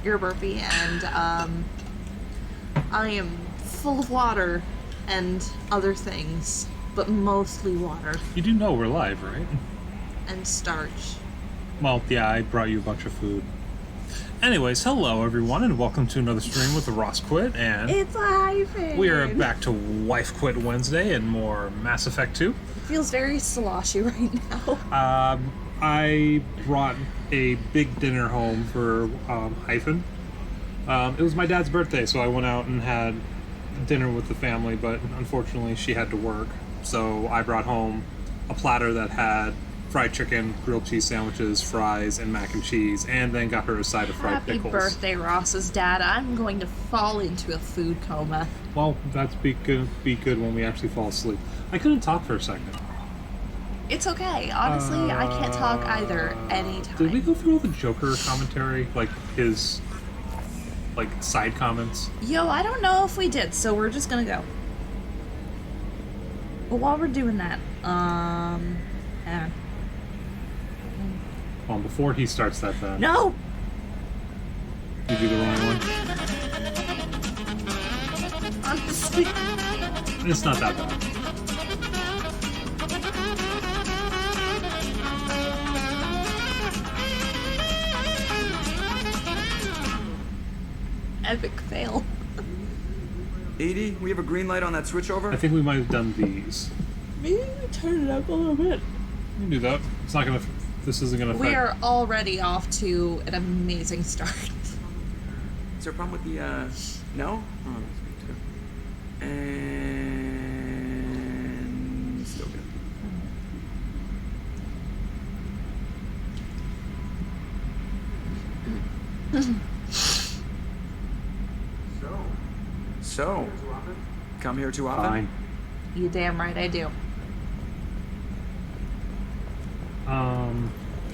ear burpee, and I am full of water and other things, but mostly water You do know we're live, right? and starch. Well, yeah, I brought you a bunch of food. Anyways, hello everyone, and welcome to another stream with the Ross Quit, and It's Ivan! we are back to Wife Quit Wednesday and more Mass Effect 2. It feels very sloshy right now. I brought a big dinner home for Hyphen. It was my dad's birthday, so I went out and had dinner with the family, but unfortunately she had to work. So I brought home a platter that had fried chicken, grilled cheese sandwiches, fries, and mac and cheese, and then got her a side of fried Happy pickles. birthday, Ross's dad. I'm going to fall into a food coma. Well, that's be good when we actually fall asleep. I couldn't talk for a second. It's okay. Honestly, I can't talk either anytime. Did we go through all the Joker commentary? Like, his, side comments? Yo, I don't know if we did, so we're just gonna go. But while we're doing that, hang on. Well, before he starts that then. No! You do the wrong one. Honestly. It's not that bad. Epic fail. 80, we have a green light on that switchover? I think we might have done these. Maybe we turn it up a little bit. We can do that. It's not gonna. This isn't gonna affect. We are already off to an amazing start. Is there a problem with the, no? Oh, that's me too. And still good. So, come here too often? Fine. You damn right I do.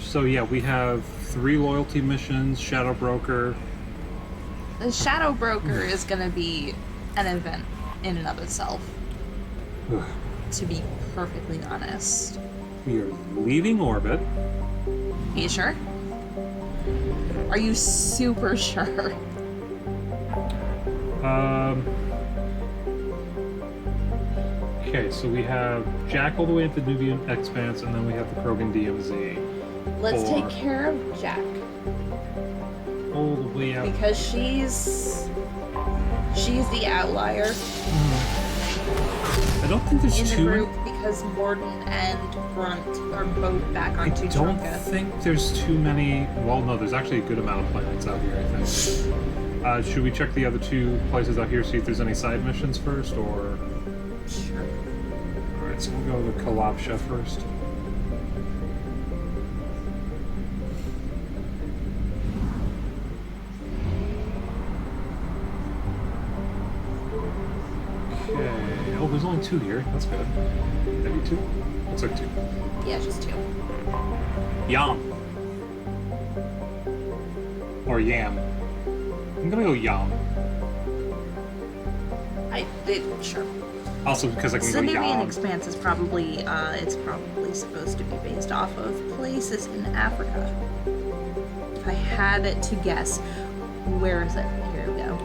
So yeah, we have 3 loyalty missions. Shadow Broker. The Shadow Broker is gonna be an event in and of itself, to be perfectly honest. We are leaving orbit. You sure? Are you super sure? Okay, so we have Jack all the way at the Nubian Expanse, and then we have the Krogan DMZ. Let's Or- take care of Jack, All the way out. because she's the outlier I don't think there's in the too group, because Morden and Grunt are both back I on don't Tuchanka. think there's too many. Well, no, there's actually a good amount of planets out here, I think. Should we check the other 2 places out here, see if there's any side missions first, or... Sure. Alright, so we'll go to Kalabsha first. Okay. Oh, there's only 2 here. That's good. Maybe 2? Looks like 2. Yeah, just 2. Yam. Or Yam. I'm gonna go Yam. Sure. Also because I can go Nubian Yam. Expanse is probably, it's probably supposed to be based off of places in Africa. If I had it to guess, where is it? Here we go.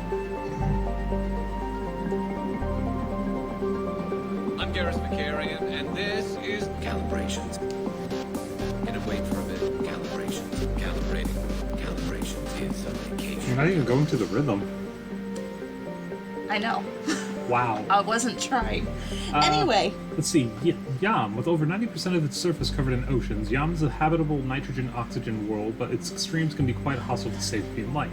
I'm Garrus Vakarian, and this is Calibrations. Gonna wait for a bit. Calibrations. Calibrating. Calibrations is a vacation. You're not even going to the rhythm. I know. Wow. I wasn't trying. Anyway, Let's see. Yam, with over 90% of its surface covered in oceans, Yam is a habitable nitrogen-oxygen world, but its extremes can be quite hostile to safety and life.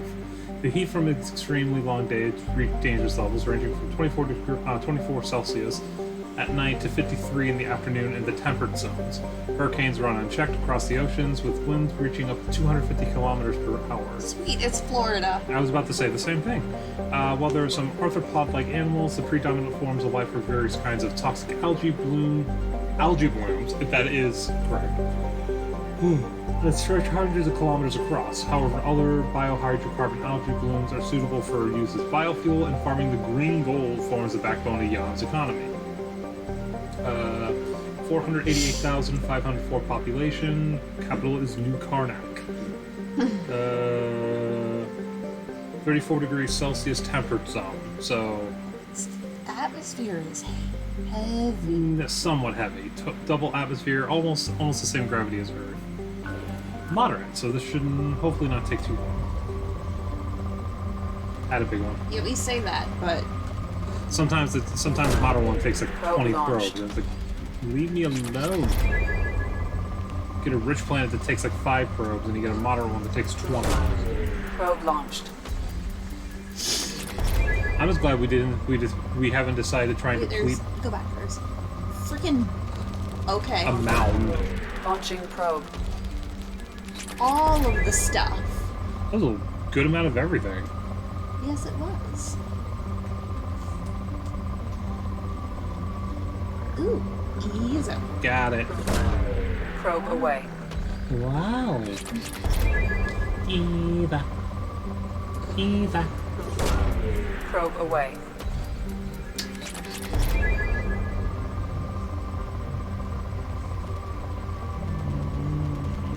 The heat from its extremely long days reach dangerous levels ranging from 24 Celsius at night to 53 in the afternoon in the temperate zones. Hurricanes run unchecked across the oceans, with winds reaching up to 250 kilometers per hour. sweet, it's Florida. I was about to say the same thing. While there are some arthropod-like animals, the predominant forms of life are various kinds of toxic algae blooms, if that is correct. that stretch hundreds of kilometers across. However, other biohydrocarbon algae blooms are suitable for use as biofuel, and farming the green gold forms the backbone of Yam's economy. 488,504 population. Capital is New Karnak. 34 degrees Celsius temperate zone. So, Atmosphere is heavy. somewhat heavy. Double atmosphere, almost the same gravity as Earth. Moderate, so this should hopefully not take too long. Add a big one. Yeah, we say that, but Sometimes the modern one takes like 20 probes. launched. It's like, leave me alone. Get a rich planet that takes like 5 probes, and you get a modern one that takes 20. Probe launched. I'm just glad we haven't decided to try and wait, deplete go back first. Freaking okay. a mound. Launching probe. All of the stuff. That was a good amount of everything. Yes, it was. Ooh, easy. Got it. Probe away. Wow. Eva. Eva. Probe away.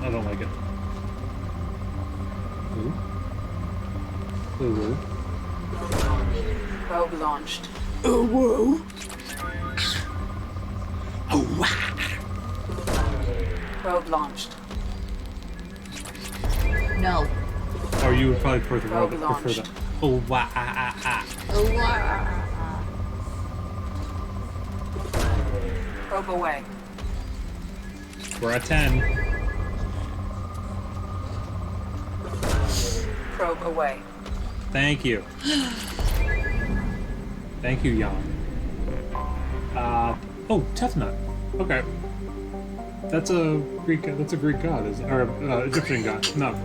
I don't like it. Ooh. Ooh. Probe launched. Ooh. Oh, wow. Probe launched. No. Or you would probably prefer Probe the launched. oh, wow. Oh, wow. Probe away. We're at 10. Probe away. Thank you. Thank you, Jan. Oh, Tefnut. Okay. That's a Greek god, or Egyptian god. No,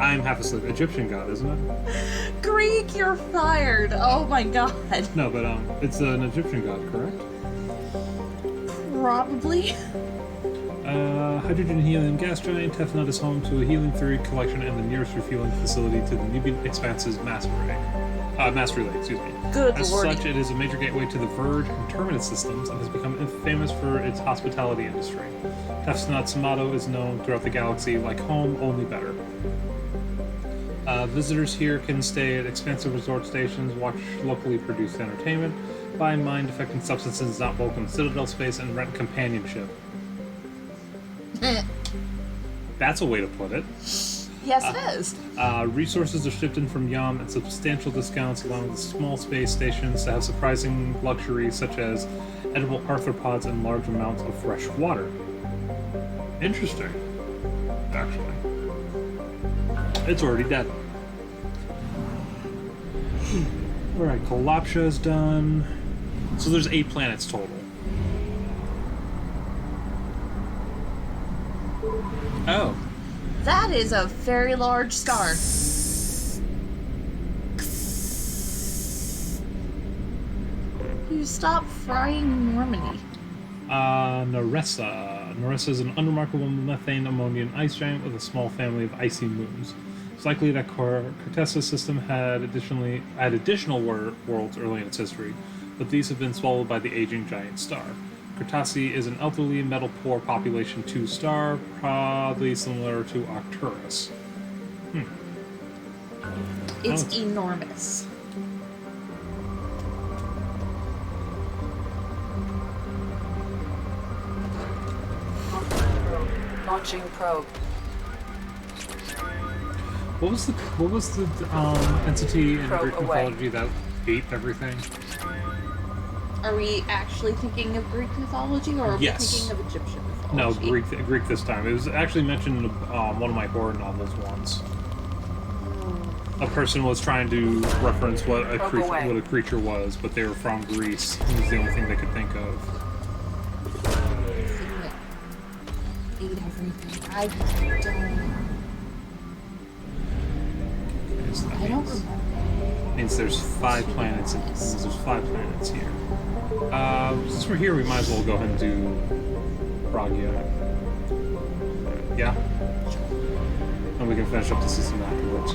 I'm half asleep. Egyptian god, isn't it? Greek, you're fired. Oh my god. No, but it's an Egyptian god, correct? Probably. Hydrogen helium gas giant, Tefnut is home to a helium-3 collection and the nearest refueling facility to the Nubian Expanse's mass relay, excuse me. Good As lordy. such, it is a major gateway to the Verge and Terminus systems and has become famous for its hospitality industry. Tefnut's motto is known throughout the galaxy like home, only better. Visitors here can stay at expansive resort stations, watch locally produced entertainment, buy mind-affecting substances not welcome in Citadel space, and rent companionship. That's a way to put it. Yes, it is. Resources are shipped in from Yam at substantial discounts, allowing the small space stations to have surprising luxuries such as edible arthropods and large amounts of fresh water. Interesting, actually. It's already dead. Alright, Kolapsha is done. So there's 8 planets total. Oh. That is a very large star. You stop frying Normandy. Naressa. Naressa is an unremarkable methane ammonia and ice giant with a small family of icy moons. It's likely that Cortessa's system had additional worlds early in its history, but these have been swallowed by the aging giant star. Cortasi is an elderly, metal-poor population 2 star, probably similar to Arcturus. It's Oh. enormous. Launching probe. What was the entity in Probe Greek away. mythology that ate everything? Are we actually thinking of Greek mythology, or are Yes. we thinking of Egyptian No, mythology? Greek this time. It was actually mentioned in one of my horror novels once. A person was trying to reference what a Probe creature, away. what a creature was, but they were from Greece. It was the only thing they could think of. Eat everything. I don't remember. Means there's 5 planets. There's 5 planets here. Since we're here, we might as well go ahead and do Pragia. Yeah. And we can finish up the system afterwards.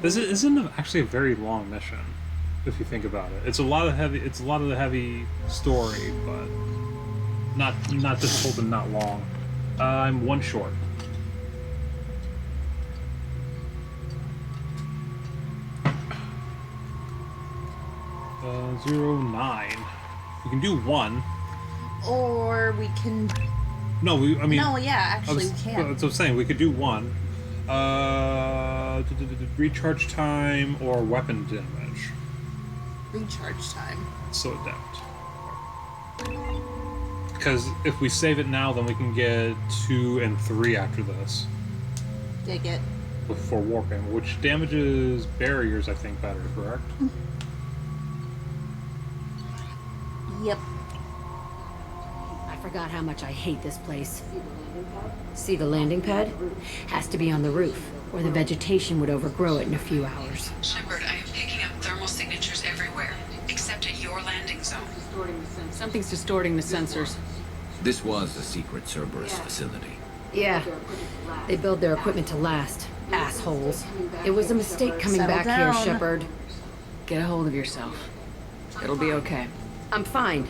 This isn't actually a very long mission, if you think about it. It's a lot of the heavy story, but not difficult and not long. I'm 1 short. 09. We can do 1. Or we can. No, I mean. No, yeah, actually, we That's can. what I'm saying. We could do 1. Recharge time or weapon damage. Recharge time. So adapt. Because if we save it now, then we can get 2 and 3 after this Dig it. for warping, which damages barriers, I think, better, correct? Yep. I forgot how much I hate this place. See the landing pad? Has to be on the roof, or the vegetation would overgrow it in a few hours. Shepard, I am picking up thermal signatures everywhere, except at your landing zone. Something's distorting the sensors. This was a secret Cerberus facility. Yeah, they build their equipment to last. Assholes. It was a mistake coming Settle back down. here, Shepard. Get a hold of yourself. It'll be okay. I'm fine.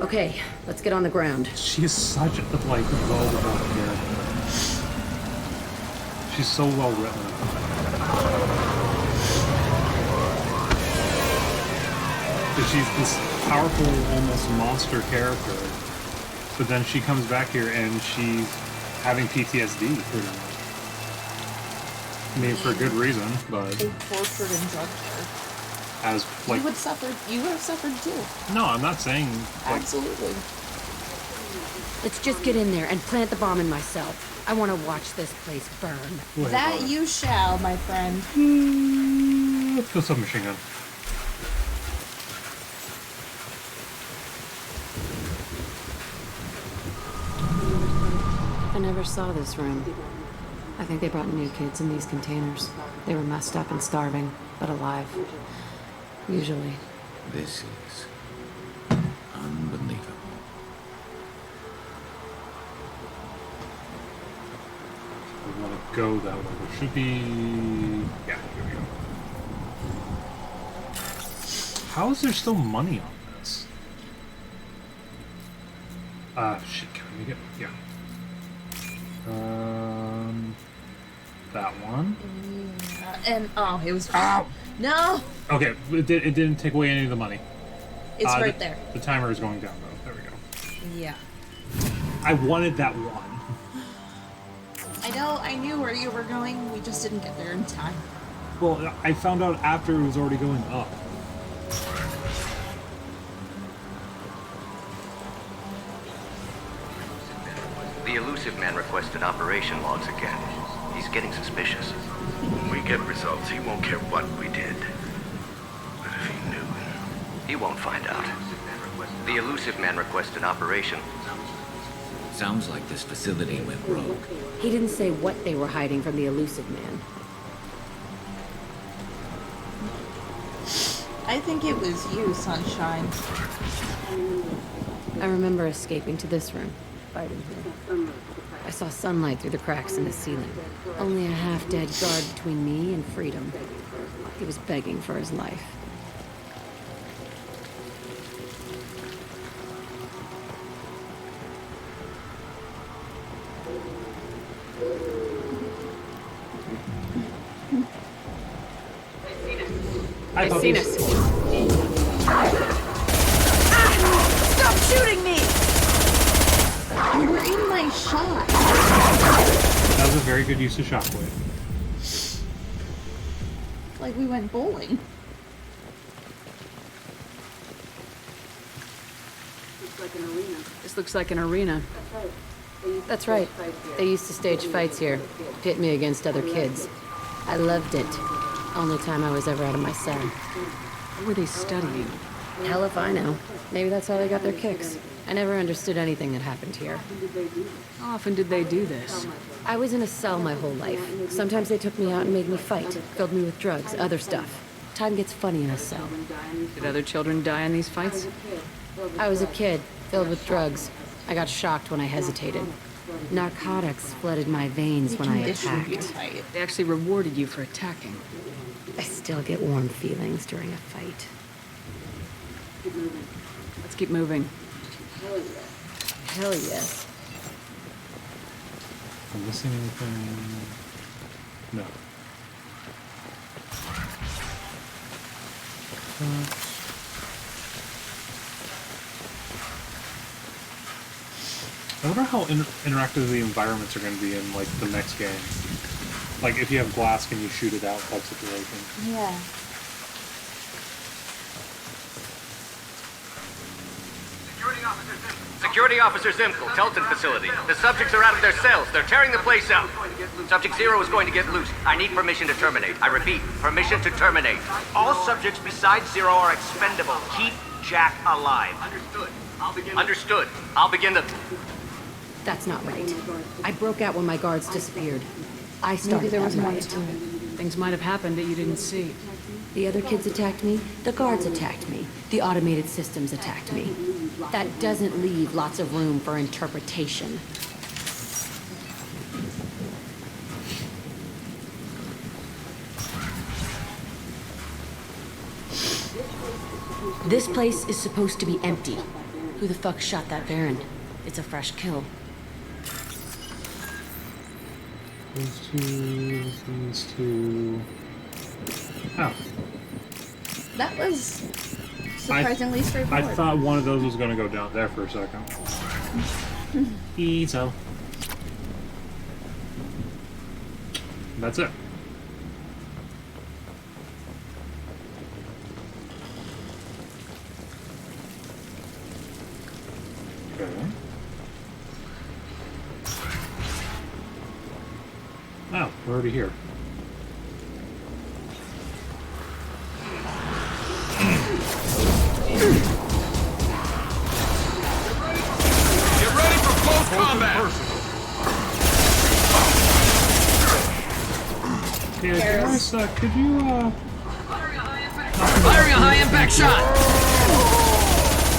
Okay, let's get on the ground. She is such a, like, well-developed character. She's so well written. She's this powerful, almost monster character, but then she comes back here and she's having PTSD, pretty much. I mean, for a good reason, but They tortured and drugged her. as, like, You would have suffered too. no, I'm not saying, like, Absolutely. Let's just get in there and plant the bomb in myself. I want to watch this place burn. wait, That hold on. you shall, my friend. Let's go submachine gun. I never saw this room. I think they brought new kids in these containers. They were messed up and starving, but alive. Usually. This is unbelievable. We want to go that way. There should be... Yeah, here we go. How is there still money on this? Shit, can we make it? Yeah. That one. And oh, it was. Oh no! Okay, it didn't take away any of the money. It's right the, there. The timer is going down, though. There we go. Yeah. I wanted that one. I know. I knew where you were going. We just didn't get there in time. Well, I found out after it was already going up. The elusive man requested operation logs again. He's getting suspicious. When we get results, he won't care what we did. But if he knew... He won't find out. The elusive man requested operation. Sounds like this facility went rogue. He didn't say what they were hiding from the elusive man. I think it was you, Sunshine. I remember escaping to this room, fighting here. I saw sunlight through the cracks in the ceiling. Only a half-dead guard between me and freedom. He was begging for his life. I thought Seen this- us. Stop shooting me! You were in my shot. That was a very good use of shockwave. Like we went bowling. This looks like an arena. That's right. They used to stage fights here, pit me against other kids. I loved it. Only time I was ever out of my cell. What were they studying? Hell if I know. Maybe that's how they got their kicks. I never understood anything that happened here. How often did they do this? I was in a cell my whole life. Sometimes they took me out and made me fight, filled me with drugs, other stuff. Time gets funny in a cell. Did other children die in these fights? I was a kid, filled with drugs. I got shocked when I hesitated. Narcotics flooded my veins when I Conditioned you attacked. tight. They actually rewarded you for attacking. I still get warm feelings during a fight. Let's keep moving. Hell yes. Am I missing anything? No. I wonder how interactive the environments are going to be in, like, the next game. Like, if you have glass, can you shoot it out type situation? Yeah. Security Officer Zimkel, Telton facility. The subjects are out of their cells. They're tearing the place up. Subject 0 is going to get loose. I need permission to terminate. I repeat, permission to terminate. All subjects besides 0 are expendable. Keep Jack alive. Understood. I'll begin the... That's not right. I broke out when my guards disappeared. I started there that was more riot. to it. Things might have happened that you didn't see. The other kids attacked me, the guards attacked me, the automated systems attacked me. That doesn't leave lots of room for interpretation. This place is supposed to be empty. Who the fuck shot that Baron? It's a fresh kill. These two... Oh. That was surprisingly straightforward. I thought one of those was going to go down there for a second. Easy. That's it. Okay. Oh, we're already here. Get ready for close combat! Yeah, Doris, could you, Firing a high impact shot!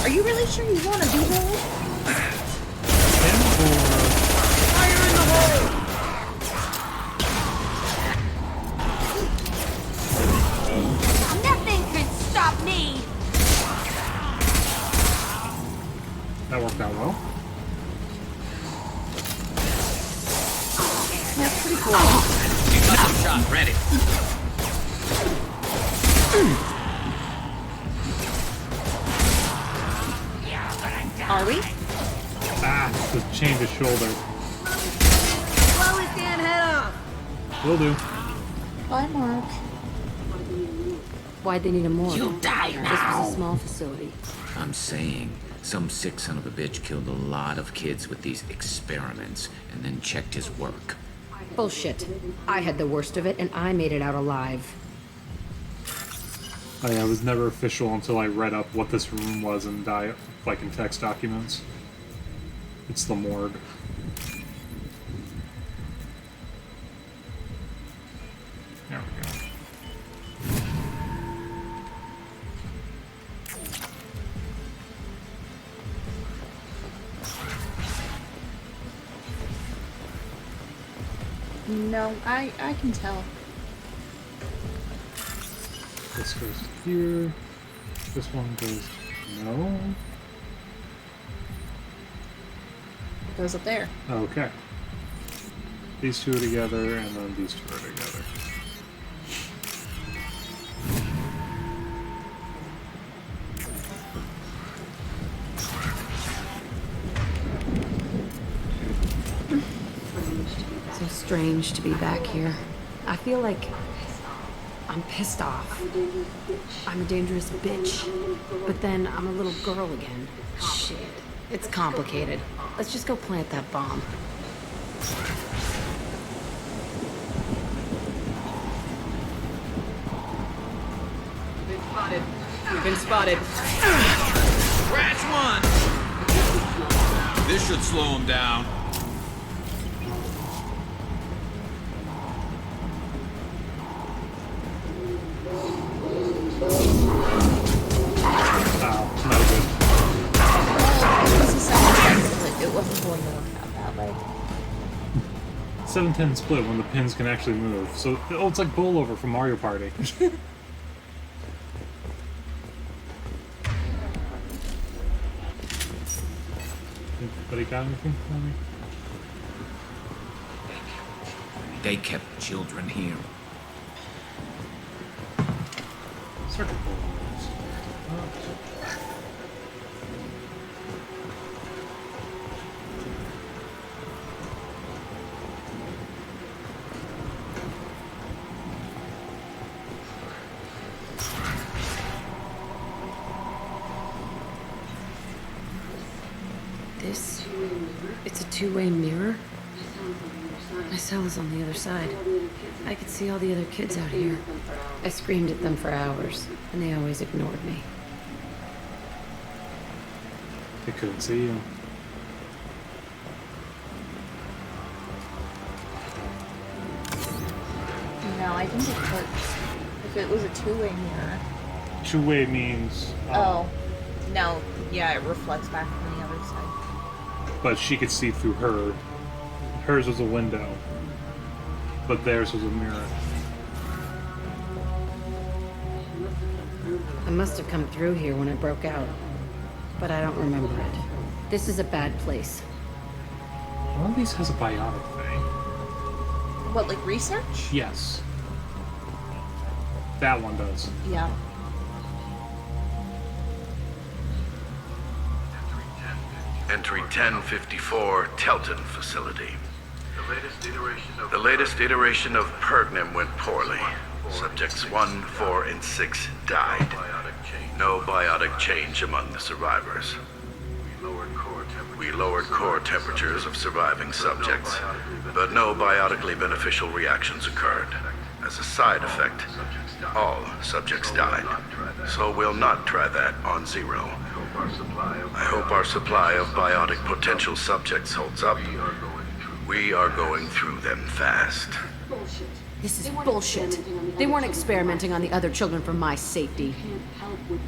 Are you really sure you want to do that? Fire in the hole! Nothing could stop me! That worked out well. That's pretty cool. Custom shot ready. Are we? Ah, just change his shoulder. Blow his damn head off! Will do. Bye, Mark. Why'd they need a morgue? You die This now. was a small facility. I'm saying, some sick son of a bitch killed a lot of kids with these experiments and then checked his work. Bullshit. I had the worst of it, and I made it out alive. Oh yeah, it was never official until I read up what this room was in like in text documents. It's the morgue. There we go. No, I can tell. This goes here. This one goes... No? It goes up there. Okay. These two are together, and then these two are together. So strange to be back here. I feel like I'm pissed off. I'm a dangerous bitch. But then I'm a little girl again. Shit. It's complicated. Let's just go plant that bomb. Been spotted. We've been spotted. Scratch one! This should slow him down. It wasn't going to work out that way. 7-10 split when the pins can actually move. So, oh, it's like bowl over from Mario Party. Anybody got anything for me? They kept children here. Circuit board. two-way mirror? My cell is on the other side. I could see all the other kids out here. I screamed at them for hours, and they always ignored me. They couldn't see you. No, I think it works. If it was a two-way mirror. Two-way means... Oh. No. Yeah, it reflects back from the other side. But she could see through her. Hers was a window. But theirs was a mirror. I must have come through here when I broke out, but I don't remember it. This is a bad place. One of these has a biotic thing. What, like research? Yes. That one does. Yeah. Entry 1054, Telton facility. The latest iteration of Pergnum went poorly. Subjects 1, 4, and 6 died. No biotic change among the survivors. We lowered core temperatures of surviving subjects, but no biotically beneficial reactions occurred. As a side effect, all subjects died. So we'll not try that on Zero. I hope our supply of biotic potential subjects holds up. We are going through them fast. This is bullshit. They weren't experimenting on the other children for my safety.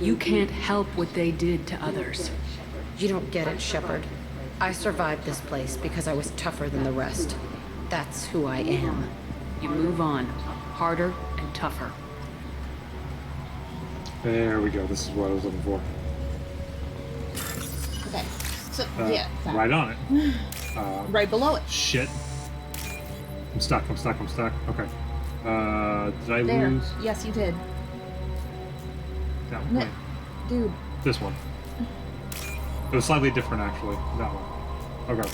You can't help what they did to others. You don't get it, Shepard. I survived this place because I was tougher than the rest. That's who I am. You move on. Harder and tougher. There we go. This is what I was looking for. Okay. So, yeah. That. Right on it. Right below it. Shit. I'm stuck. Okay. Did I There. lose? Yes, you did. That one? Wait. Dude. This one. It was slightly different, actually. That one. Okay.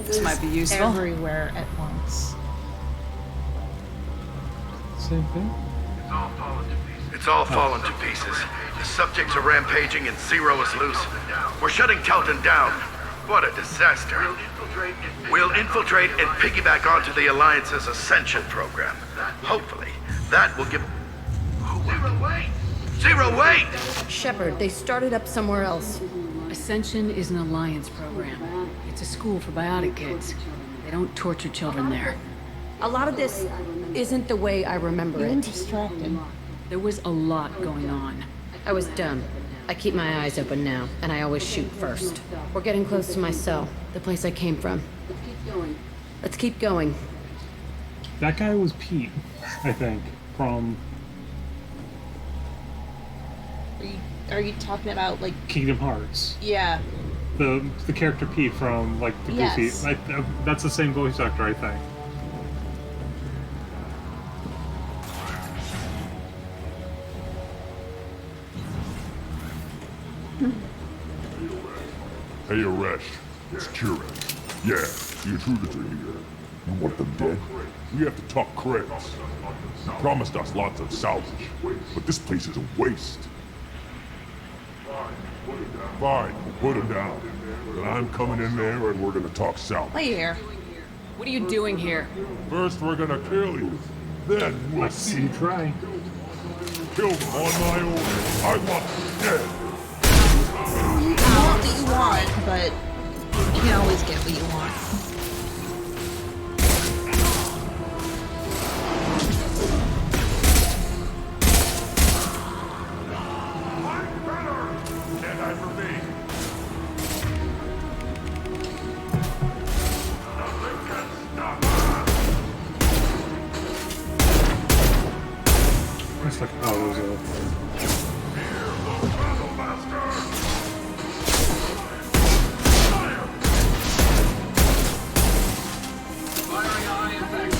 This might be useful. Everywhere at once. Same thing? It's all fallen to pieces. The subjects are rampaging and Zero is loose. We're shutting Telton down. What a disaster. We'll infiltrate and piggyback onto the Alliance's Ascension program. Hopefully, that will give... Zero, wait! Shepard, they started up somewhere else. Ascension is an Alliance program. It's a school for biotic kids. They don't torture children there. A lot of this isn't the way I remember I'm it. distracted. There was a lot going on. I was dumb. I keep my eyes open now, and I always shoot first. We're getting close to my cell, the place I came from. Let's keep going. That guy was Pete, I think, from Are you talking about, like... Kingdom Hearts. Yeah. The character Pete from, like, the Yes. Goofy. That's the same voice actor, I think. Hey, Aresh. It's Kieran. Yeah, the intruders are here. You want them dead? We have to talk credits. You promised us lots of salvage, but this place is a waste. Fine, we'll put them down. Then I'm coming in there and we're gonna talk salvage. Wait here. What are you doing here? First we're gonna kill you. Then we'll see. You try. Kill them on my order. I want them dead. You want what you want, but you can always get what you want. It's like, oh, there's a...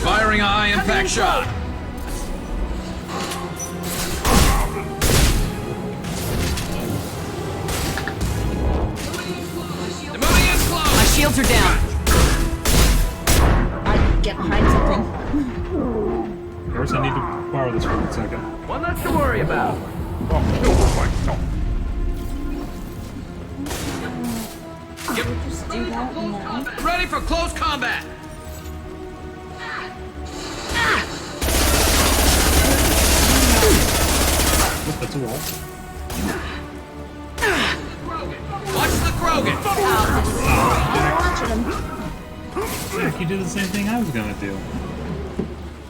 Firing eye impact shot. My shields are down. I get behind something. First, I need to borrow this for a second. One less to worry about. I'll kill them myself. Just do that now. Ready for close combat! Oh, that's a wall. Watch the Krogan! Jack, you did the same thing I was gonna do.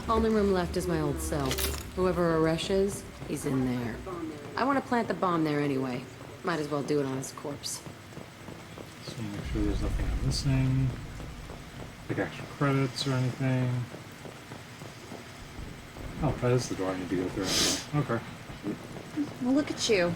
Only room left is my old cell. Whoever Aresh is, he's in there. I want to plant the bomb there anyway. Might as well do it on his corpse. So make sure there's nothing I'm missing. Like extra credits or anything. Oh, that is the door I need to go through. Okay. Well, look at you.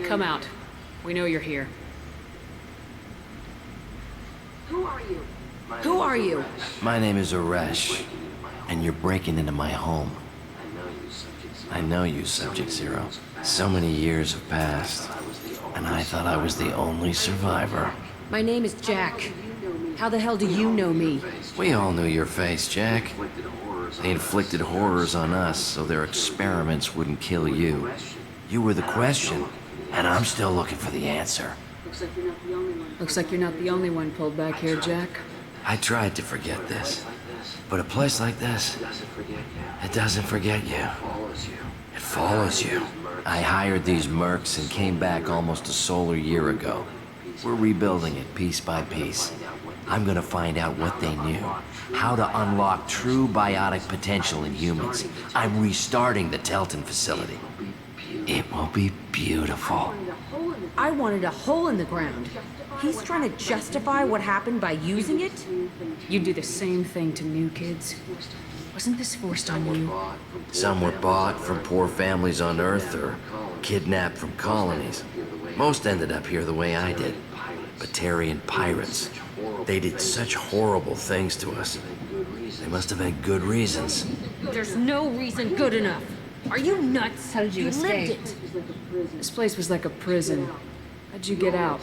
Come out. We know you're here. Who are you? My name is Aresh, and you're breaking into my home. I know you, Subject Zero. So many years have passed, and I thought I was the only survivor. My name is Jack. How the hell do you know me? We all knew your face, Jack. They inflicted horrors on us so their experiments wouldn't kill you. You were the question, and I'm still looking for the answer. Looks like you're not the only one pulled back here, Jack. I tried to forget this, but a place like this, it doesn't forget you. It follows you. I hired these mercs and came back almost a solar year ago. We're rebuilding it piece by piece. I'm gonna find out what they knew, how to unlock true biotic potential in humans. I'm restarting the Telton facility. It will be beautiful. I wanted a hole in the ground. He's trying to justify what happened by using it? You do the same thing to new kids. Wasn't this forced on you? Some were bought from poor families on Earth or kidnapped from colonies. Most ended up here the way I did. Batarian pirates. They did such horrible things to us. They must have had good reasons. There's no reason good enough. Are you nuts? How did you escape? Lived it. This place was like a prison. How'd you get out?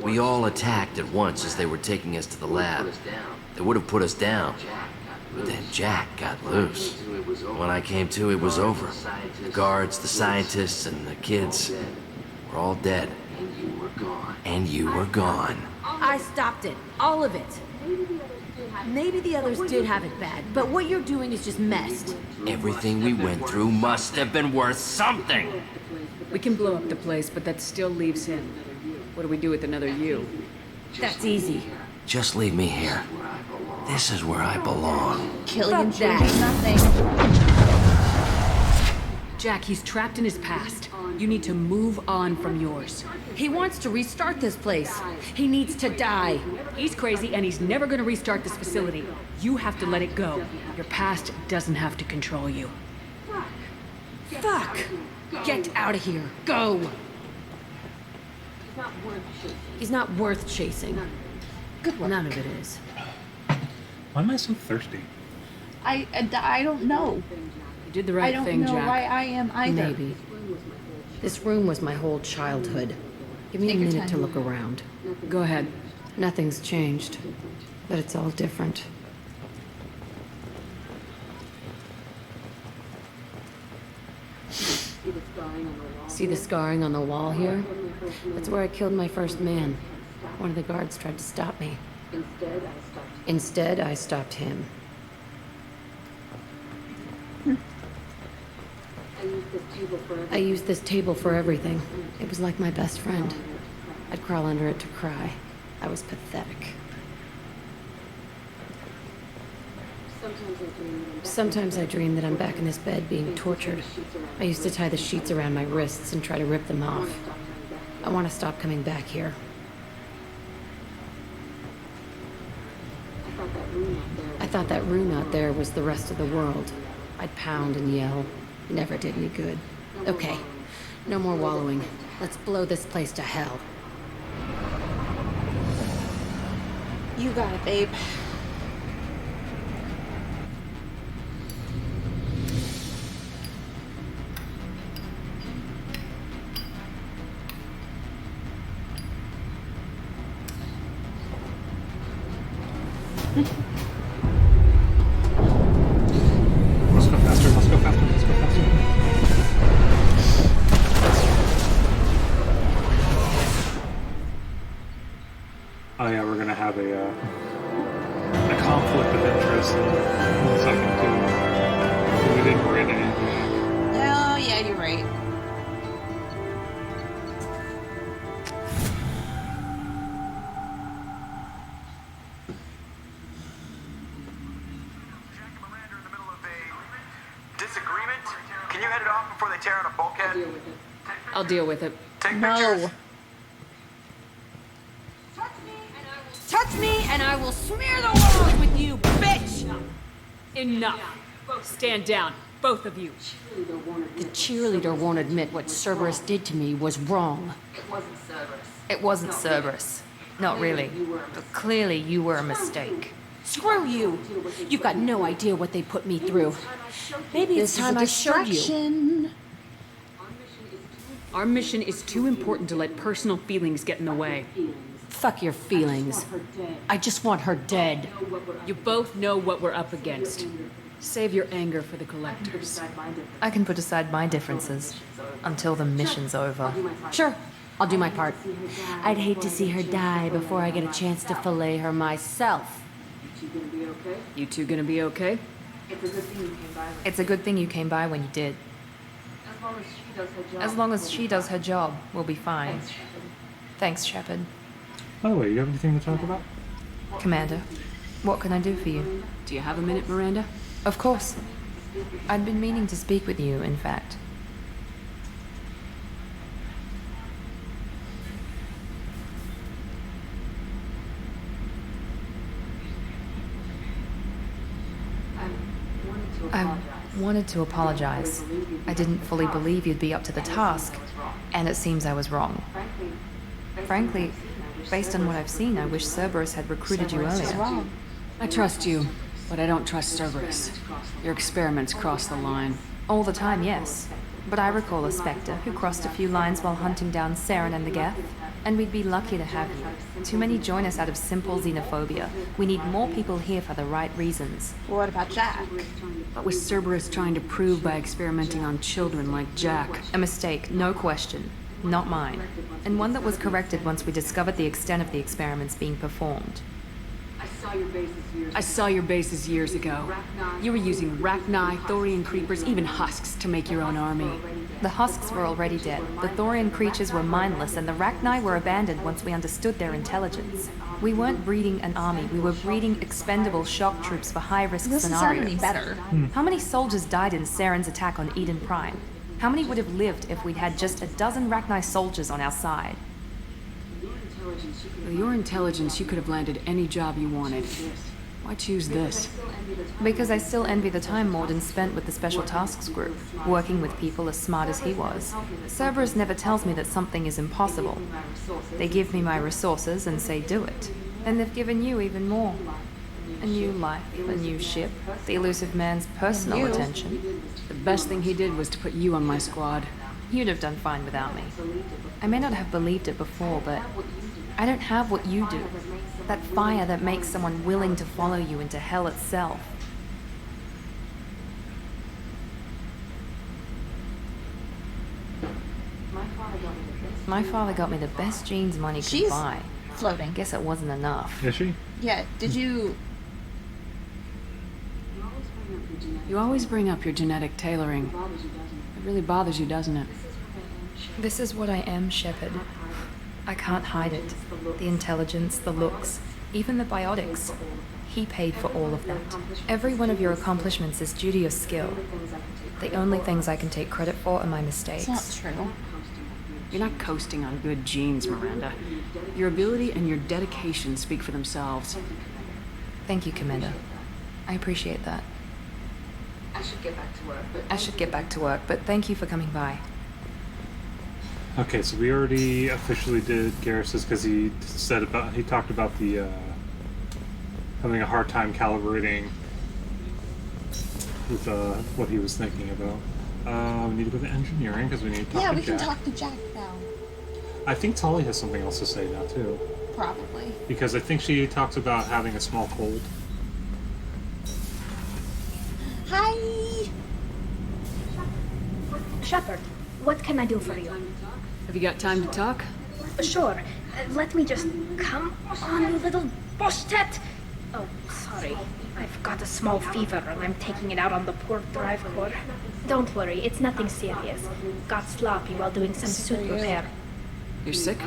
We all attacked at once as they were taking us to the lab. They would have put us down. But then Jack got loose. When I came to, it was over. The guards, the scientists, and the kids were all dead. And you were gone. I stopped it. All of it. Maybe the others did have it bad, but what you're doing is just messed. Everything we went through must have been worth something. We can blow up the place, but that still leaves him. What do we do with another you? That's easy. Just leave me here. This is where I belong. Killing Fuck Jim that. is nothing. Jack, he's trapped in his past. You need to move on from yours. He wants to restart this place. He needs to die. He's crazy and he's never gonna restart this facility. You have to let it go. Your past doesn't have to control you. Fuck! Get out of here. Go! He's not worth chasing. Good work. None of it is. Why am I so thirsty? I don't know. You did the right I don't thing, know Jack. why I am either. Maybe. This room was my whole childhood. Give me Take a your minute to time. look around. Go ahead. Nothing's changed, but it's all different. See the scarring on the wall here? That's where I killed my first man. One of the guards tried to stop me. Instead, I stopped him. I used this table for everything. It was like my best friend. I'd crawl under it to cry. I was pathetic. Sometimes I dream that I'm back in this bed being tortured. I used to tie the sheets around my wrists and try to rip them off. I want to stop coming back here. I thought that room out there was the rest of the world. I'd pound and yell. It never did any good. Okay, no more wallowing. Let's blow this place to hell. You got it, babe. first and the second too. And we did Miranda and Jack. Oh, yeah, you're right. Disagreement? Can you head it off before they tear out a bulkhead? I'll deal with it. Take pictures. Touch me and I will smear the walls with you, bitch! Enough. Stand down, both of you. The cheerleader won't admit what Cerberus did to me was wrong. It wasn't Cerberus. Not really. But clearly you were a mistake. Screw you! You've got no idea what they put me through. Maybe it's time I showed you. Our mission is too important to let personal feelings get in the way. Fuck your feelings. I just want her dead. You both know what we're up against. Save your anger for the collectors. I can put aside my differences until the mission's over. Sure, I'll do my part. I'd hate to see her die before I get a chance to fillet her myself. You two gonna be okay? It's a good thing you came by when you did. As long as she does her job, we'll be fine. Thanks, Shepard. By the way, you have anything to talk about? Commander, what can I do for you? Do you have a minute, Miranda? Of course. I'd been meaning to speak with you, in fact. I wanted to apologize. I didn't fully believe you'd be up to the task, and it seems I was wrong. Frankly, based on what I've seen, I wish Cerberus had recruited you earlier. I trust you, but I don't trust Cerberus. Your experiments cross the line. All the time, yes. But I recall a Spectre who crossed a few lines while hunting down Saren and the Geth, and we'd be lucky to have you. Too many join us out of simple xenophobia. We need more people here for the right reasons. What about Jack? What was Cerberus trying to prove by experimenting on children like Jack? A mistake, no question. Not mine. And one that was corrected once we discovered the extent of the experiments being performed. I saw your bases years ago. You were using Rachni, Thorian creepers, even husks to make your own army. The husks were already dead. The Thorian creatures were mindless, and the Rachni were abandoned once we understood their intelligence. We weren't breeding an army, we were breeding expendable shock troops for high-risk This scenarios. is any better. How many soldiers died in Saren's attack on Eden Prime? How many would have lived if we'd had just a dozen Rachni soldiers on our side? With your intelligence, you could have landed any job you wanted. Why choose this? Because I still envy the time Morden spent with the Special Tasks Group, working with people as smart as he was. Cerberus never tells me that something is impossible. They give me my resources and say do it. And they've given you even more. A new life, a new ship, the elusive man's personal attention. The best thing he did was to put you on my squad. You'd have done fine without me. I may not have believed it before, but I don't have what you do. That fire that makes someone willing to follow you into hell itself. My father got me the best jeans money could She's buy. floating. Guess it wasn't enough. Is she? Yeah, did you... You always bring up your genetic tailoring. It really bothers you, doesn't it? This is what I am, Shepard. I can't hide it. The intelligence, the looks, even the biotics. He paid for all of that. Every one of your accomplishments is due to your skill. The only things I can take credit for are my mistakes. It's not true. You're not coasting on good genes, Miranda. Your ability and your dedication speak for themselves. Thank you, Commander. I appreciate that. I should get back to work, but thank you for coming by. Okay, so we already officially did Garrus's because he talked about the having a hard time calibrating with what he was thinking about. We need to go to engineering because we need to talk to Jack. Yeah, we can talk to Jack now. I think Tali has something else to say now too. Probably. Because I think she talks about having a small cold. Hi! Shepard, what can I do for you? Have you got time to talk? Sure. Let me just... Come on, you little bushtet! Oh, sorry. I've got a small fever and I'm taking it out on the port drive core. Don't worry, it's nothing serious. Got sloppy while doing some suit repair. You're sick?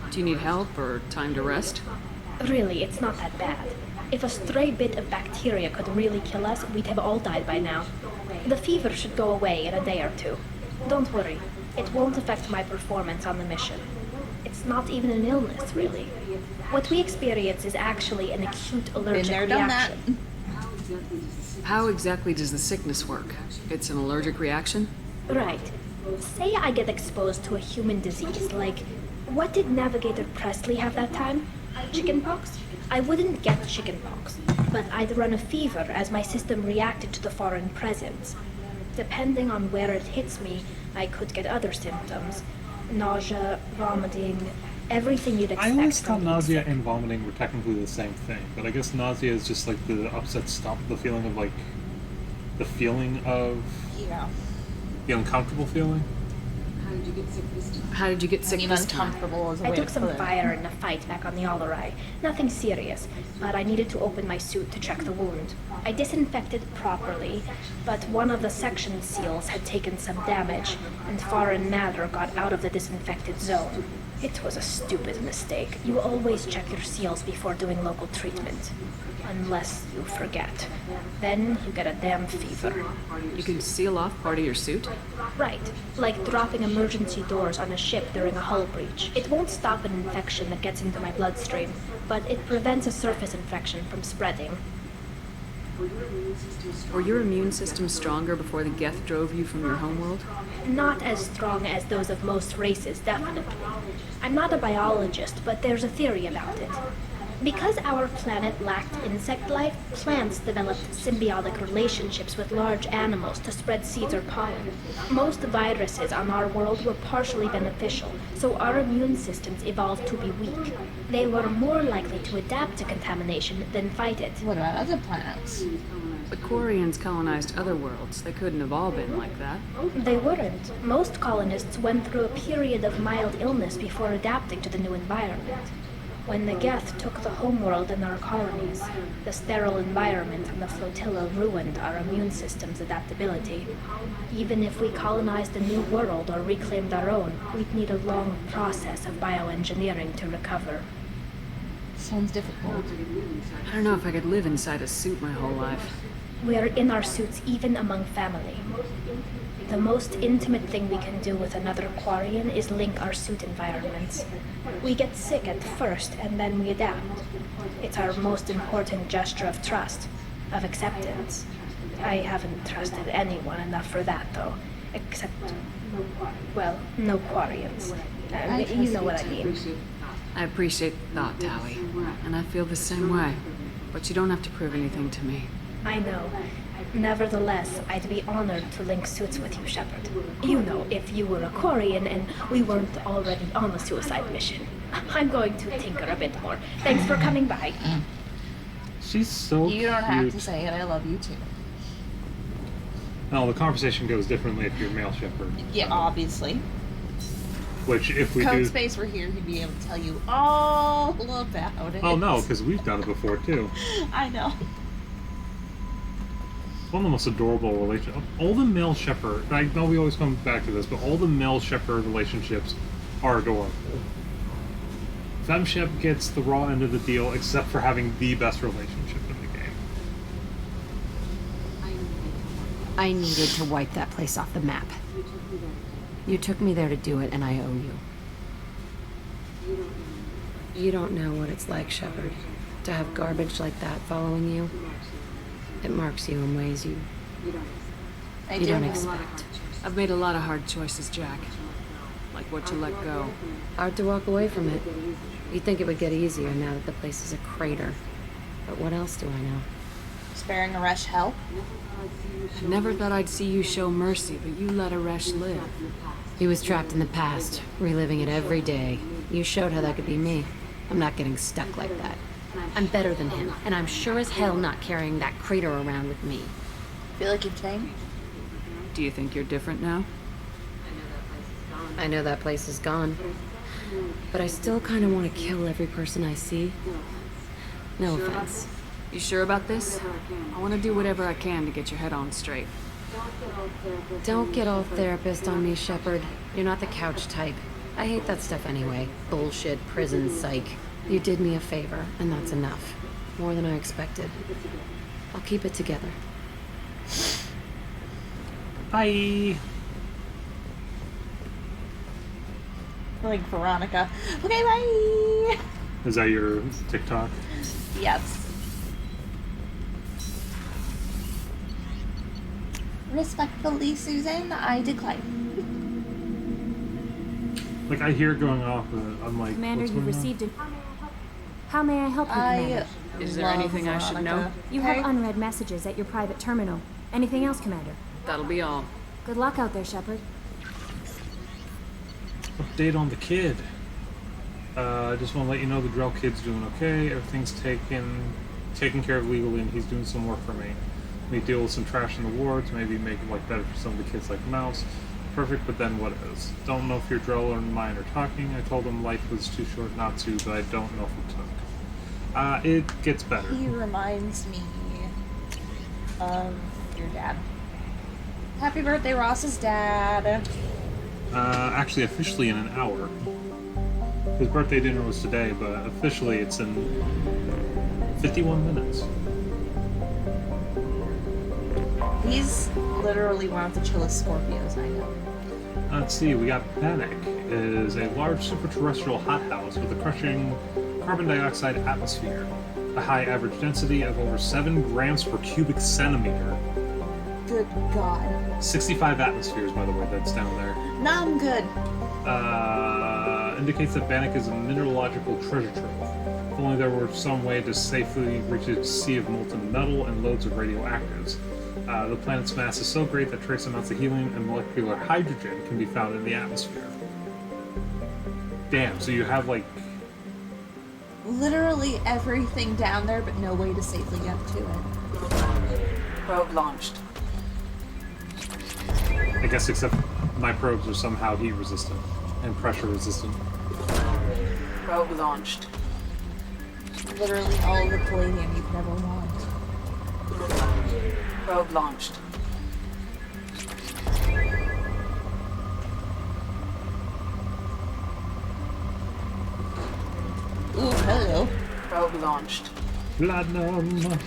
Do you need help or time to rest? Really, it's not that bad. If a stray bit of bacteria could really kill us, we'd have all died by now. The fever should go away in a day or two. Don't worry, it won't affect my performance on the mission. It's not even an illness, really. What we experience is actually an acute allergic Been there, done that. reaction. How exactly does the sickness work? It's an allergic reaction? Right. Say I get exposed to a human disease, like, what did Navigator Presley have that time? Chickenpox? I wouldn't get chickenpox, but I'd run a fever as my system reacted to the foreign presence. Depending on where it hits me, I could get other symptoms. Nausea, vomiting, everything you'd expect. I always from thought being nausea sick. and vomiting were technically the same thing, but I guess nausea is just like the upset stomach, the feeling of like, the feeling of Yeah. the uncomfortable feeling. How did you get sick I mean, this time? uncomfortable is a I way took to some put it. fire in a fight back on the Allerai. Nothing serious, but I needed to open my suit to check the wound. I disinfected properly, but one of the section seals had taken some damage, and foreign matter got out of the disinfected zone. It was a stupid mistake. You always check your seals before doing local treatment. Unless you forget. Then you get a damn fever. You can seal off part of your suit? Right, like dropping emergency doors on a ship during a hull breach. It won't stop an infection that gets into my bloodstream, but it prevents a surface infection from spreading. Were your immune system stronger before the Geth drove you from your homeworld? Not as strong as those of most races, definitely. I'm not a biologist, but there's a theory about it. Because our planet lacked insect life, plants developed symbiotic relationships with large animals to spread seeds or pollen. Most viruses on our world were partially beneficial, so our immune systems evolved to be weak. They were more likely to adapt to contamination than fight it. What about other planets? The Quarians colonized other worlds. They couldn't have all been like that. They weren't. Most colonists went through a period of mild illness before adapting to the new environment. When the Geth took the homeworld and our colonies, the sterile environment on the flotilla ruined our immune system's adaptability. Even if we colonized a new world or reclaimed our own, we'd need a long process of bioengineering to recover. Sounds difficult. I don't know if I could live inside a suit my whole life. We are in our suits even among family. The most intimate thing we can do with another Quarian is link our suit environments. We get sick at first, and then we adapt. It's our most important gesture of trust, of acceptance. I haven't trusted anyone enough for that, though. Except, well, no Quarians. You know what I mean. I appreciate the thought, Towie, and I feel the same way. But you don't have to prove anything to me. I know. Nevertheless, I'd be honored to link suits with you, Shepard. You know, if you were a Quarian and we weren't already on a suicide mission. I'm going to tinker a bit more. Thanks for coming by. She's so You don't cute. have to say it. I love you too. No, the conversation goes differently if you're male shepherd. Yeah, obviously. Which, if we Code do... Space were here, he'd be able to tell you all about it. Oh no, because we've done it before too. I know. One of the most adorable relationships. All the male shepherd, I know we always come back to this, but all the male shepherd relationships are adorable. FemShep gets the raw end of the deal, except for having the best relationship in the game. I needed to wipe that place off the map. You took me there to do it, and I owe you. You don't know what it's like, Shepard, to have garbage like that following you. It marks you in ways you don't expect. I've made a lot of hard choices, Jack. Like what you let go. Hard to walk away from it. You'd think it would get easier now that the place is a crater. But what else do I know? Sparing Aresh hell? I never thought I'd see you show mercy, but you let Aresh live. He was trapped in the past, reliving it every day. You showed how that could be me. I'm not getting stuck like that. I'm better than him, and I'm sure as hell not carrying that crater around with me. Feel like you've changed? Do you think you're different now? I know that place is gone, but I still kind of want to kill every person I see. No offense. You sure about this? I want to do whatever I can to get your head on straight. Don't get all therapist on me, Shepard. You're not the couch type. I hate that stuff anyway. Bullshit, prison, psych. You did me a favor, and that's enough. More than I expected. I'll keep it together. Bye. Like Veronica. Okay, bye. Is that your TikTok? Yes. Respectfully, Susan, I decline. Like, I hear it going off, but I'm like, Commander, what's you've going on? received it. How may I help you, Commander? Is there anything I should know? You have unread messages at your private terminal. Anything else, Commander? That'll be all. Good luck out there, Shepard. Update on the kid. I just want to let you know the Drell kid's doing okay. Everything's taken care of legally, and he's doing some work for me. We deal with some trash in the wards, maybe make it like better for some of the kids like Mouse. Perfect, but then what is? Don't know if your Drell or mine are talking. I told him life was too short not to, but I don't know if it took. It gets better. He reminds me of your dad. Happy birthday, Ross's dad. Actually, officially in an hour. His birthday dinner was today, but officially it's in 51 minutes. He's literally one of the chillest Scorpios I know. Let's see, we got Bannock. It is a large superterrestrial hothouse with a crushing carbon dioxide atmosphere. A high average density of over 7 grams per cubic centimeter. Good God. 65 atmospheres, by the way, that's down there. No, I'm good. Indicates that Bannock is a mineralogical treasure trove. If only there were some way to safely reach a sea of molten metal and loads of radioactives. The planet's mass is so great that trace amounts of helium and molecular hydrogen can be found in the atmosphere. Damn, so you have like... Literally everything down there, but no way to safely get to it. Probe launched. I guess except my probes are somehow heat resistant and pressure resistant. Probe launched. Literally all the palladium you could ever want. Probe launched. Ooh, hello. Probe launched. Platinum.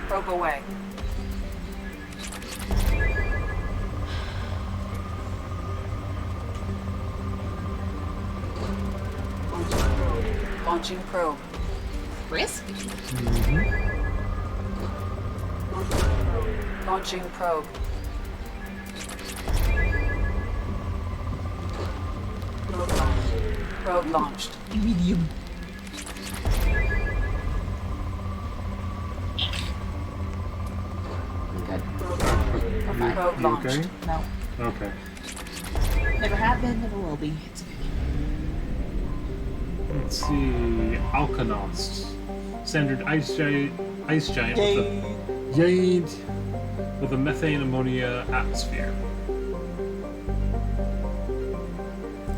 Probe away. Launching probe. Risk? Launching probe. Probe launched. Medium. Good. We're fine. Probe You launched. okay? No. Okay. Never have been, never will be. It's okay. Let's see. Alkanost. Standard ice giant with a methane ammonia atmosphere.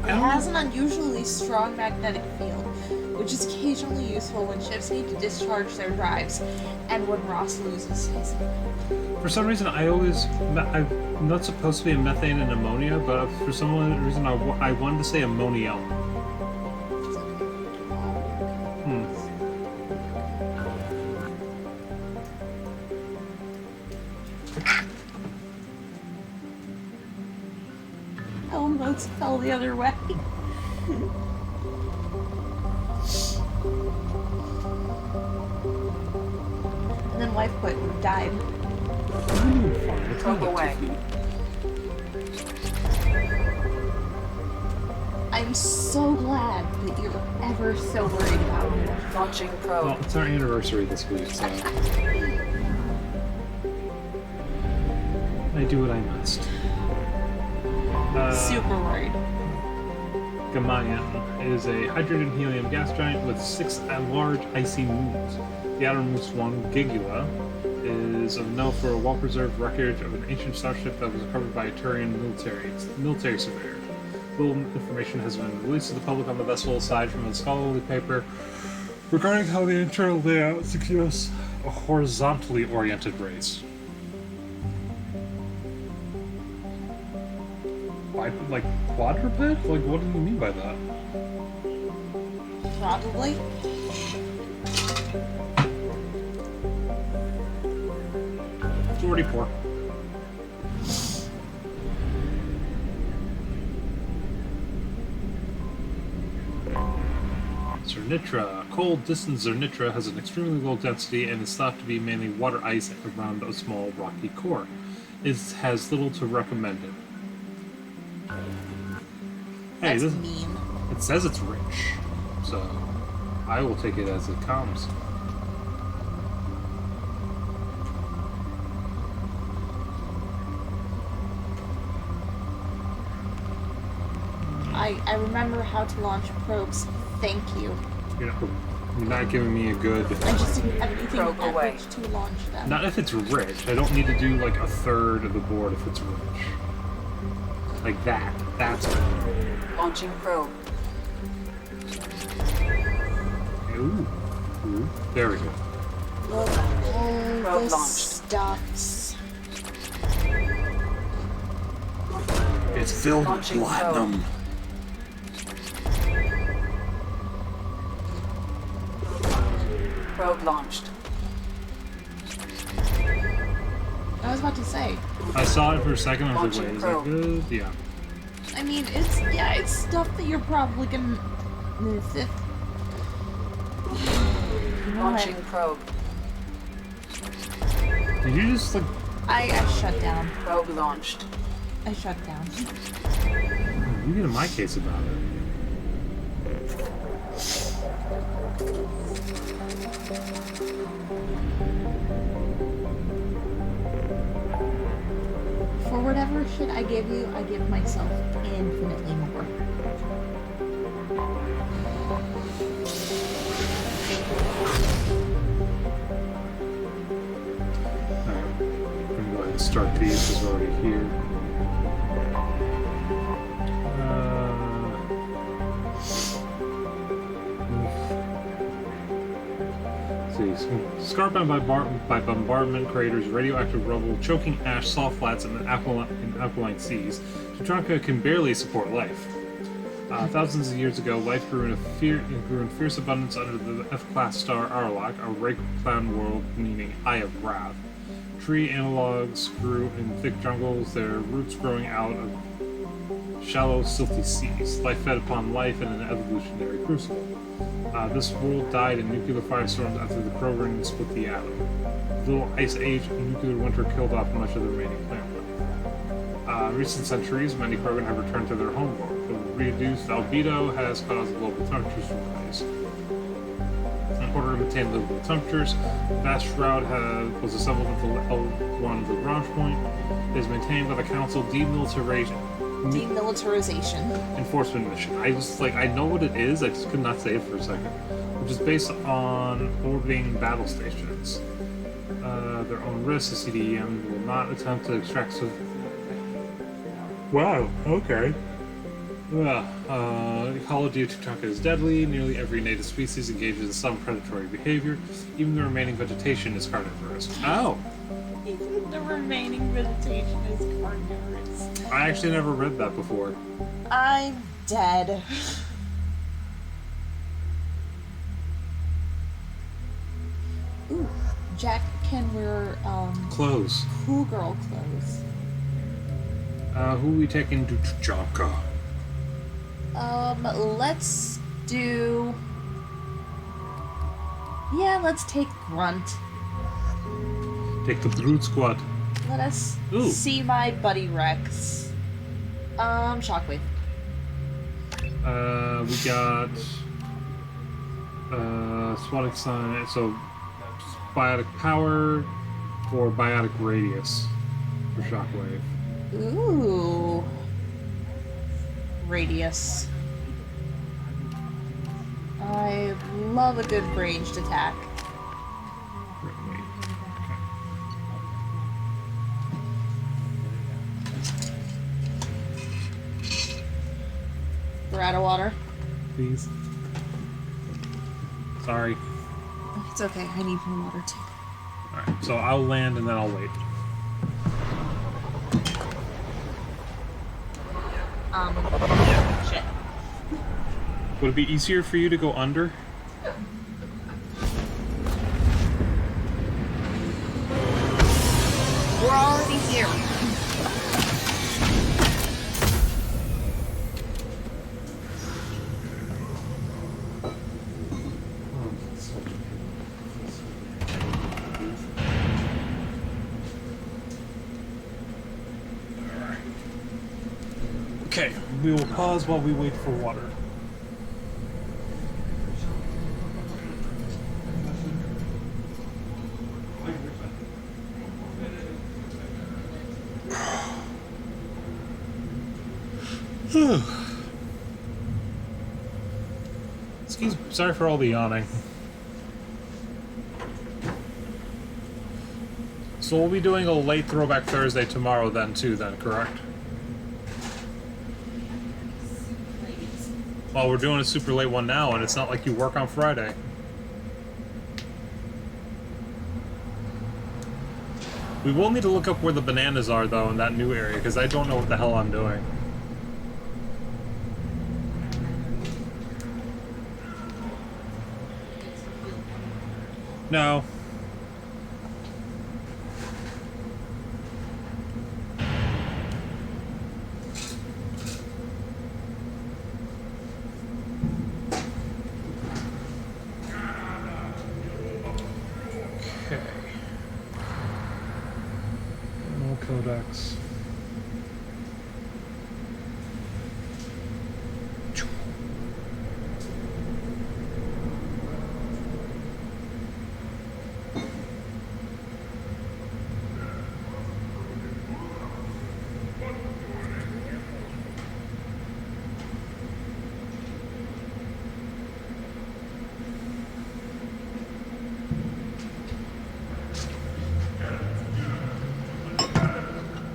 It has an unusually strong magnetic field, which is occasionally useful when ships need to discharge their drives, and when Ross loses his. For some reason, I'm not supposed to be a methane and ammonia, but for some reason I wanted to say ammonium. I almost fell the other way. And then wife quit and died. Probe away. I'm so glad that you're ever so worried about me. Launching probe. Well, it's our anniversary this week, so I do what I must. Super worried. Gamayan is a hydrogen helium gas giant with 6 large icy moons. The outermost one, Gigula, is of note for a well-preserved wreckage of an ancient starship that was recovered by a Turian military surveyor. Little information has been released to the public on the vessel, aside from a scholarly paper regarding how the internal layout suggests a horizontally oriented race. Like quadruped? Like, what do you mean by that? Probably. 44. Zernitra. Cold, distant Zernitra has an extremely low density and is thought to be mainly water ice around a small rocky core. It has little to recommend it. Hey, That's mean. It says it's rich, so I will take it as it comes. I remember how to launch probes. Thank you. You're not giving me a good... I just didn't have anything epic to launch them. Not if it's rich. I don't need to do like a third of the board if it's rich. Like that. That's it. Launching probe. Ooh. Ooh. There we go. Look, all Probe the launched. stuffs. It's filled with Launching platinum. Probe launched. I was about to say. I saw it for a second. I was like, wait, is that Launching good? Yeah. I mean, it's stuff that you're probably gonna. Launching probe. Did you just like... I shut down. Probe launched. I shut down. You get in my case about it. For whatever shit I give you, I give myself infinitely more. Alright. I'm gonna go ahead and start these. It's already here. Scarred by bombardment craters, radioactive rubble, choking ash, salt flats, and alkaline seas, Tuchanka can barely support life. Thousands of years ago, life grew in fierce abundance under the F-class star Aralak, a rake-plowed world meaning Eye of Wrath. Tree analogs grew in thick jungles, their roots growing out of shallow, silty seas. Life fed upon life in an evolutionary crucible. This world died in nuclear firestorms after the Krogan split the atom. The little ice age and nuclear winter killed off much of the remaining plant life. In recent centuries, many Krogan have returned to their homeworld. The reduced albedo has caused global temperatures to rise. In order to maintain livable temperatures, the vast shroud was assembled at the L1 of the Lagrange point. It is maintained by the Council Demilitarization Enforcement Mission. I know what it is, I just could not say it for a second. Which is based on orbiting battle stations. Their own risk, the CDEM will not attempt to extract Wow, okay. Ecology of Tuchanka is deadly. Nearly every native species engages in some predatory behavior. Even the remaining vegetation is carnivorous. Oh! Even the remaining vegetation is carnivorous. I actually never read that before. I'm dead. Ooh, Jack can wear, Clothes. cool girl clothes. Who are we taking to Tuchanka? Let's do... Yeah, let's take Grunt. Take the Brute Squad. Let us Ooh. see my buddy Rex. Shockwave. We got... Swatting Sign, so... Biotic Power or Biotic Radius for Shockwave. Ooh. Radius. I love a good ranged attack. We're out of water. Please. Sorry. It's okay. I need more water too. Alright, so I'll land and then I'll wait. Shit. Would it be easier for you to go under? We're already here. Okay, we will pause while we wait for water. Excuse me, sorry for all the yawning. So we'll be doing a late Throwback Thursday tomorrow then too, correct? Well, we're doing a super late one now, and it's not like you work on Friday. We will need to look up where the bananas are, though, in that new area, because I don't know what the hell I'm doing. No. Okay. No codex.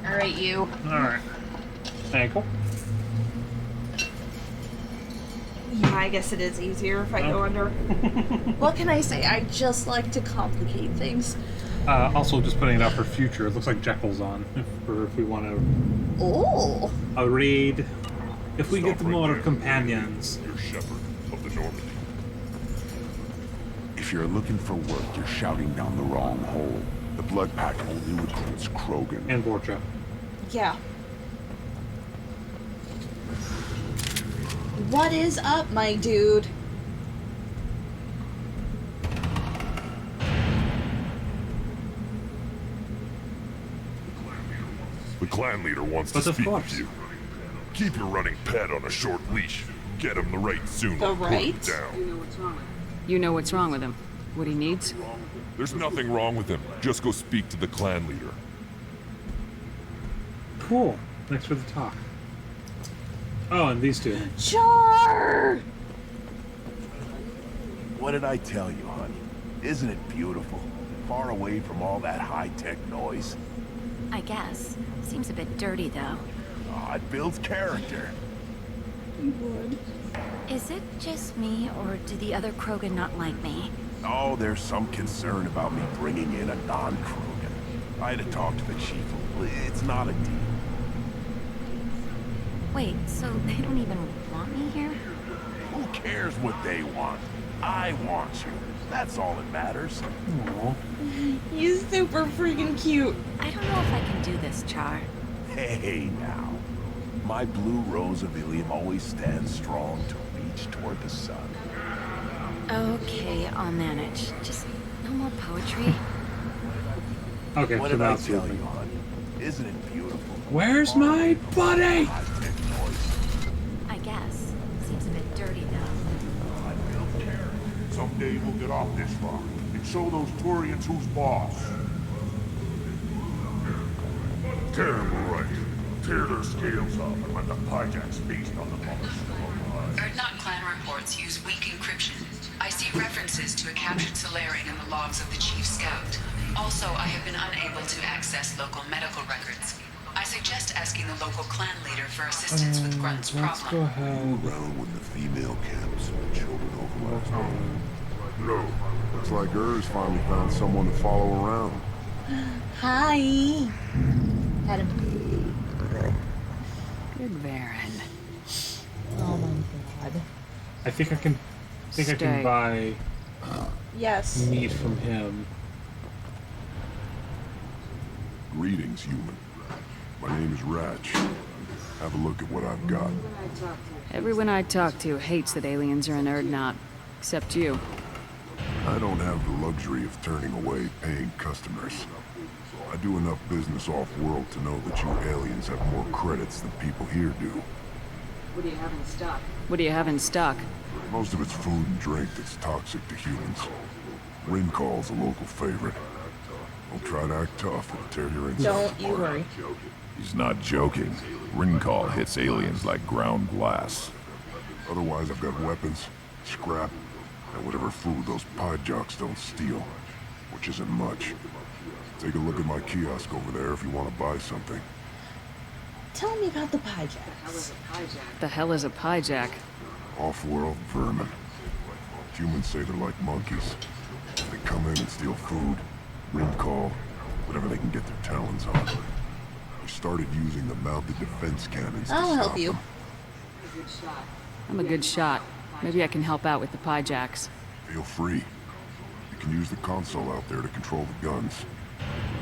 Alright, you. Alright. Ankle. Yeah, I guess it is easier if I go under. What can I say? I just like to complicate things. Also, just putting it out for future. It looks like Jekyll's on, if we want to. Oh. A raid. If we get the Stop right more there. companions. You're Shepherd of the Normandy. If you're looking for work, you're shouting down the wrong hole. The Blood Pact only recruits Krogan. And Borgia. Yeah. What is up, my dude? The clan leader wants But to of speak course. with you. Keep your running pet on a short leash. Get him the right soon. The or put him right? down. You know what's wrong with him. What he needs? There's nothing wrong with him. Just go speak to the clan leader. Cool. Thanks for the talk. Oh, and these two. Char! What did I tell you, honey? Isn't it beautiful? Far away from all that high-tech noise. I guess. Seems a bit dirty, though. Oh, it builds character. You would. Is it just me, or do the other Krogan not like me? Oh, there's some concern about me bringing in a non-Krogan. I had to talk to the chief. It's not a deal. Wait, so they don't even want me here? Who cares what they want? I want you. That's all that matters. Aww. He's super freaking cute. I don't know if I can do this, Char. Hey, now. My blue rose of Ilium always stands strong to reach toward the sun. Okay, I'll manage. Just no more poetry. Okay, What so did I that's tell you, honey? Isn't it beautiful? Where's my buddy? I guess. Seems a bit dirty, though. I built care. Someday we'll get off this rock and show those Turians who's boss. Terrible right. Tear their scales off and let the Pyjax feast on the mother's Erdnot clan reports use weak encryption. I see references to a captured Solarian in the logs of the Chief Scout. Also, I have been unable to access local medical records. I suggest asking the local clan leader for assistance with Grunt's Let's problem. go ahead. Around when the female camps and children over last night. No. Looks like Urs finally found someone to follow around. Hi. Had him. Good Baron. Oh my god. I think I can Stay. buy Yes. meat from him. Greetings, human. My name is Ratch. Have a look at what I've got. Everyone I talk to hates that aliens are in Urdnot. Except you. I don't have the luxury of turning away paying customers. I do enough business off-world to know that you aliens have more credits than people here do. What do you have in stock? What do you have in stock? Most of it's food and drink that's toxic to humans. Ringcall's a local favorite. Don't try to act tough, it'll tear your insides Don't you apart. worry. He's not joking. Ringcall hits aliens like ground glass. Otherwise, I've got weapons, scrap, and whatever food those pie jocks don't steal, which isn't much. Take a look at my kiosk over there if you want to buy something. Tell me about the pie jacks. The hell is a piejack? Off-world vermin. Humans say they're like monkeys. They come in and steal food, ringcall, whatever they can get their talons on. We started using the mounted defense cannons to I'll help stop you. them. I'm a good shot. Maybe I can help out with the piejacks. Feel free. You can use the console out there to control the guns.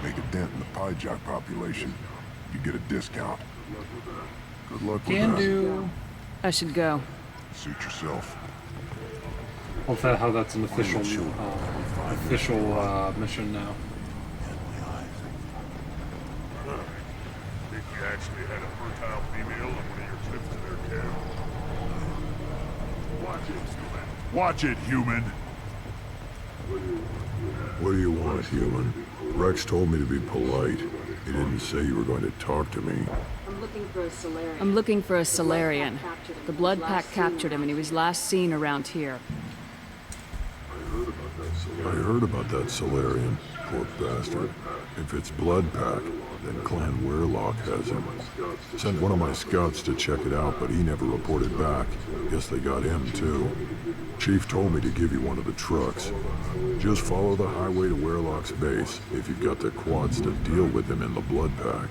Make a dent in the piejack population. You get a discount. Good luck with Can that. do. I should go. Suit yourself. Hope that how that's an official mission now. Think you actually had a fertile female on one of your trips to their camp? Watch it, human! What do you want, human? Rex told me to be polite. He didn't say you were going to talk to me. I'm looking for a Solarian. The Blood Pack captured him and he was last seen around here. I heard about that Solarian. Poor bastard. If it's Blood Pack, then Clan Weirlock has him. Sent one of my scouts to check it out, but he never reported back. Guess they got him, too. Chief told me to give you one of the trucks. Just follow the highway to Weirlock's base if you've got the quads to deal with him in the Blood Pack.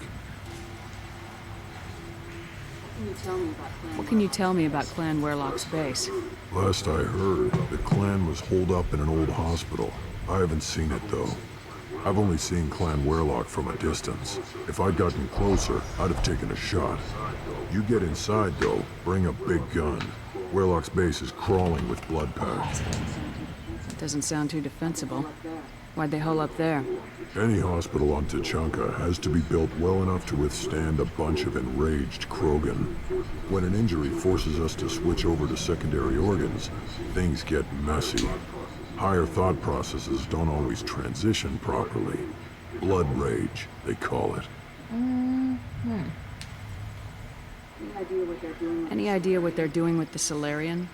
What can you tell me about Clan Weirlock's base? Last I heard, the clan was holed up in an old hospital. I haven't seen it, though. I've only seen Clan Weirlock from a distance. If I'd gotten closer, I'd have taken a shot. You get inside, though, bring a big gun. Weirlock's base is crawling with Blood Pack. Doesn't sound too defensible. Why'd they hole up there? Any hospital on Tuchanka has to be built well enough to withstand a bunch of enraged Krogan. When an injury forces us to switch over to secondary organs, things get messy. Higher thought processes don't always transition properly. Blood rage, they call it. Any idea what they're doing with the Solarian?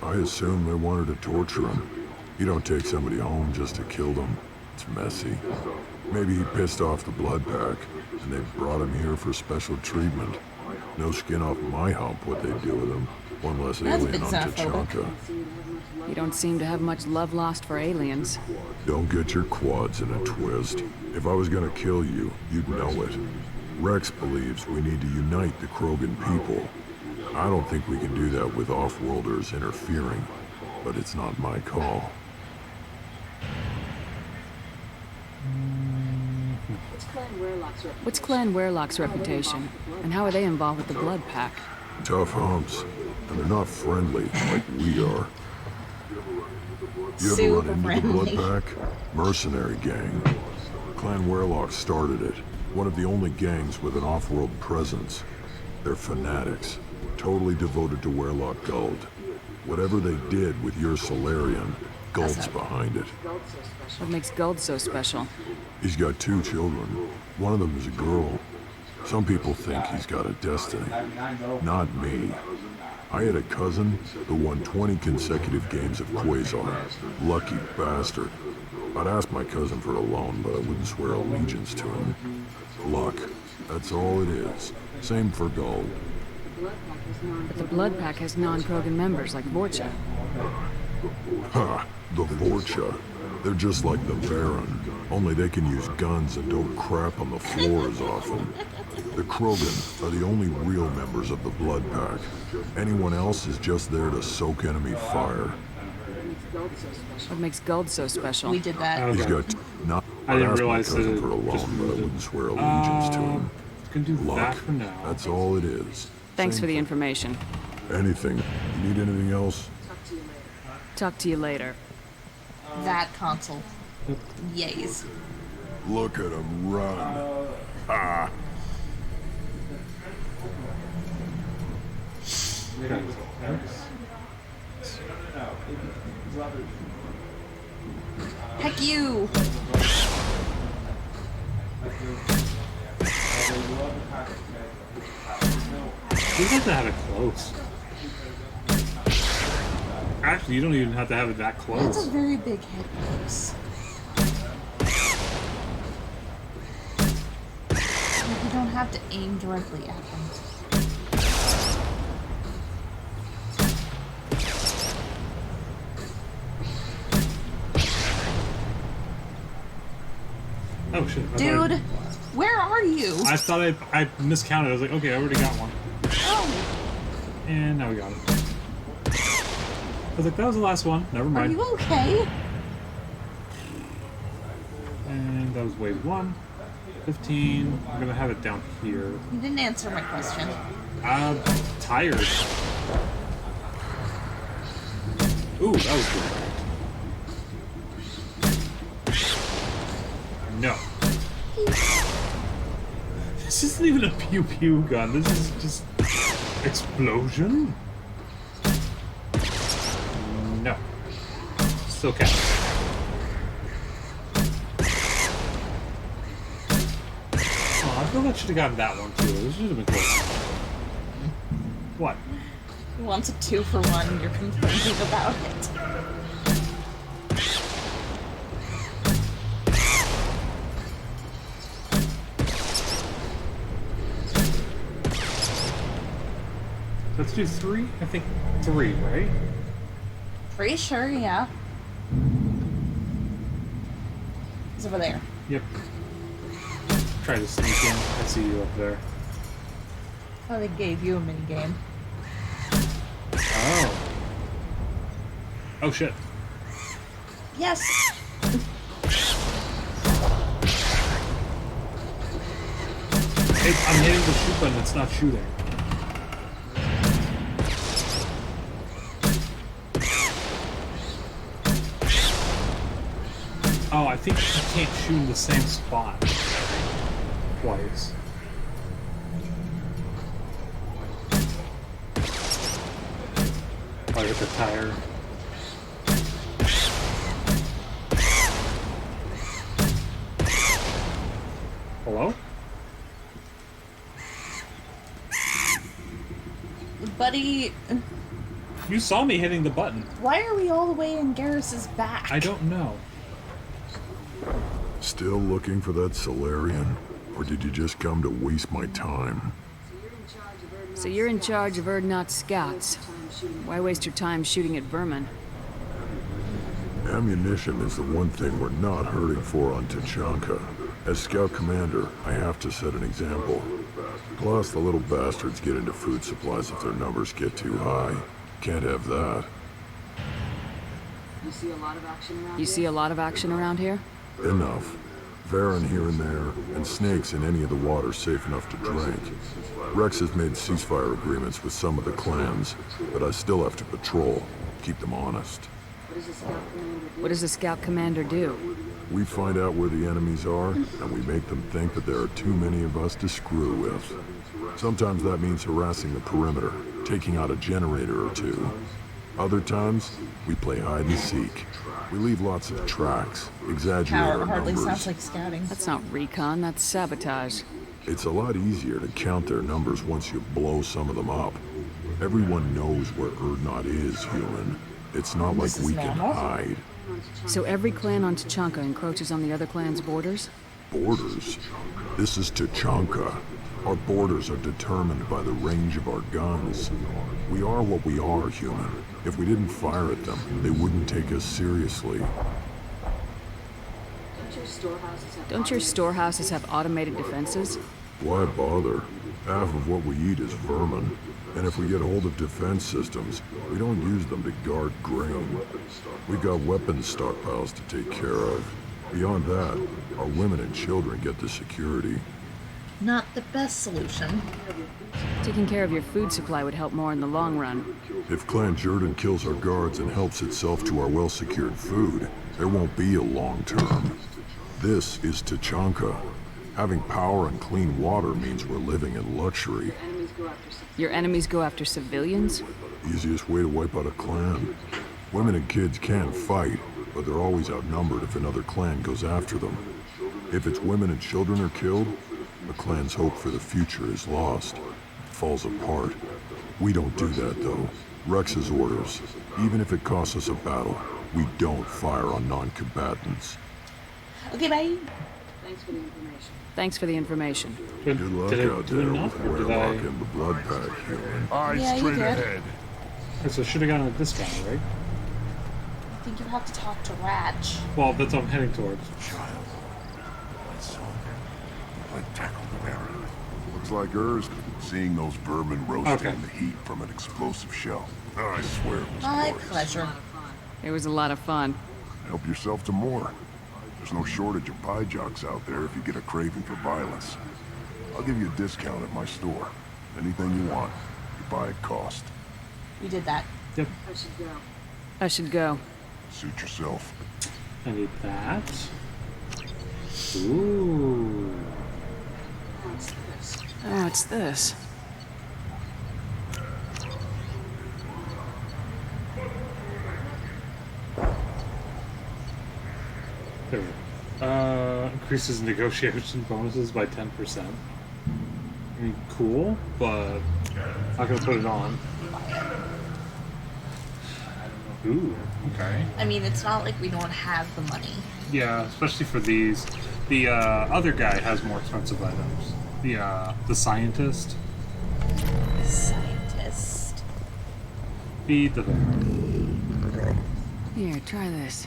I assume they wanted to torture him. You don't take somebody home just to kill them. It's messy. Maybe he pissed off the Blood Pack, and they brought him here for special treatment. No skin off my hump what they do with him. One less That's a alien bit on xenophobic. Tuchanka. You don't seem to have much love lost for aliens. Don't get your quads in a twist. If I was gonna kill you, you'd know it. Rex believes we need to unite the Krogan people. I don't think we can do that with off-worlders interfering, but it's not my call. What's Clan Weirlock's reputation? And how are they involved with the Blood Pack? Tough humps, and they're not friendly like we are. You ever Super run into the Blood friendly. Pack? Mercenary gang. Clan Weirlock started it. One of the only gangs with an off-world presence. They're fanatics, totally devoted to Weirlock Guld. Whatever they did with your Solarian, Guld's behind it. What makes Guld so special? He's got 2 children. One of them is a girl. Some people think he's got a destiny. Not me. I had a cousin who won 20 consecutive games of Quasar. Lucky bastard. I'd ask my cousin for a loan, but I wouldn't swear allegiance to him. Luck. That's all it is. Same for gold. But the Blood Pack has non-Krogan members like Vorcha. Ha! The Vorcha. They're just like the Baron, only they can use guns and don't crap on the floor as often. The Krogan are the only real members of the Blood Pack. Anyone else is just there to soak enemy fire. What makes Guld so special? We did that. He's got not. I didn't asked my realize cousin that for a it just loan, but I wouldn't swear allegiance to him. Can do Luck. that for now. That's all it is. Thanks for the information. Anything. You need anything else? Talk to you later. That console. Yays. Look at him run. Ah. Heck you! You have to have it close. Actually, you don't even have to have it that close. That's a very big head case. You don't have to aim directly at them. Oh shit. Dude, where are you? I thought I miscounted. I was like, okay, I already got one. Oh. And now we got it. I was like, that was the last one. Never Are mind. you okay? And that was wave 1. 15. I'm gonna have it down here. You didn't answer my question. I'm tired. Ooh, that was good. No. This isn't even a pew pew gun. This is just explosion. No. Still counts. Oh, I feel like I should have gotten that one too. This should have been close. What? He wants a 2-for-1 and you're complaining about it. Let's do 3? I think 3, right? Pretty sure, yeah. He's over there. Yep. Try to sneak in. I see you up there. Oh, they gave you a minigame. Oh. Oh shit. Yes! I'm hitting the shoot button, it's not shooting. Oh, I think you can't shoot in the same spot twice. Oh, I hit the tire. Hello? Buddy, You saw me hitting the button. why are we all the way in Garrus's back? I don't know. Still looking for that Solarian? Or did you just come to waste my time? So you're in charge of Urdnot's scouts. Why waste your time shooting at vermin? Ammunition is the one thing we're not hurting for on Tuchanka. As scout commander, I have to set an example. Plus, the little bastards get into food supplies if their numbers get too high. Can't have that. You see a lot of action around here? Enough. Varen here and there, and snakes in any of the water safe enough to drink. Rex has made ceasefire agreements with some of the clans, but I still have to patrol, keep them honest. What does a scout commander do? We find out where the enemies are, and we make them think that there are too many of us to screw with. Sometimes that means harassing the perimeter, taking out a generator or two. Other times, we play hide and seek. We leave lots of tracks, exaggerate our Hardly numbers. sounds like scouting. That's not recon, that's sabotage. It's a lot easier to count their numbers once you blow some of them up. Everyone knows where Urdnot is, human. It's not like This is we can normal? hide. So every clan on Tachanka encroaches on the other clan's borders? Borders? This is Tachanka. Our borders are determined by the range of our guns. We are what we are, human. If we didn't fire at them, they wouldn't take us seriously. Don't your storehouses have automated defenses? Why bother? Half of what we eat is vermin. And if we get hold of defense systems, we don't use them to guard grain. We got weapons stockpiles to take care of. Beyond that, our women and children get the security. Not the best solution. Taking care of your food supply would help more in the long run. If Clan Jordan kills our guards and helps itself to our well-secured food, there won't be a long term. This is Tachanka. Having power and clean water means we're living in luxury. Your enemies go after civilians? Easiest way to wipe out a clan. Women and kids can fight, but they're always outnumbered if another clan goes after them. If its women and children are killed, the clan's hope for the future is lost. It falls apart. We don't do that, though. Rex's orders. Even if it costs us a battle, we don't fire on non-combatants. Okay, bye. Thanks for the information. Good luck out there with Warlock and the Blood Pack, human. Yeah, straight ahead. So I should have gotten a discount, right? I think you have to talk to Ratch. Well, that's what I'm heading towards. Looks like hers. Seeing those vermin roasting in the heat from an explosive shell. I swear it was My glorious. pleasure. It was a lot of fun. Help yourself to more. There's no shortage of pie jocks out there if you get a craving for violence. I'll give you a discount at my store. Anything you want, you buy at cost. We did that. Yep. I should go. Suit yourself. I need that. Ooh. Oh, what's this? There we go. Increases negotiation bonuses by 10%. I mean, cool, but not gonna put it on. Ooh, okay. I mean, it's not like we don't have the money. Yeah, especially for these. The other guy has more expensive items. The scientist. Scientist. Feed the bear. Here, try this.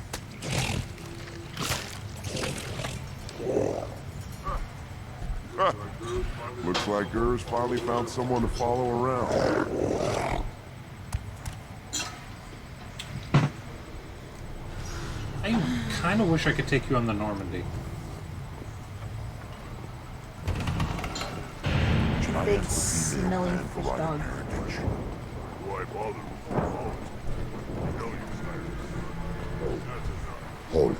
Looks like hers finally found someone to follow around. I kind of wish I could take you on the Normandy. Big smelling fish dog. Why bother? Halt.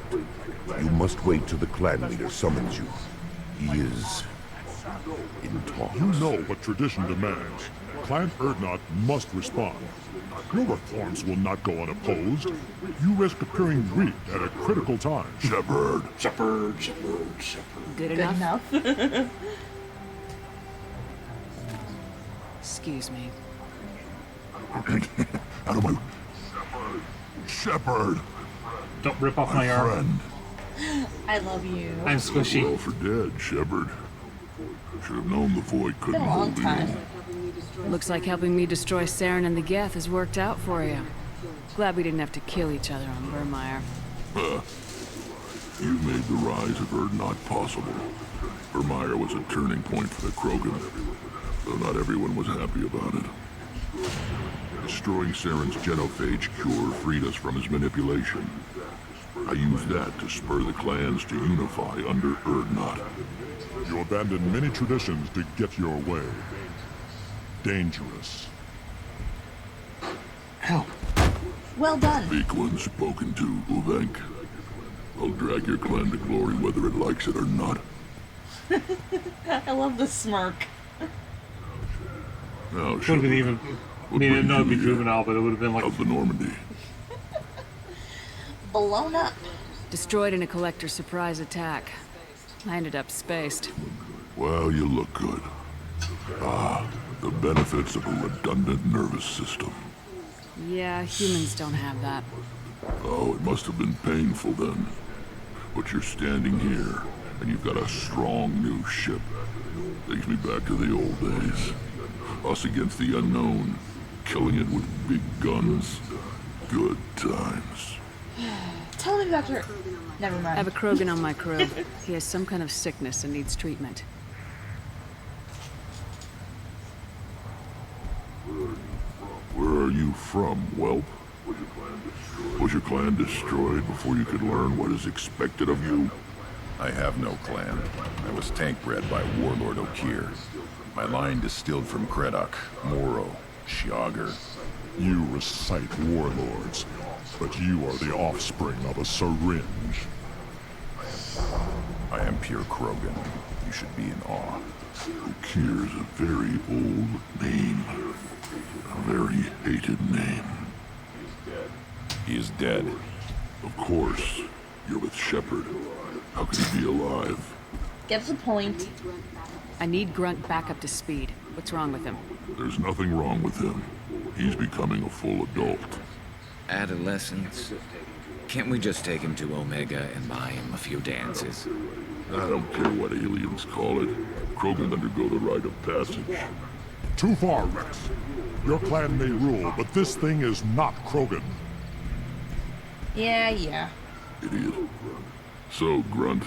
You must wait till the clan leader summons you. He is in talks. You know what tradition demands. Clan Urdnot must respond. Your reforms will not go unopposed. You risk appearing weak at a critical time. Shepherd. Good enough? Excuse me. Out of my... Shepherd. Don't rip off my arm. I love you. I'm squishy. Well for dead, Shepherd. Should have known the void Been couldn't a long hold you. time. Looks like helping me destroy Saren and the Geth has worked out for you. Glad we didn't have to kill each other on Vermeer. You made the rise of Urdnot possible. Vermeer was a turning point for the Krogan, though not everyone was happy about it. Destroying Saren's genophage cure freed us from his manipulation. I used that to spur the clans to unify under Urdnot. You abandoned many traditions to get your way. Dangerous. Hell. Well done. Weak one spoken to, Uvenk. I'll drag your clan to glory whether it likes it or not. I love the smirk. Now, Would have been even. I mean, no, it'd be juvenile, but it would have been like. Of the Normandy. Blown up. Destroyed in a collector surprise attack. I ended up spaced. Well, you look good. Ah, the benefits of a redundant nervous system. Yeah, humans don't have that. Oh, it must have been painful then. But you're standing here, and you've got a strong new ship. Takes me back to the old days. Us against the unknown, killing it with big guns. Good times. Tell me about your... Never mind. I have a Krogan on my crew. He has some kind of sickness and needs treatment. Where are you from, whelp? Was your clan destroyed before you could learn what is expected of you? I have no clan. I was tank bred by Warlord Okier. My line distilled from Kredok, Moro, Shiagar. You recite warlords, but you are the offspring of a syringe. I am pure Krogan. You should be in awe. Okier is a very old name. A very hated name. He is dead. Of course. You're with Shepard. How could he be alive? Get the point. I need Grunt back up to speed. What's wrong with him? There's nothing wrong with him. He's becoming a full adult. Adolescence? Can't we just take him to Omega and buy him a few dances? I don't care what aliens call it. Krogan undergo the rite of passage. Too far, Rex. Your clan may rule, but this thing is not Krogan. Yeah. Idiot. So, Grunt,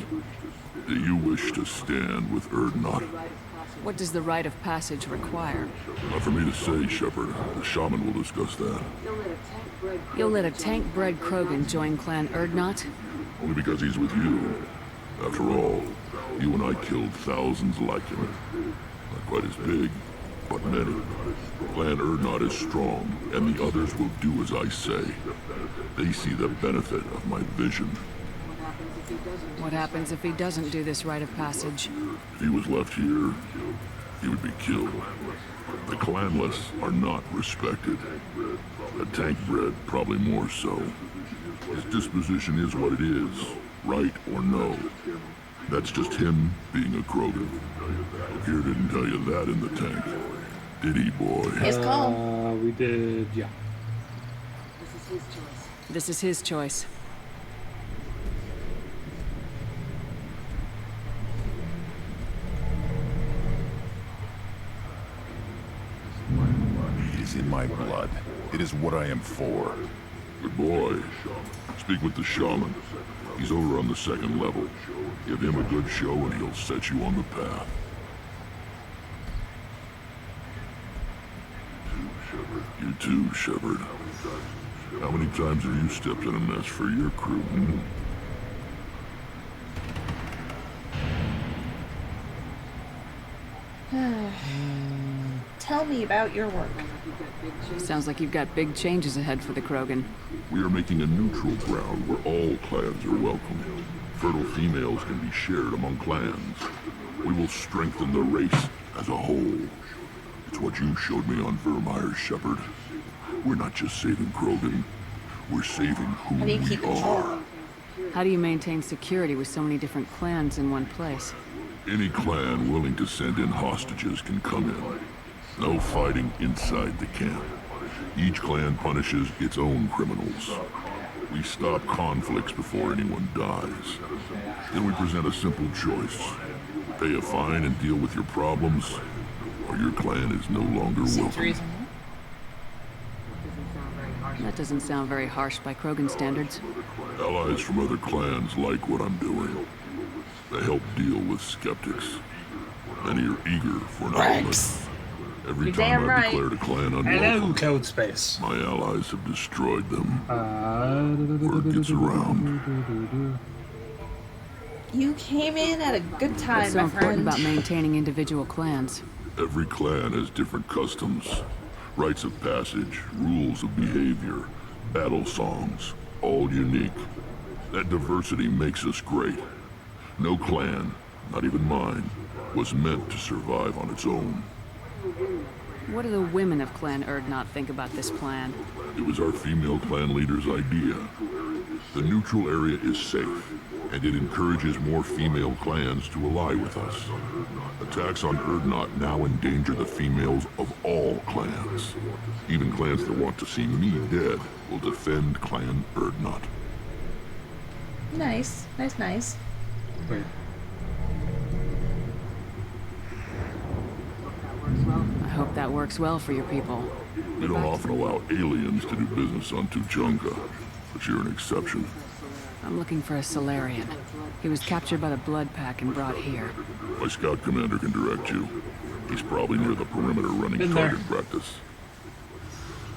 do you wish to stand with Urdnot? What does the rite of passage require? Not for me to say, Shepard. The shaman will discuss that. You'll let a tank-bred Krogan join Clan Urdnot? Only because he's with you. After all, you and I killed thousands like him. Not quite as big, but many. Clan Urdnot is strong, and the others will do as I say. They see the benefit of my vision. What happens if he doesn't do this rite of passage? If he was left here, he would be killed. The clanless are not respected. The tank-bred probably more so. His disposition is what it is, right or no. That's just him being a Krogan. Okier didn't tell you that in the tank. Did he, boy? His call. We did, yeah. This is his choice. It is in my blood. It is what I am for. Good boy. Speak with the shaman. He's over on the second level. Give him a good show and he'll set you on the path. You too, Shepard. How many times have you stepped in a mess for your crew, hmm? Tell me about your work. Sounds like you've got big changes ahead for the Krogan. We are making a neutral ground where all clans are welcome. Fertile females can be shared among clans. We will strengthen the race as a whole. It's what you showed me on Vermeer's, Shepard. We're not just saving Krogan. We're saving who we are. How do you maintain security with so many different clans in one place? Any clan willing to send in hostages can come in. No fighting inside the camp. Each clan punishes its own criminals. We stop conflicts before anyone dies. Then we present a simple choice. Pay a fine and deal with your problems, or your clan is no longer welcome. That doesn't sound very harsh by Krogan standards. Allies from other clans like what I'm doing. They help deal with skeptics. Many are eager for an outlet. Every You're time damn I've right. declared a clan Hello, unwelcome, Code Space. my allies have destroyed them. Word gets around. You came in at a good time, What's so my important friend. about maintaining individual clans? Every clan has different customs, rites of passage, rules of behavior, battle songs, all unique. That diversity makes us great. No clan, not even mine, was meant to survive on its own. What do the women of Clan Urdnot think about this plan? It was our female clan leader's idea. The neutral area is safe. and it encourages more female clans to ally with us. Attacks on Urdnot now endanger the females of all clans. Even clans that want to see me dead will defend Clan Urdnot. Nice. Nice. Wait. I hope that works well for your people. We don't often allow aliens to do business on Tuchanka, but you're an exception. I'm looking for a Solarian. He was captured by the Blood Pack and brought here. My scout commander can direct you. He's probably near the perimeter running target practice.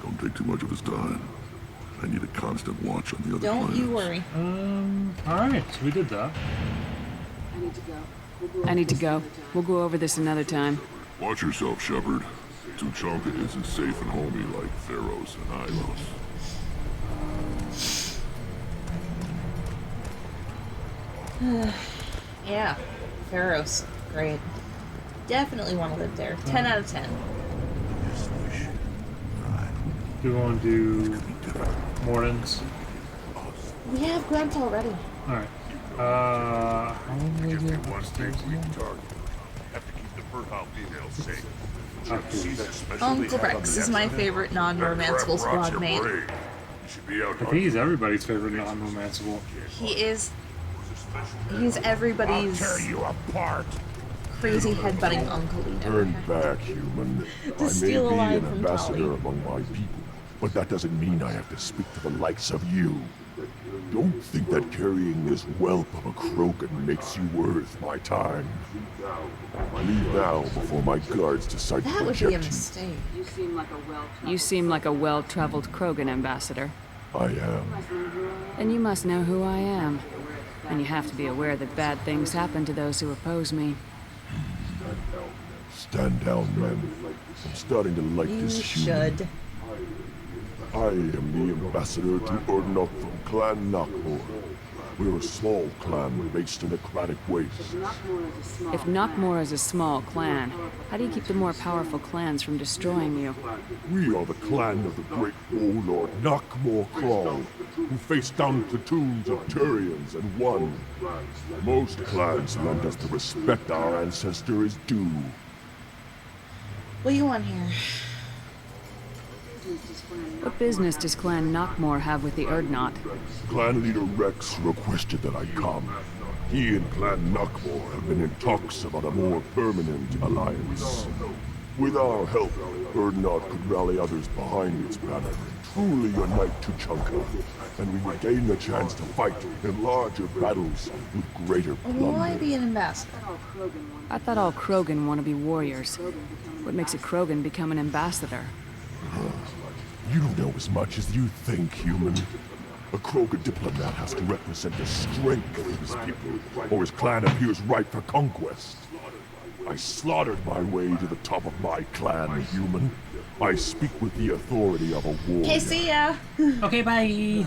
Don't take too much of his time. I need a constant watch on the other Don't planets. you worry. Alright, so we did that. I need to go. We'll go over this another time. Watch yourself, Shepard. Tuchanka isn't safe and homey like Theros and Ilos. Yeah, Pharos, great. Definitely want to live there. 10 out of 10. Do you want to do Mordin's? We have Grunt already. Alright. How long will we do? Uncle Rex is my favorite non-romanceable squad mate. I think he's everybody's favorite non-romanceable. He's everybody's crazy headbutting uncle. Turn back, human. I may steal a be line an from ambassador Tali. among my people, but that doesn't mean I have to speak to the likes of you. Don't think that carrying this whelp of a Krogan makes you worth my time. Leave now before my guards decide to That would reject be a you. mistake. You seem like a well-traveled Krogan ambassador. I am. And you must know who I am. And you have to be aware that bad things happen to those who oppose me. Stand down, men. I'm starting to like You this human. should. I am the ambassador to Urdnot from Clan Nakmor. We're a small clan based in Aquatic Wastes. If Nakmor is a small clan, how do you keep the more powerful clans from destroying you? We are the clan of the great warlord Nakmor Krall, who faced down platoons of Turians and won. Most clans lend us the respect our ancestor is due. What do you want here? What business does Clan Nakmor have with the Urdnot? Clan leader Rex requested that I come. He and Clan Nakmor have been in talks about a more permanent alliance. With our help, Urdnot could rally others behind its banner, truly unite Tuchanka, and we would gain the chance to fight in larger battles with greater Why plunder. be an ambassador? I thought all Krogan want to be warriors. What makes a Krogan become an ambassador? You don't know as much as you think, human. A Krogan diplomat has to represent the strength of his people, or his clan appears ripe for conquest. I slaughtered my way to the top of my clan, human. I speak with the authority of a warrior. Okay, see ya. Okay, bye.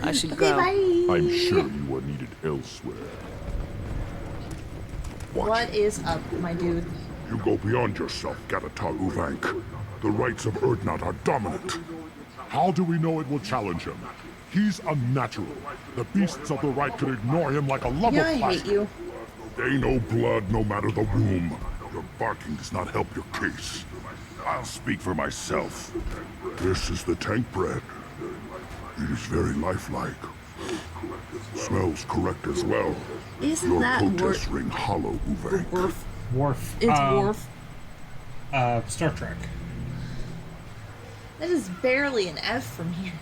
I should Okay, go. bye. I'm sure you are needed elsewhere. What is up, my dude? You go beyond yourself, Gattatar Uvank. The rights of Urdnot are dominant. How do we know it will challenge him? He's unnatural. The beasts of the right could ignore him like a lumber Yeah, I hate plastic. you. They know blood no matter the womb. Your barking does not help your case. I'll speak for myself. This is the tank bread. It is very lifelike. Smells correct as well. Isn't Your that protests ring hollow, Uvank. Worf. It's Worf. Star Trek. That is barely an F from here.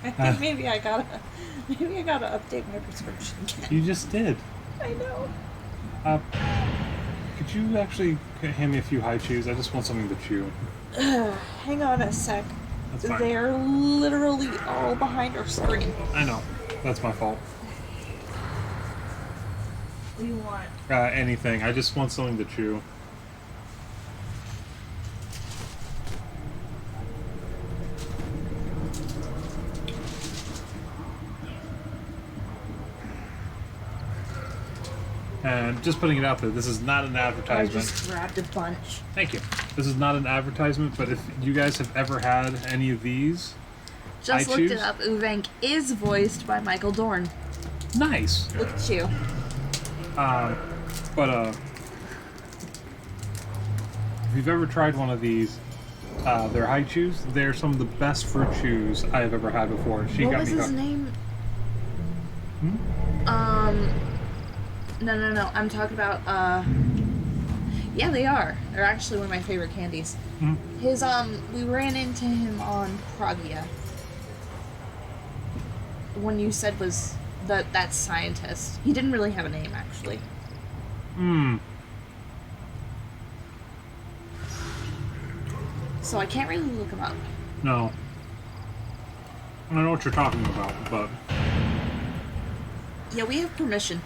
I think maybe I gotta update my prescription again. You just did. I know. Could you actually hand me a few high chews? I just want something to chew. Hang on a sec. That's fine. They're literally all behind our screen. I know. That's my fault. What do you want? Anything. I just want something to chew. And just putting it out there, this is not an I advertisement. just grabbed a bunch. Thank you. This is not an advertisement, but if you guys have ever had any of these, Just I looked choose. it up. Uvank is voiced by Michael Dorn. Nice. Look at you. If you've ever tried one of these, their high chews, they're some of the best fruit chews I have ever had before. She What got was me his hooked. name? No. I'm talking about, yeah, they are. They're actually one of my favorite candies. His, we ran into him on Pragia. The one you said was that scientist. He didn't really have a name, actually. So I can't really look him up. No. I don't know what you're talking about, but... Yeah, we have permission.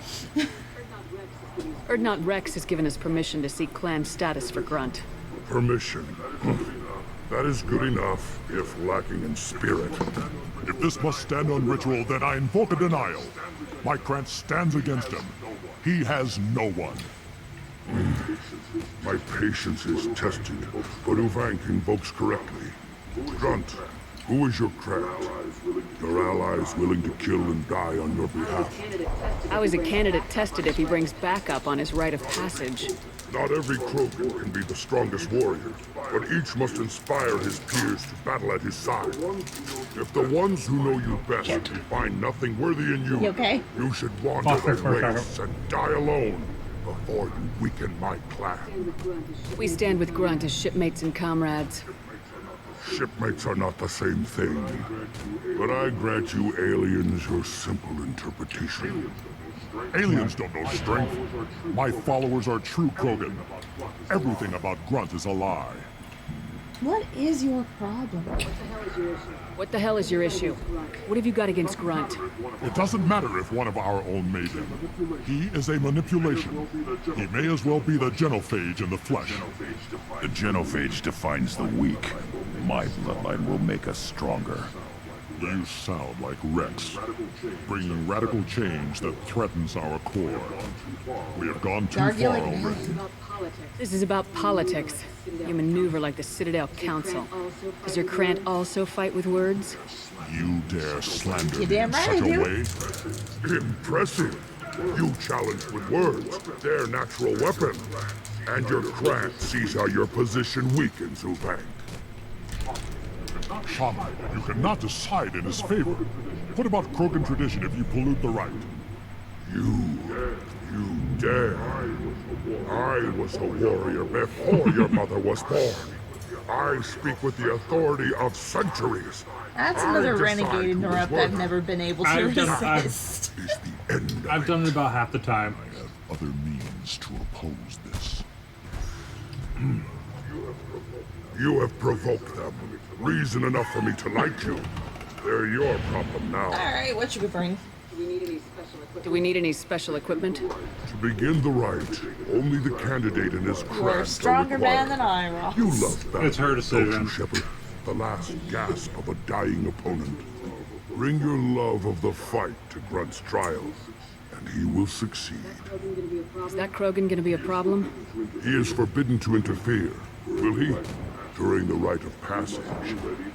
Erdnot Rex has given us permission to seek clan status for Grunt. Permission. That is good enough, if lacking in spirit. If this must stand on ritual, then I invoke a denial. My Krant stands against him. He has no one. My patience is tested, but Uvank invokes correctly. Grunt, who is your Krant? Your allies willing to kill and die on your behalf. How is a candidate tested if he brings backup on his rite of passage? Not every Krogan can be the strongest warrior, but each must inspire his peers to battle at his side. If the ones who know you best find nothing worthy in you, you should wander the wastes and die alone before you weaken my clan. We stand with Grunt as shipmates and comrades. Shipmates are not the same thing, but I grant you aliens your simple interpretation. Aliens don't know strength. My followers are true Krogan. Everything about Grunt is a lie. What is your problem? What the hell is your issue? What have you got against Grunt? It doesn't matter if one of our own made him. He is a manipulation. He may as well be the genophage in the flesh. The genophage defines the weak. My bloodline will make us stronger. You sound like Rex, bringing radical change that threatens our core. We have gone too far already. This is about politics. You maneuver like the Citadel Council. Does your Krant also fight with words? You dare slander You me damn in right such I a do. way? Impressive. You challenge with words, their natural weapon. And your Krant sees how your position weakens Uvank. Shaman, you cannot decide in his favor. What about Krogan tradition if you pollute the rite? You dare. I was a warrior before your mother was born. I speak with the authority of centuries. That's I another decide renegade who is interrupt worthy. I've never been able to I've done- I've- resist. I've done it about half the time. I have other means to oppose this. You have provoked them. Reason enough for me to like you. They're your problem now. Alright, what should we bring? Do we need any special equipment? To begin the rite, only the candidate and his You're a craft are stronger man required. than I, Ross. You love that. It's her decision. Don't you, Shepard? The last gasp of a dying opponent. Bring your love of the fight to Grunt's trial, and he will succeed. Is that Krogan gonna be a problem? He is forbidden to interfere, will he? During the rite of passage,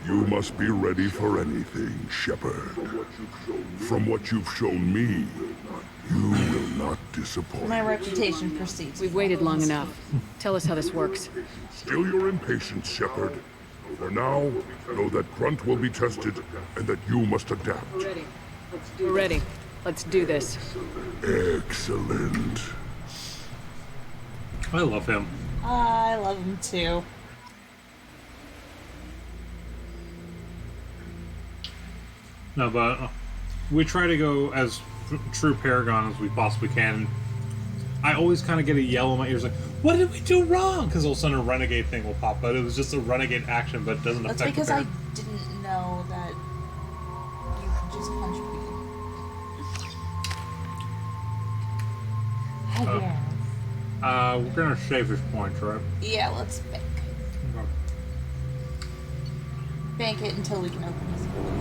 you must be ready for anything, Shepard. From what you've shown me, you will not disappoint. My reputation precedes. We've waited long enough. Tell us how this works. Still your impatience, Shepard. For now, know that Grunt will be tested, and that you must adapt. We're ready. Let's do this. Excellent. I love him. I love him too. No, but we try to go as true Paragon as we possibly can. I always kind of get a yell in my ears like, what did we do wrong? Because all of a sudden a renegade thing will pop out. It was just a renegade action, but it doesn't That's affect because the I didn't know that you could just punch people. We're gonna save his points, right? Yeah, let's bank. Okay. Bank it until we can open his ability.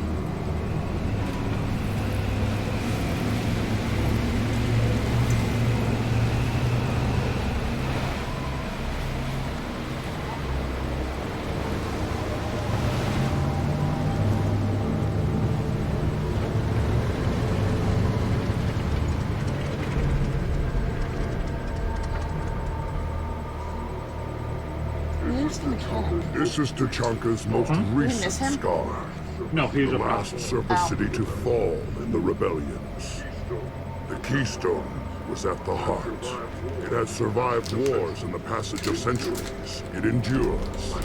Where's the mechanic? This is Tachanka's most recent miss him? scar. No, he's the a last surface city to fall in the rebellions. The Keystone was at the heart. It has survived wars and the passage of centuries. It endures,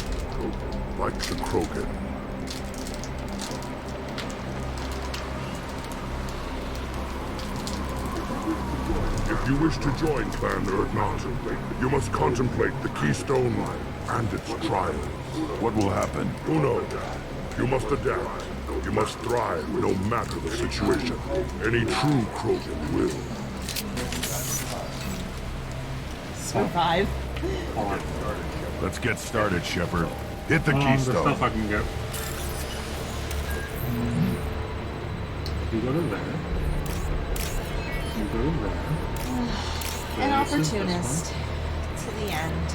like the Krogan. If you wish to join Clan Urdnot, you must contemplate the Keystone and its trials. What will happen? Who knows? You must adapt. You must thrive no matter the situation. Any true Krogan will. Survive. Let's get started, Shepard. Hit the There's keystone. stuff I can get. You go to there. You go to there. An This is this opportunist. To the end.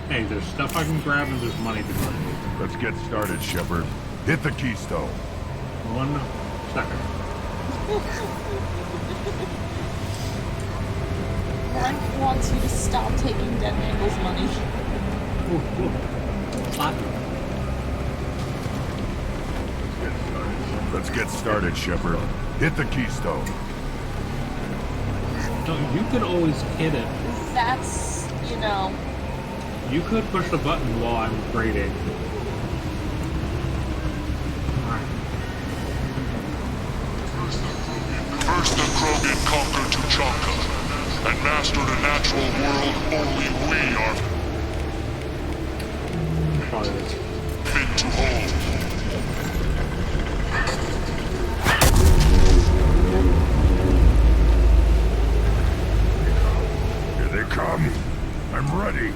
Hey, there's stuff I can grab and there's money to grab. Let's get started, Shepard. Hit the keystone. 1 second. Frank wants you to stop taking Dead Mangle's money. Let's get started, Shepard. Hit the keystone. No, you could always hit it. That's, you know. You could push the button while I'm grading. First the Krogan conquered Tuchanka and mastered a natural world only we are fit to hold. Here they come. I'm ready.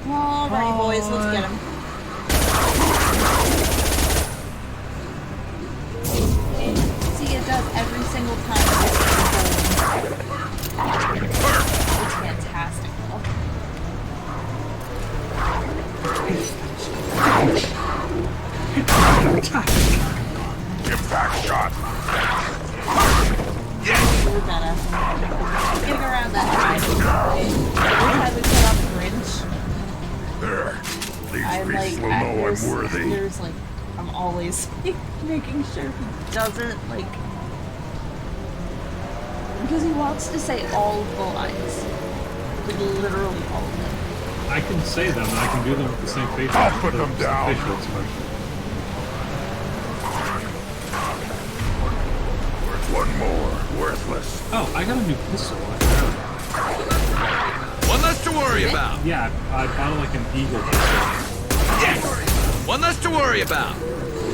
Alright, boys, let's get him. See, it does every single time. It's fantastic, though. Give back shot. We're better. Getting around that high. Every time we put on the Grinch, There. These I'm like, beasts will know I'm worthy. there's like, I'm always making sure he doesn't, like, because he wants to say all of the lines. Like, literally all of them. I can say them and I can do them with the same facial. I'll put them down. Facial expression. One more. Worthless. Oh, I got a new pistol. One less to worry about. Yeah, I bought like an eagle pistol. Yes. One less to worry about.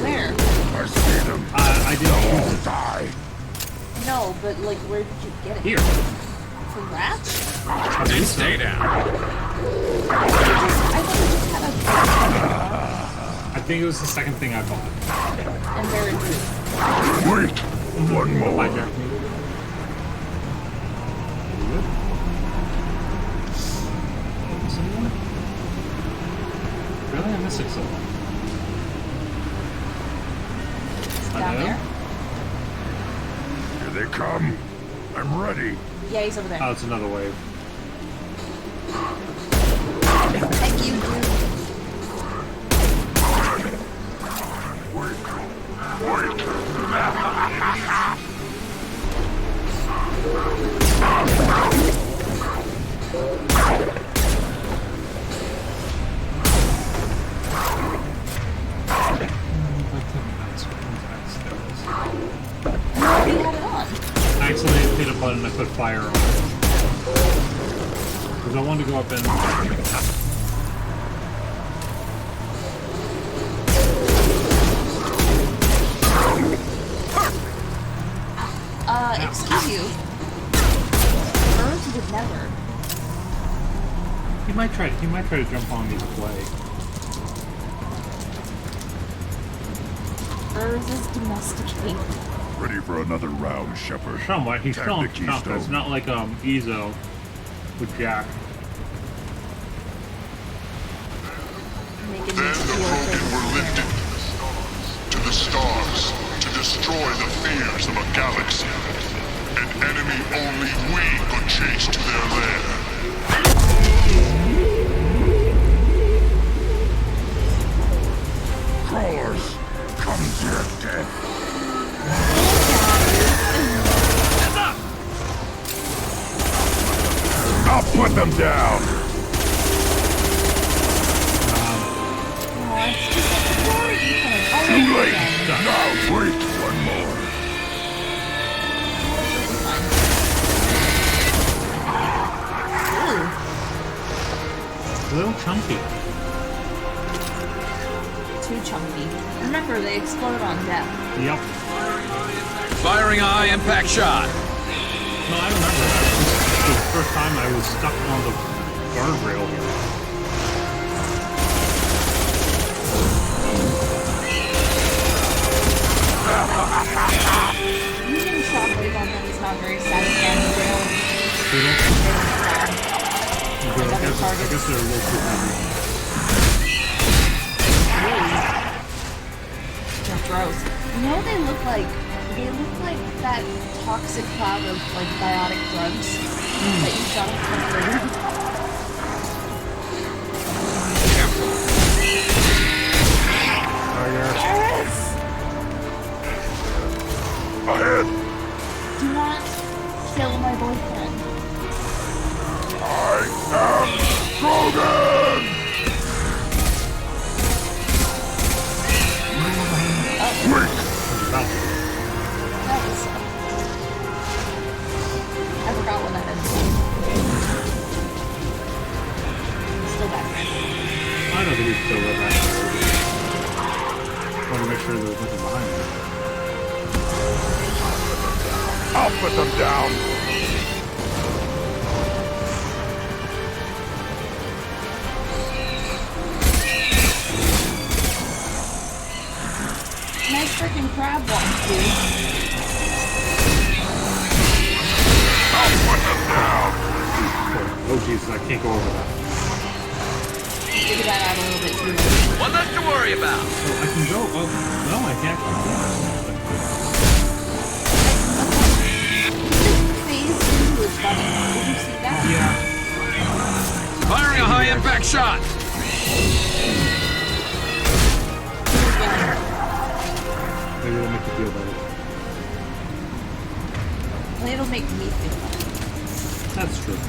Where? I see them. I didn't choose it. Die. No, but like, where did you get it? Here. From Ratch? Then stay down. I thought you just had I think it was the second thing I bought. and very good. Wait. One more. Bye, Jack. Really? I'm missing someone. Down there? Here they come. I'm ready. Yeah, he's over there. Oh, it's another wave. Thank you, dude. I accidentally hit a button and I put fire on it. Because I wanted to go up and... Excuse you. Earth would never. He might try to jump on me to play. Earth is domesticated. Ready for another round, Shepard. Somewhat. He's Tap still the on Tuchanka. keystone. It's not like Ezo with Jack. Then the Krogan were lifted to the stars to destroy the fears of a galaxy. An enemy only we could chase to their lair. I'll put them down! Too late! Now wait one more. A little chunky. Too chunky. Remember, they explode on death. Yep. Firing a high impact shot. No, I remember that. This was the first time I was stuck on the guardrail here. Using shockwave on them is not very satisfying. I guess they're a little too heavy. They're gross. You know what they look like? They look like that toxic cloud of like biotic drugs that you shot up from the river. Yes! Ahead! Do not kill my boyfriend. I am Shogun! Wait! That was... I forgot when that ended. Still back there. I don't think we can go back. I want to make sure there's nothing behind me. I'll put them down! Nice freaking crab walk, dude. I'll put them down! Oh Jesus, I can't go over that. Figure that out a little bit too much. One less to worry about. Oh, I can go. Oh, no, I can't. Phase 2 was funny. Did you see that? Yeah. Firing a high impact shot. Maybe it'll make you feel better. Well, it'll make me feel better. That's true.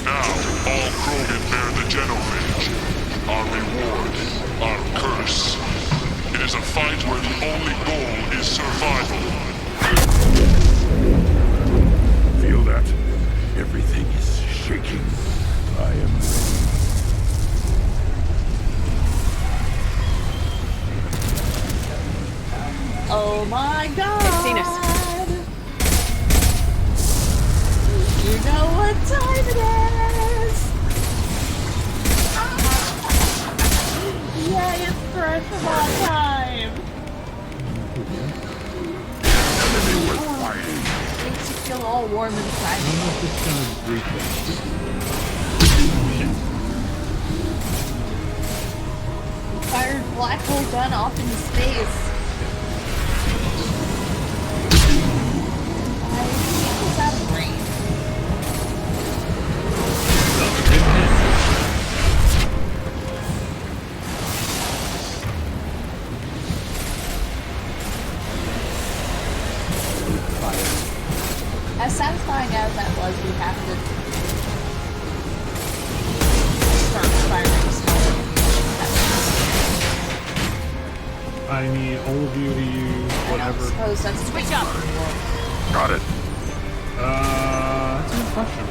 Now, all Krogan bear the Genophage. Our reward, our curse. It is a fight where the only goal is survival. Feel that? Everything is shaking. I am... Oh my god! They've seen us. You know what time it is! Yay, it's fresh of all time! Makes you feel all warm inside. Fired black hole gun off into space. It's out of range. As satisfying as that was, we have to start firing smaller. I need all of you to use whatever. I suppose that's switch up. Got it. That's a good question.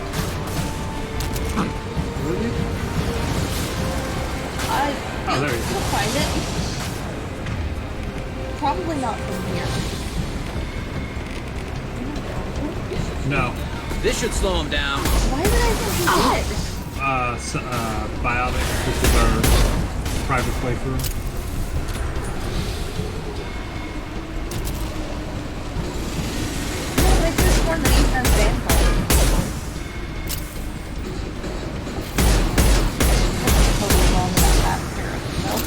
Really? Oh, there you go. We'll find it. Probably not from here. No. This should slow him down. Why did I think he did? Biotic, which is our private playthrough. I just one that even has vampire. That's totally wrong about that character, though.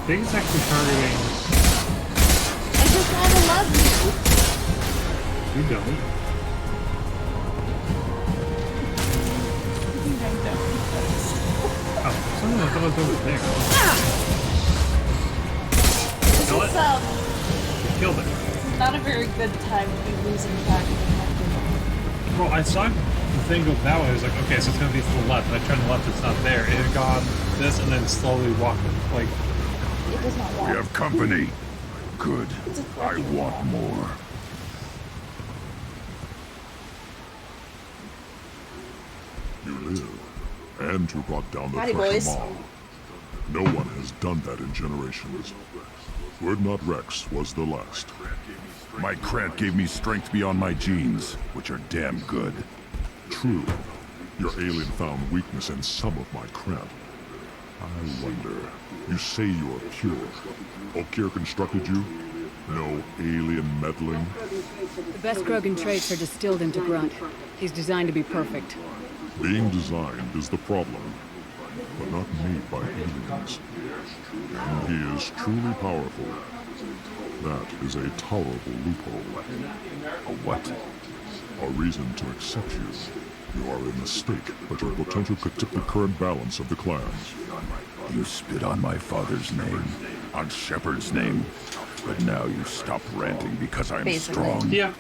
think it's actually targeting. I just wanna love you. You don't. Oh, something I thought I was over there. This Kill is it? You killed it. not a very good time to be losing track of the Well, I saw the thing go that way. I was like, okay, so it's gonna be to the left. I turned to the left, it's not there. It had gone this and then slowly walked like. It does not We walk. have company. Good. I want more. You live. And who brought down the Howdy, Thresher boys. Maw. No one has done that in generations. Wordnot Rex was the last. My Krant gave me strength beyond my genes, which are damn good. True. Your alien found weakness in some of my Krant. I wonder. You say you are pure. Okier constructed you? No alien meddling? The best Krogan traits are distilled into Grunt. He's designed to be perfect. Being designed is the problem, but not made by aliens. And he is truly powerful. That is a tolerable loophole. A what? A reason to accept you. You are a mistake, but your potential could tip the current balance of the clans. You spit on my father's name, on Shepard's name, but now you stop ranting because I'm strong. Yeah.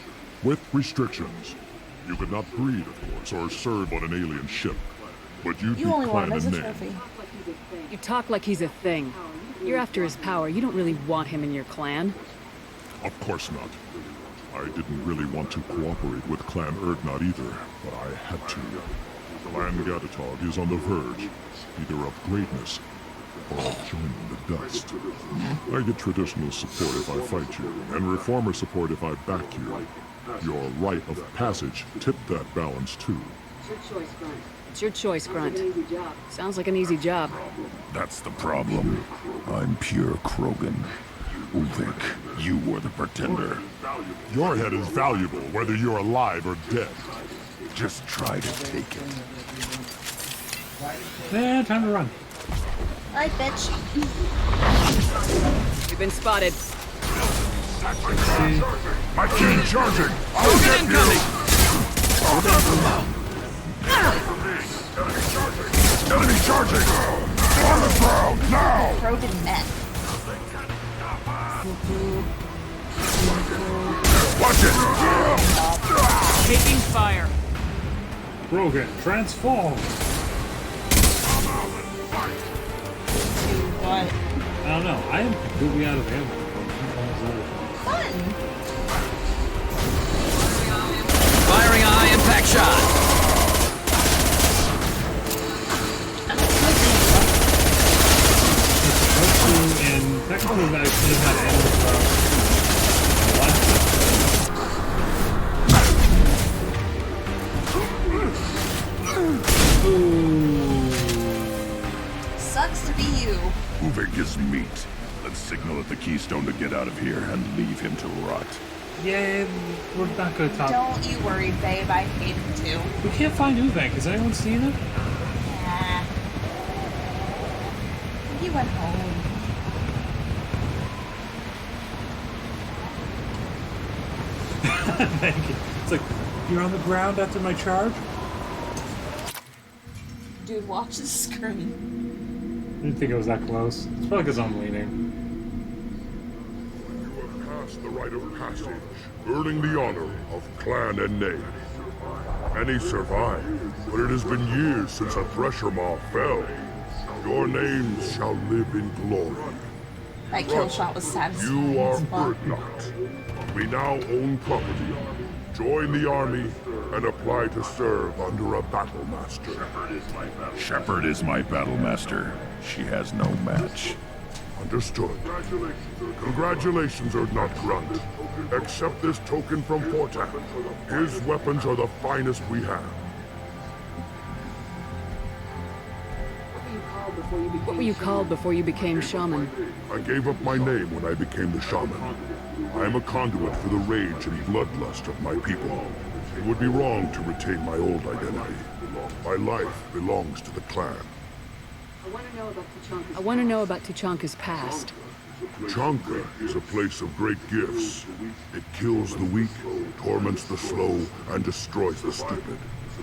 With restrictions. You could not breed, of course, or serve on an alien ship. But you'd be You only want clan him as in a name. trophy. You talk like he's a thing. You're after his power. You don't really want him in your clan. Of course not. I didn't really want to cooperate with Clan Urdnot either, but I had to. Clan Gatatog is on the verge, either of greatness or of joining the dust. I get traditional support if I fight you, and reformer support if I back you. Your rite of passage tipped that balance too. It's your choice, Grunt. Sounds like an easy job. That's the problem. I'm pure Krogan. Uvik, you were the pretender. Your head is valuable, whether you're alive or dead. Just try to take it. Yeah, time to run. Alright, bitch. You've been spotted. My king charging! I'll get you! Enemy charging! On the ground, now! Krogan men. Watch it! Taking fire. Krogan, transform! What? I don't know. I am completely out of ammo. Fun! Firing a high impact shot. And technically, I should have had ammo from the last Sucks to be you. Uvik is meat. Let's signal at the Keystone to get out of here and leave him to rot. Yeah, we're not gonna talk. Don't you worry, babe. I hate him too. We can't find Uvik. Has anyone seen him? Nah. He went home. Thank you. It's like, you're on the ground after my charge? Dude, watch the screen. I didn't think it was that close. It's probably because I'm leaning. You have passed the rite of passage, earning the honor of clan and name. Many survived, but it has been years since a Thresher Maw fell. Your names shall live in glory. That kill shot was satisfying. You are as fuck. Urdnot. We now own property. Join the army and apply to serve under a battle master. Shepard is my battle master. She has no match. Understood. Congratulations, Urdnot Grunt. Accept this token from Fortak. His weapons are the finest we have. What were you called before you became shaman? I gave up my name when I became the shaman. I am a conduit for the rage and bloodlust of my people. It would be wrong to retain my old identity. My life belongs to the clan. I want to know about Tuchanka's past. Tuchanka is a place of great gifts. It kills the weak, torments the slow, and destroys the stupid.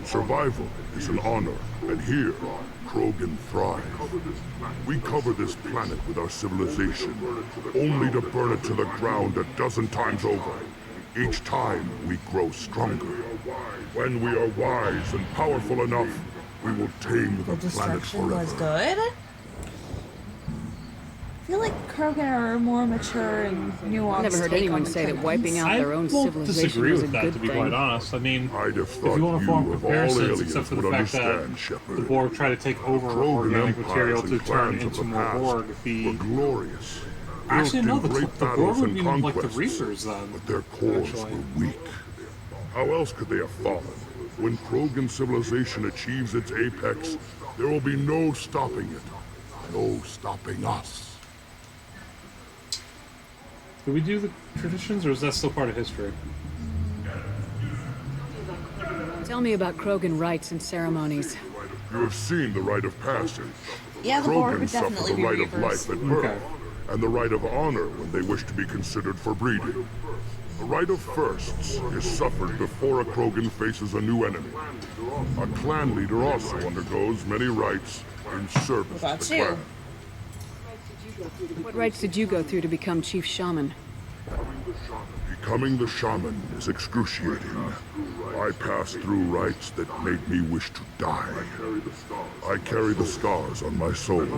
Survival is an honor, and here, Krogan thrive. We cover this planet with our civilization, only to burn it to the ground a dozen times over. Each time, we grow stronger. When we are wise and powerful enough, we will tame the planet Destruction was forever. good. I feel like Krogan are more mature and nuanced. I've never heard take anyone on the say that Klingons. wiping out their own I won't civilization disagree was a with that, good to be thing. quite honest. I mean, I'd have if thought you want to you form of all comparisons, aliens except for the would fact that understand, the Shepard. Borg try to take over Krogan organic empires material and to turn clans of into the more past Borg, were glorious. Actually, Built no, in the great Borg battles would and be like the conquests, Reapers then. but their cores actually. were weak. How else could they have fallen? When Krogan civilization achieves its apex, there will be no stopping it. No stopping us. Do we do the traditions, or is that still part of history? Tell me about Krogan rites and ceremonies. You have seen the rite of passage. Yeah, the Borg Krogan would suffer definitely the be rite of Reapers. life at birth, Okay. and the rite of honor when they wish to be considered for breeding. The rite of firsts is suffered before a Krogan faces a new enemy. A clan leader also undergoes many rites in service What to the about clan. What rites did you go through to become Chief Shaman? Becoming the shaman is excruciating. I passed through rites that made me wish to die. I carry the scars on my soul.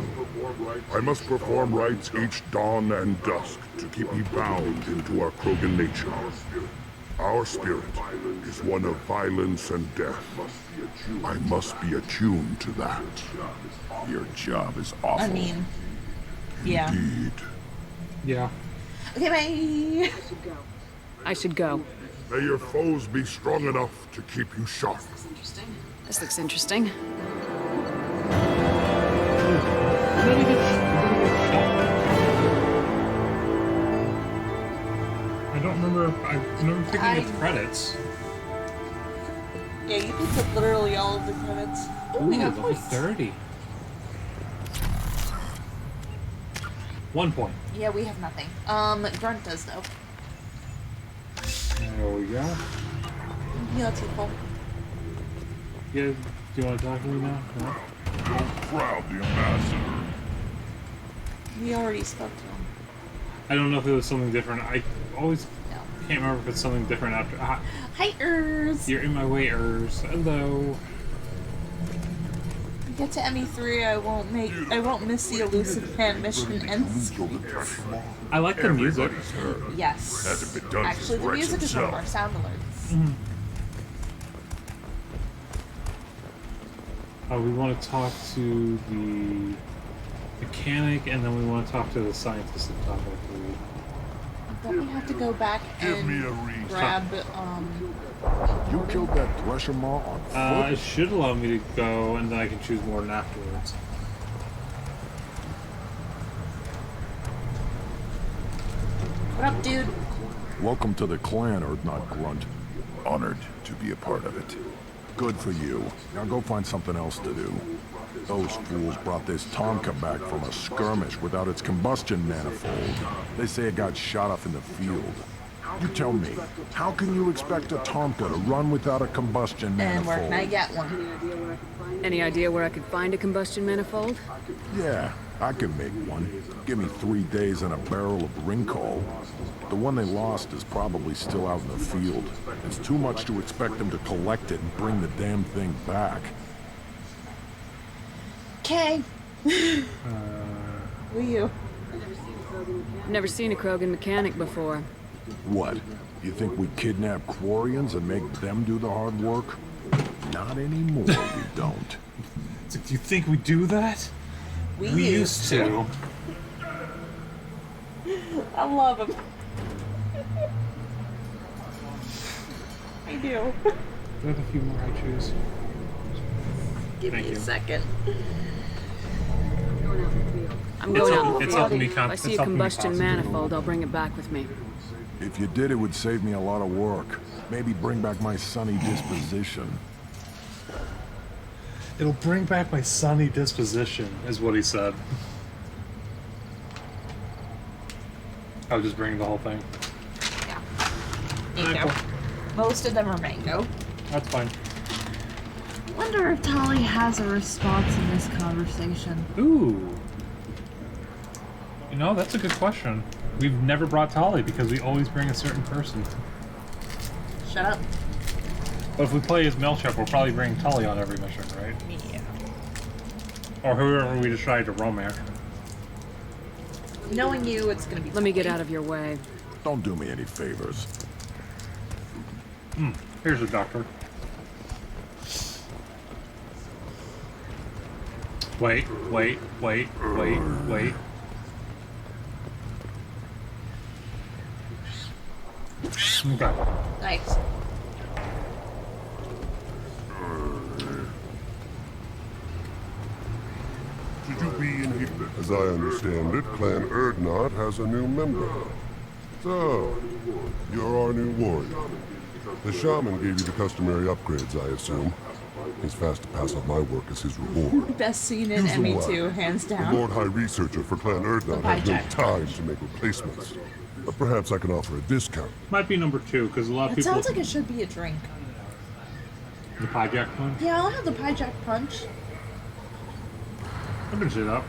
I must perform rites each dawn and dusk to keep me bound into our Krogan nature. Our spirit is one of violence and death. I must be attuned to that. Your job is awful. I mean, yeah. Indeed. Yeah. Okay, bye. I should go. May your foes be strong enough to keep you sharp. This looks interesting. I don't remember. I remember picking up credits. Yeah, you picked up literally all of the credits. Oh, we Ooh, got level points. 30. 1 point. Yeah, we have nothing. Grunt does though. There we go. Yeah, that's cool. Yeah, do you want to talk to me now? No? Proud the ambassador. We already spoke to him. I don't know if it was something different. I always can't remember if it's something different after. Hi, Urs. You're in my way, Urs. Hello. We get to ME3, I won't miss the elusive man mission and screams. I like the music. Everybody's heard. Yes. Hasn't been done Actually, since the Rex music is one of himself. our sound alerts. Mm-hmm. We want to talk to the mechanic, and then we want to talk to the scientist at top, I believe. Don't we have to go back and grab, You killed that Thresher Maw on foot? It should allow me to go, and then I can choose more afterwards. What up, dude? Welcome to the clan, Urdnot Grunt. Honored to be a part of it. Good for you. Now go find something else to do. Those fools brought this Tonka back from a skirmish without its combustion manifold. They say it got shot off in the field. You tell me, how can you expect a Tonka to run without a combustion And manifold? where can I get one? Any idea where I could find a combustion manifold? Yeah, I could make one. Give me 3 days and a barrel of Ringcol. The one they lost is probably still out in the field. It's too much to expect them to collect it and bring the damn thing back. Okay. Who are you? Never seen a Krogan mechanic before. What? You think we kidnap Quarians and make them do the hard work? Not anymore, we don't. Do you think we do that? We used to. I love him. I do. Do I have a few more I choose? Give Thank me a you. second. I'm going out in the It's field. helping me If I see a combustion manifold, I'll bring it back with me. If you did, it would save me a lot of work. Maybe bring back my sunny disposition. It'll bring back my sunny disposition, is what he said. I'll just bring the whole thing. Mango. Most of them are mango. That's fine. Wonder if Tali has a response in this conversation. Ooh. You know, that's a good question. We've never brought Tali because we always bring a certain person. Shut up. But if we play as Melchep, we'll probably bring Tali on every mission, right? Yeah. Or whoever we decide to romance. Knowing you, it's gonna be. Let me get out of your way. Don't do me any favors. Here's the doctor. Wait. Okay. Nice. Should you be in here? As I understand it, Clan Erdnot has a new member. So, you're our new warrior. The shaman gave you the customary upgrades, I assume. He's fast to pass on my work as his reward. Best scene in Here's the ME2, why. hands The down. Lord High Researcher for Clan Erdnot has no time to make replacements. But perhaps I can offer a discount. Might be number 2, because a lot of It people... sounds like it should be a drink. The Pie Jack Punch? Yeah, I'll have the Pie Jack Punch. I can see that.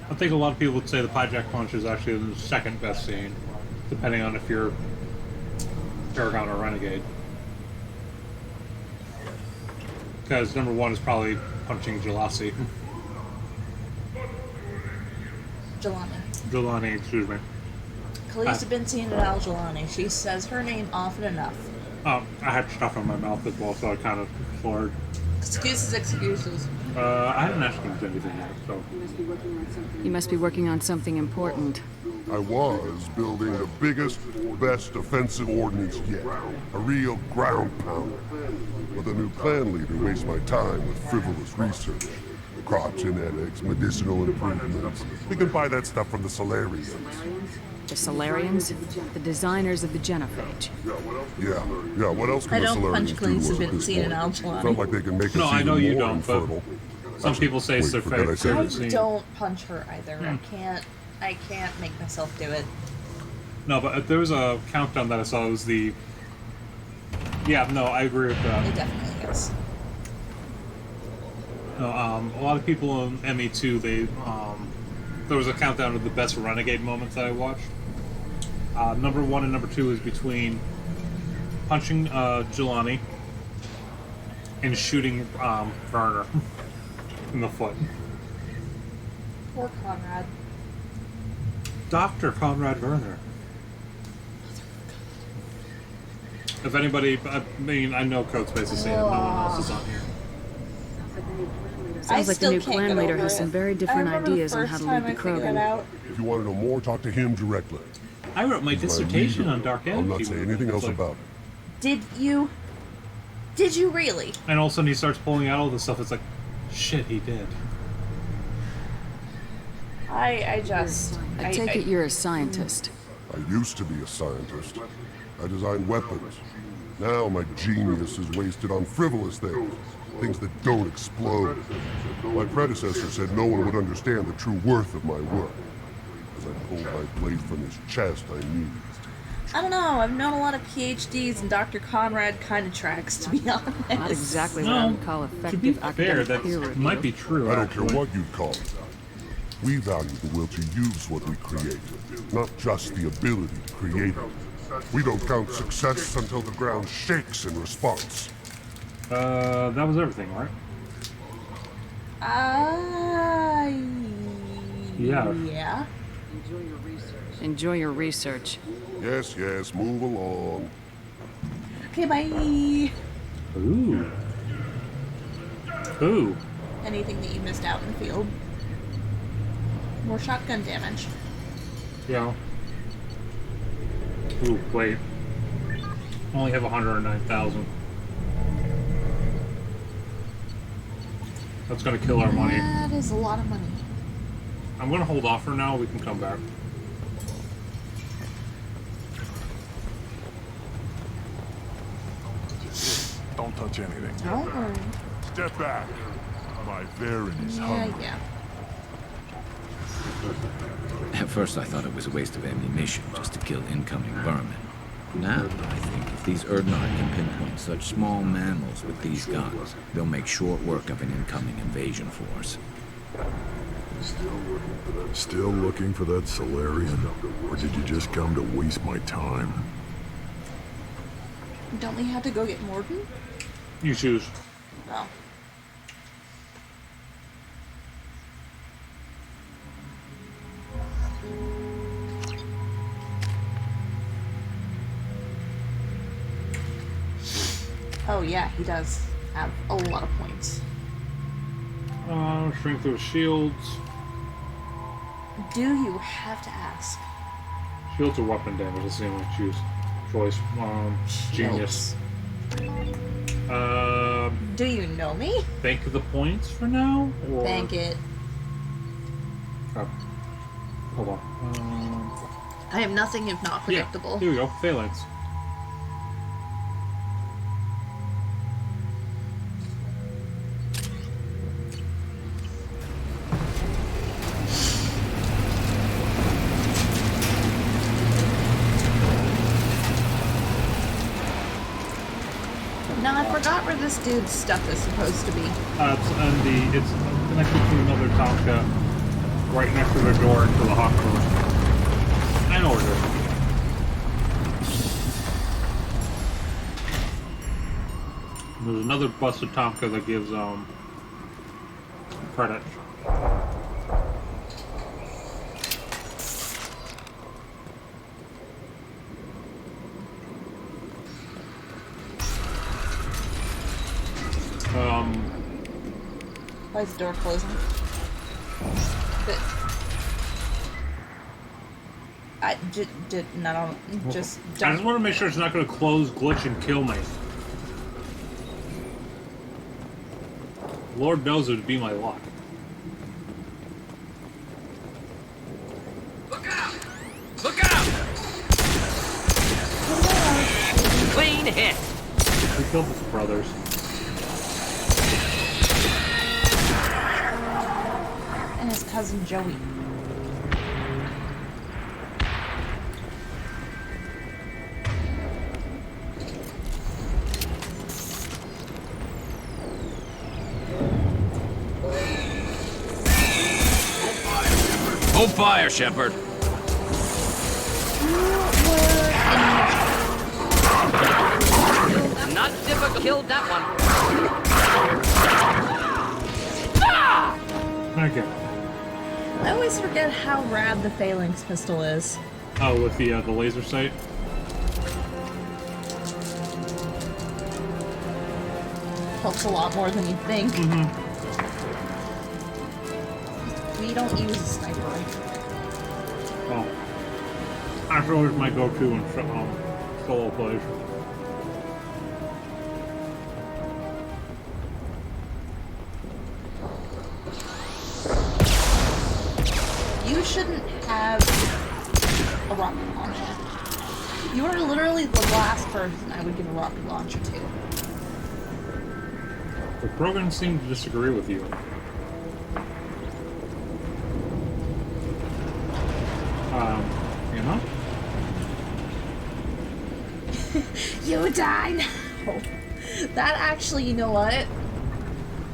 I think a lot of people would say the Pie Jack Punch is actually the second best scene, depending on if you're Paragon or Renegade. Because number 1 is probably punching Jelasi. Jelani, excuse me. Khaleesi been seeing it Al Jelani. She says her name often enough. Oh, I had stuff in my mouth as well, so I kind of floored. Excuses. I haven't asked him anything yet, so... You must be working on something important. I was building the biggest, best offensive ordnance yet. A real ground pounder. But the new clan leader wastes my time with frivolous research. Crop genetics, medicinal improvements. We can buy that stuff from the Solarians. The Solarians? The designers of the Genophage. Yeah, what else can I the don't punch Solarians do Khaleesi to us been at this seeing point? an Al Jelani. Felt like they can make us No, I know even you more don't, but infertile. some people say it's their forget I said favorite it. scene. Don't punch her either. I can't make myself do it. No, but there was a countdown that I saw. It was the... Yeah, no, I agree with that. It definitely is. No, a lot of people in ME2, they, there was a countdown of the best Renegade moments that I watched. Number 1 and number 2 is between punching Jelani and shooting Werner in the foot. Poor Conrad. Dr. Conrad Werner. If anybody, I mean, I know Codespace is saying it, no one else is on here. Sounds like the new clan leader has some very different ideas on how to lead the Krogan. If you want to know more, talk to him directly. I wrote my dissertation on Dark I'll Energy. not say anything else about it. Did you really? And all of a sudden he starts pulling out all this stuff. It's like, shit, he did. I take it you're a scientist. I used to be a scientist. I designed weapons. Now my genius is wasted on frivolous things. Things that don't explode. My predecessor said no one would understand the true worth of my work. As I pulled my blade from his chest, I mused. I don't know. I've known a lot of PhDs, and Dr. Conrad kind of tracks, to be honest. Not exactly what I would call effective academic peer review. Might be true. I don't care what you'd call it. We value the will to use what we create, not just the ability to create it. We don't count success until the ground shakes in response. That was everything, right? Yeah. Yeah. Enjoy your research. Yes, move along. Okay, bye. Ooh. Ooh. Anything that you missed out in the field. More shotgun damage. Yeah. Ooh, wait. I only have 109,000. That's gonna kill our money. That is a lot of money. I'm gonna hold off for now. We can come back. Don't Don't touch anything. Don't worry. Step back. My Varen is hungry. Yeah. At first I thought it was a waste of ammunition just to kill incoming vermin. Now, I think if these Urdnot can pinpoint such small mammals with these guns, they'll make short work of an incoming invasion force. Still looking for that Solarian? Or did you just come to waste my time? Don't we have to go get Morden? You choose. Oh. Oh yeah, he does have a lot of points. Strength of shields. Do you have to ask? Shields or weapon damage, that's the only choice. Genius. Do you know me? Bank the points for now? Or... Bank it. Hold on. I am nothing if not predictable. Yeah, here we go. Phalanx. Now I forgot where this dude's stuff is supposed to be. It's connected to another Tonka right next to the door to the hot room. I know where it is. There's another busted Tonka that gives credit. Why is the door closing? But I just I just want to make sure it's not going to close, glitch, and kill me. Lord knows it would be my luck. Look out! Look out! Clean hit. We killed his brothers. And his cousin Joey. Hold fire, Shepard. Not difficult. Killed that one. Okay. I always forget how rad the Phalanx pistol is. Oh, with the laser sight? Helps a lot more than you think. We don't use a sniper rifle. Oh. That's always my go-to in solo plays. You shouldn't have a rocket launcher. You are literally the last person I would give a rocket launcher to. The Krogan seem to disagree with you. You know? You die now! That actually, you know what?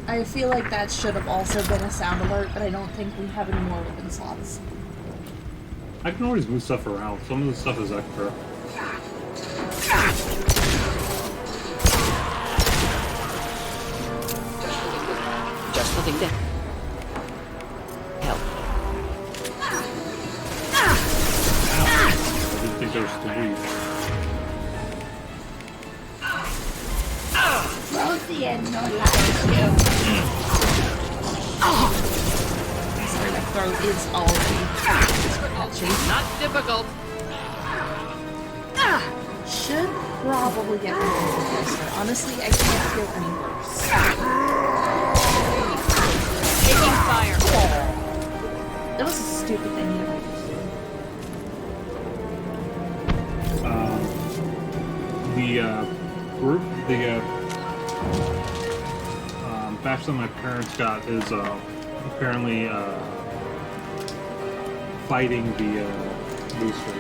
I feel like that should have also been a sound alert, but I don't think we have any more weapon slots. I can always move stuff around. Some of the stuff is extra. Just nothing there. Help. I didn't think there was 3. Rosian no like you. Sorry, my throat is already itchy. Not difficult. Should probably get rid of this, but honestly, I can't feel any worse. Taking fire. That was a stupid thing to do. The group, the patch that my parents got is apparently fighting the booster.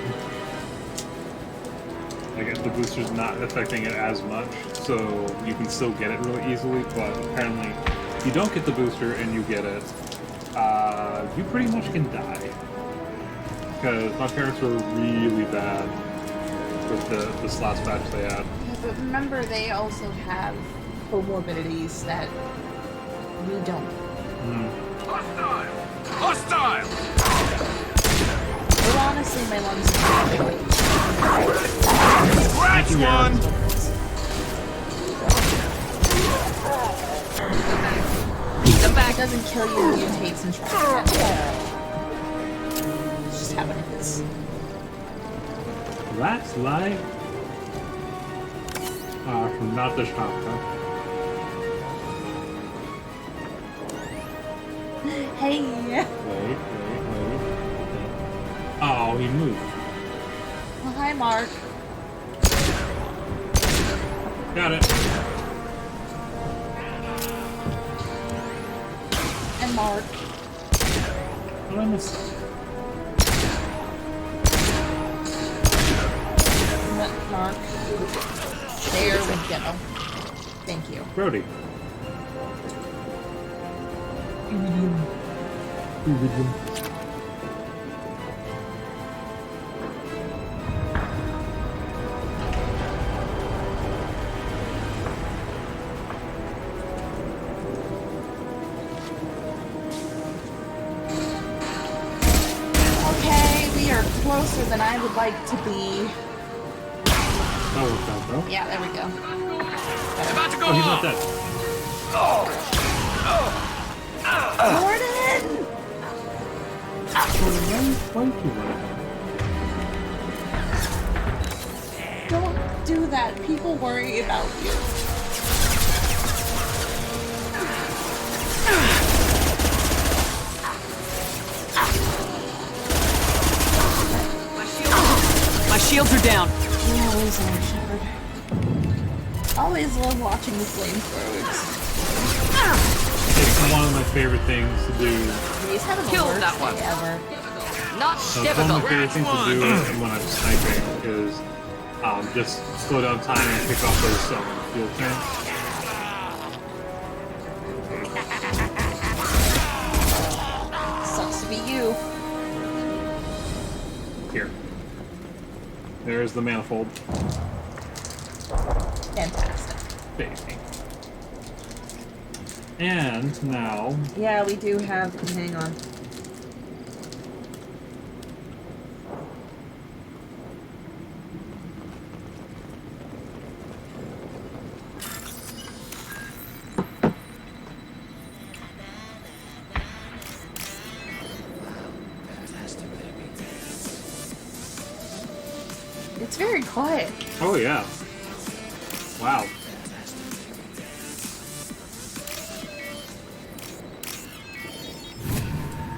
I guess the booster's not affecting it as much, so you can still get it really easily, but apparently if you don't get the booster and you get it, you pretty much can die. Because my parents were really bad with this last batch they had. Yeah, but remember, they also have comorbidities that we don't. Hostile! Hostile! Well, honestly, my lungs are Scratch one! It doesn't kill you, it mutates and tries again. It's just how it is. That's life. Not this time, huh? Hey! Wait. Oh, he moved. Well, hi, Mark. Got it. And Mark. What did I miss? Mark. There we go. Thank you. Brody. Okay, we are closer than I would like to be. That worked out, bro. Yeah, there we go. About to go Oh, he's off. not dead. Jordan! Don't do that. People worry about you. My shields are down. You always are, Shepard. Always love watching the flamethrowers. It's one of my favorite things to do. He's having the Killed worst that one. day ever. Not One of my favorite things to do when I'm sniping is just slow down time and pick off those field tanks. Sucks to be you. Here. There's the manifold. Fantastic. Baby. And now... Yeah, we do have... Hang on. It's very quiet. Oh, yeah. Wow.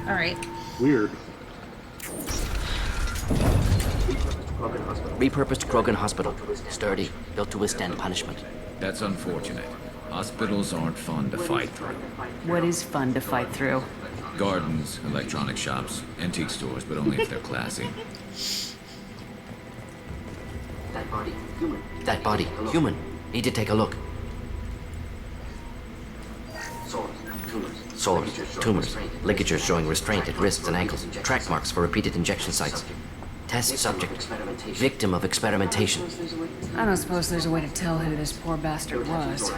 Alright. Weird. Repurposed Krogan Hospital. Sturdy, built to withstand punishment. That's unfortunate. Hospitals aren't fun to fight through. What is fun to fight through? Gardens, electronic shops, antique stores, but only if they're classy. That body, human. Need to take a look. Sores, tumors, ligatures showing restraint at wrists and ankles, track marks for repeated injection sites. Test subject, victim of experimentation. I don't suppose there's a way to tell who this poor bastard was.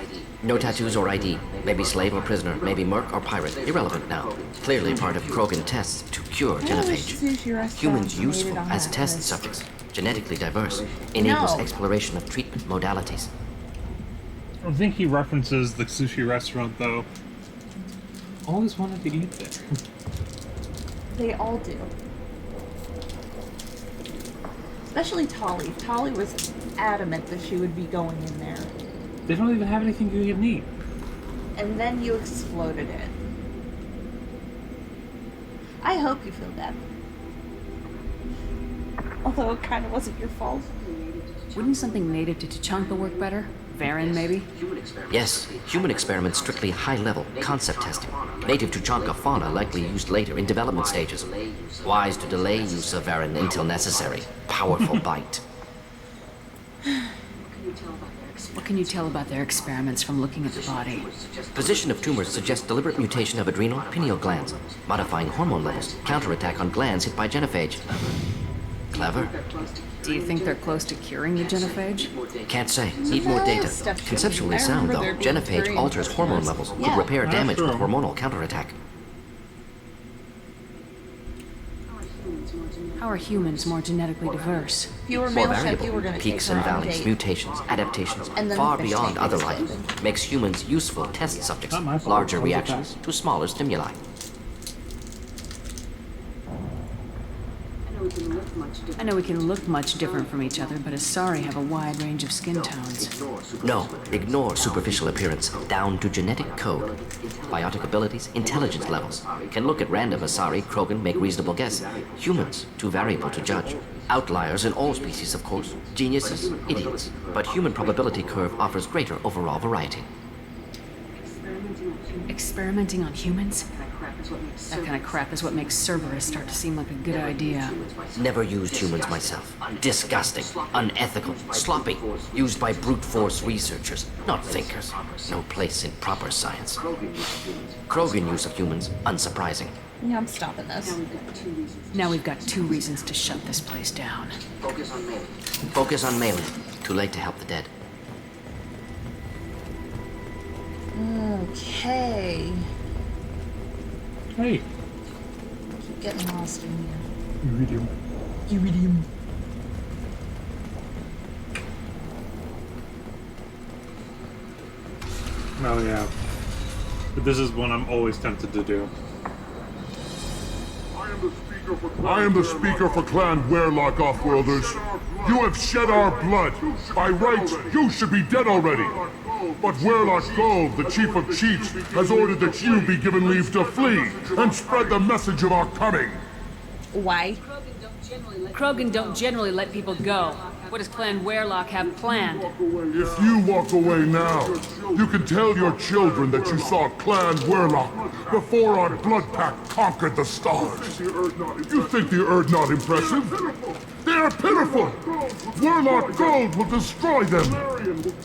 No tattoos or ID. Maybe slave or prisoner, maybe merc or pirate. Irrelevant now. Clearly part of Krogan tests to cure genophage. Humans useful as test subjects. Genetically diverse. Enables exploration of treatment modalities. I think he references the sushi restaurant, though. Always wanted to eat there. They all do. Especially Tali. Tali was adamant that she would be going in there. They don't even have anything you can eat. And then you exploded it. I hope you feel bad. Although it kind of wasn't your fault. Wouldn't something native to Tuchanka work better? Varen, maybe? Yes, human experiments strictly high-level, concept testing. Native Tuchanka fauna likely used later in development stages. Wise to delay use of Varen until necessary. Powerful bite. What can you tell about their experiments from looking at the body? Position of tumors suggests deliberate mutation of adrenal pineal glands, modifying hormone levels, counterattack on glands hit by genophage. Clever? Do you think they're close to curing the genophage? Can't say. Need more data. Conceptually sound, though. Genophage alters hormone levels. Could repair damage with hormonal counterattack. How are humans more genetically diverse? Fewer More males said you were variable. gonna Peaks take and her on a valleys, date. mutations, adaptations, And then far the fish beyond tank other exploded. life. Makes humans useful test subjects. Not my fault. Larger That was reactions to smaller stimuli. I know we can look much different from each other, but Asari have a wide range of skin tones. No, ignore superficial appearance, down to genetic code. Biotic abilities, intelligence levels. Can look at random Asari, Krogan, make reasonable guess. Humans, too variable to judge. Outliers in all species, of course. Geniuses, idiots. But human probability curve offers greater overall variety. Experimenting on humans? That kind of crap is what makes Cerberus start to seem like a good idea. Never used humans myself. Disgusting, unethical, sloppy. Used by brute force researchers, not thinkers. No place in proper science. Krogan use of humans, unsurprising. Yeah, I'm stopping this. Now we've got 2 reasons to shut this place down. Focus on Melee. Too late to help the dead. Okay. Hey. Keep getting lost in here. Iridium. Iridium. Oh yeah. But this is one I'm always tempted to do. I am the speaker for Clan Werlock, Offworlders. You have shed our blood. By rights, you should be dead already. But Werlock Gove, the Chief of Chiefs, has ordered that you be given leave to flee and spread the message of our coming. Why? Krogan don't generally let people go. What does Clan Werlock have planned? If you walk away now, you can tell your children that you saw Clan Werlock before our Blood Pact conquered the stars. You think the Erd not impressive? They are pitiful! Werlock Gold will destroy them!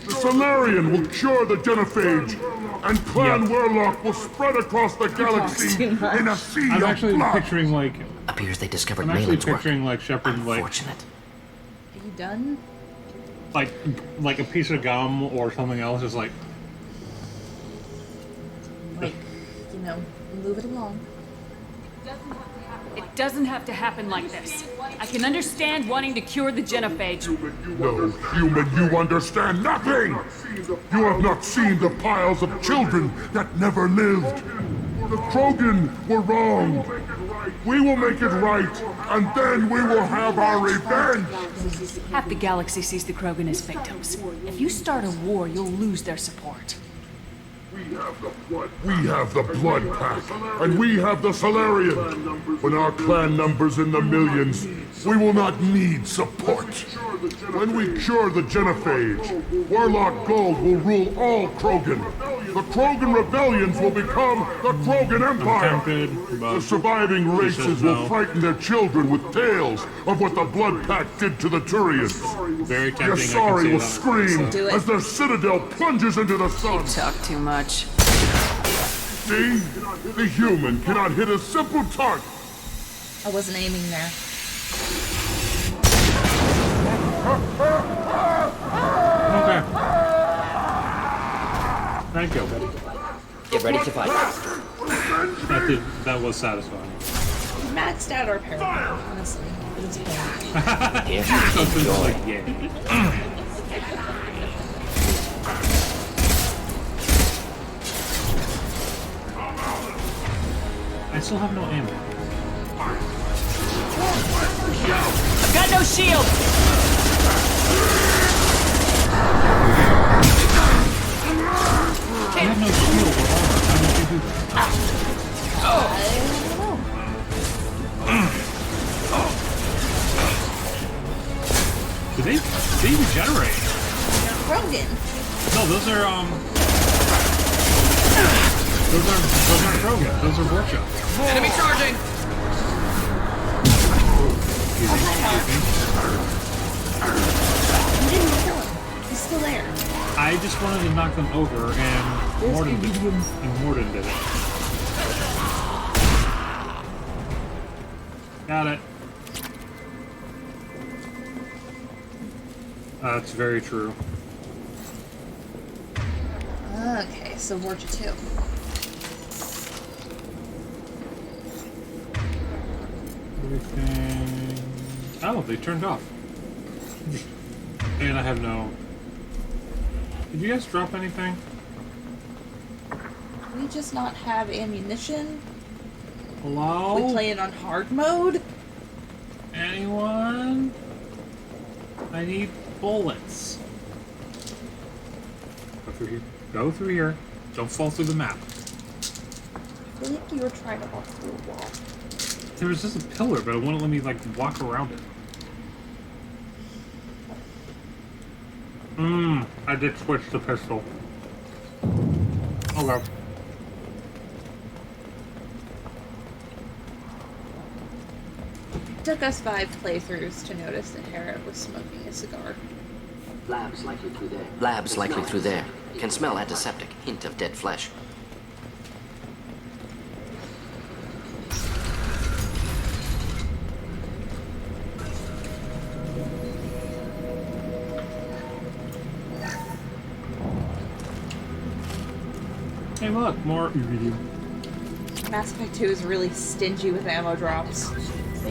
The Solarian will cure the genophage, and Clan Werlock will spread across the galaxy in a sea I'm of actually blood! picturing like. Appears they discovered I'm actually Malin's work. picturing like Shepard like. Unfortunate. Are you done? Like a piece of gum or something else is like. Like, you know, move it along. It doesn't have to happen like this. I can understand wanting to cure the genophage. No, human, you understand nothing! You have not seen the piles of children that never lived. The Krogan were wrong. We will make it right, and then we will have our revenge! Half the galaxy sees the Krogan as victims. If you start a war, you'll lose their support. We have the Blood Pact, and we have the Solarian. When our clan numbers in the millions, we will not need support. When we cure the genophage, Werlock Gold will rule all Krogan. The Krogan rebellions will become the Krogan Empire. The surviving races will frighten their children with tales of what the Blood Pact did to the Turians. Very tempting. Yasari will scream as their citadel plunges into the sun. You talk too much. See? The human cannot hit a simple target. I wasn't aiming there. Okay. Thank you. Get ready to fight. That was satisfying. Maxed out our parallel, honestly. It's bad. Enjoy. Yeah. I still have no ammo. I've got no shield! I have no shield or armor. How did you do that? Do they regenerate? Krogan. No, those are Krogan. Those are Vorcha. Enemy charging! You didn't kill him. He's still there. I just wanted to knock them over, and Morden did it. Got it. That's very true. Okay, so Vorcha 2. Everything... Oh, they turned off. And I have no... Did you guys drop anything? We just not have ammunition? Hello? We play it on hard mode? Anyone? I need bullets. Go through here. Go through here. Don't fall through the map. I feel like you were trying to walk through a wall. There was just a pillar, but it wouldn't let me, like, walk around it. I did switch the pistol. Okay. It took us 5 playthroughs to notice that Harriet was smoking a cigar. Labs likely through there. Labs likely through there. Can smell antiseptic. Hint of dead flesh. Hey, look, more iridium. Mass Effect 2 is really stingy with ammo drops.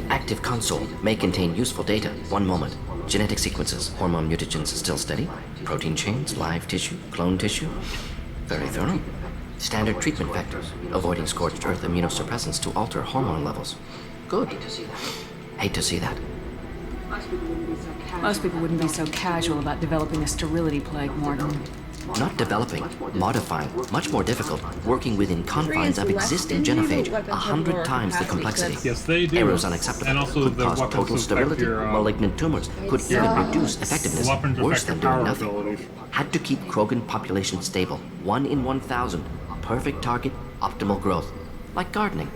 Active console may contain useful data. One moment. Genetic sequences, hormone mutagens still steady. Protein chains, live tissue, clone tissue. Very thorough. Standard treatment vectors, avoiding scorched earth immunosuppressants to alter hormone levels. Good. Hate to see that. Most people wouldn't be so casual about developing a sterility plague, Morgan. Not developing, modifying, much more difficult, working within confines of existing genophage, 100 times the complexity. Yes, they do. Errors unacceptable. And also could the cause weapons total affect sterility, your, malignant tumors, could even reduce effectiveness, weapons worse affect than your doing power nothing. abilities. Had to keep Krogan population stable, 1 in 1,000. Perfect target, optimal growth. Like gardening.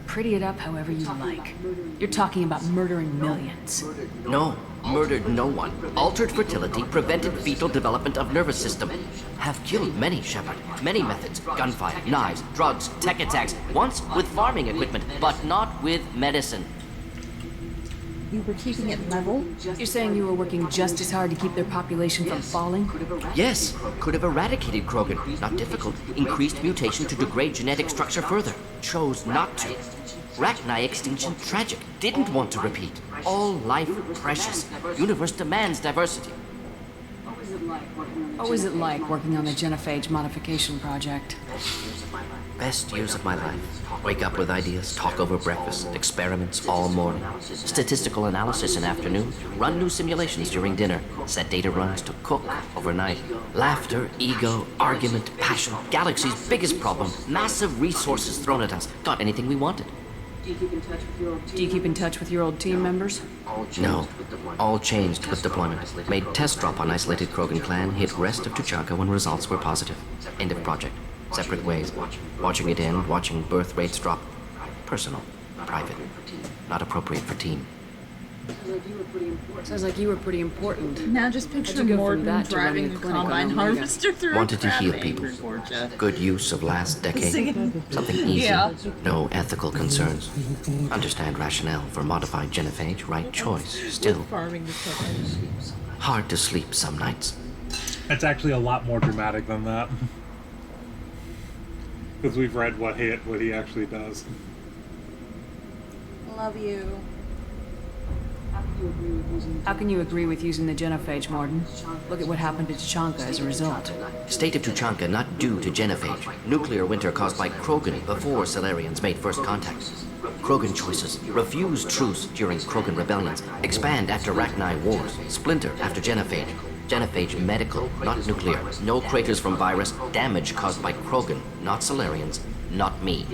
Pretty it up however you like. You're talking about murdering millions. No, murdered no one. Altered fertility, prevented fetal development of nervous system. Have killed many, Shepard. Many methods. Gunfire, knives, drugs, tech attacks. Once with farming equipment, but not with medicine. You were keeping it level? You're saying you were working just as hard to keep their population from falling? Yes, could have eradicated Krogan. Not difficult. Increased mutation to degrade genetic structure further. Chose not to. Rachni extinction tragic. Didn't want to repeat. All life precious. Universe demands diversity. What was it like working on the genophage modification project? Best years of my life. Wake up with ideas, talk over breakfast, experiments all morning. Statistical analysis in afternoon, run new simulations during dinner, set data runs to cook overnight. Laughter, ego, argument, passion, galaxy's biggest problem, massive resources thrown at us. Got anything we wanted. Do you keep in touch with your old team members? No. All changed with deployment. Made test drop on isolated Krogan clan, hit rest of Tuchanka when results were positive. End of project. Separate ways. Watching it end, watching birth rates drop. Personal. Private. Not appropriate for team. Sounds like you were pretty important. Now just picture Morden driving a combine harvester through Wanted to a heal crap people. Georgia. Good use of last decade. Singing. Something easy. Yeah. No ethical concerns. Understand rationale for modified genophage. Right choice. Still. Farming the chickens. Hard to sleep some nights. It's actually a lot more dramatic than that. Because we've read what he actually does. Love you. How can you agree with using the genophage, Morden? Look at what happened to Tuchanka as a result. State of Tuchanka not due to genophage. Nuclear winter caused by Krogan before Salarians made first contact. Krogan choices. Refuse truce during Krogan rebellions. Expand after Rachni wars. Splinter after genophage. Genophage medical, not nuclear. No craters from virus. Damage caused by Krogan, not Salarians. not me.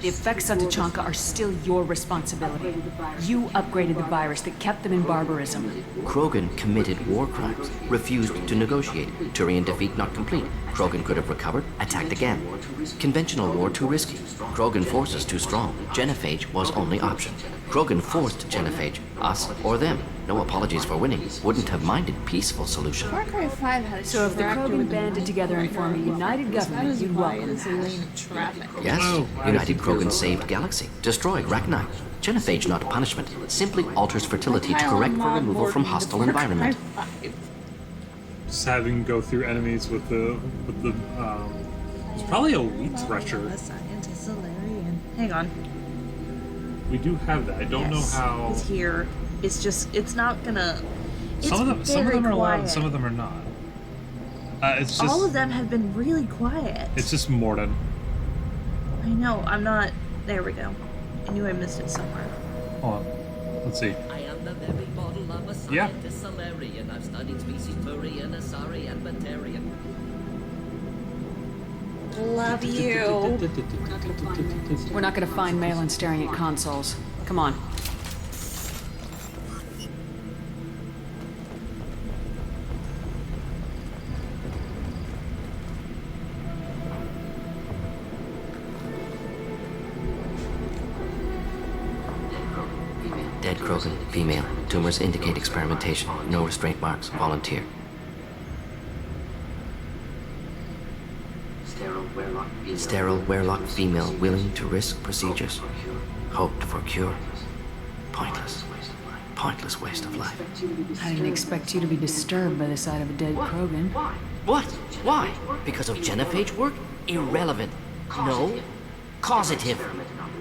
The effects on Tachanka are still your responsibility. You upgraded the virus that kept them in barbarism. Krogan committed war crimes, refused to negotiate. Turian defeat not complete. Krogan could have recovered, attacked again. Conventional war too risky. Krogan forces too strong. Genophage was only option. Krogan forced Genophage, us or them. No apologies for winning. Wouldn't have minded peaceful solution. Far Cry 5 had a So if the tractor Krogan with banded together and formed a united government, you'd welcome is a lane of traffic. Yes, United Krogan saved Galaxy, destroyed Rachni. Genophage not punishment, simply alters fertility to correct for removal from hostile environment. Just having go through enemies with the it's probably a wheat thresher. A scientist, Solarian. Hang on. We do have that. I don't know how. It's here. It's just, it's not gonna. It's Some of them very are loud, quiet. and some of them are not. It's just. All of them have been really quiet. It's just Morden. I know. I'm not. There we go. I knew I missed it somewhere. Hold on. Let's see. I am the very model of a Yeah. scientist Solarian. I've studied species Turian, Asari, and Batarian. Love you. We're not gonna find Malin staring at consoles. Come on. Dead Krogan, female. Tumors indicate experimentation. No restraint marks. Volunteer. Sterile Werelock female willing to risk procedures. Hoped for cure. Pointless. Pointless waste of life. I didn't expect you to be disturbed by the sight of a dead Krogan. What? Why? Because of Genophage work? Irrelevant. No. Causative.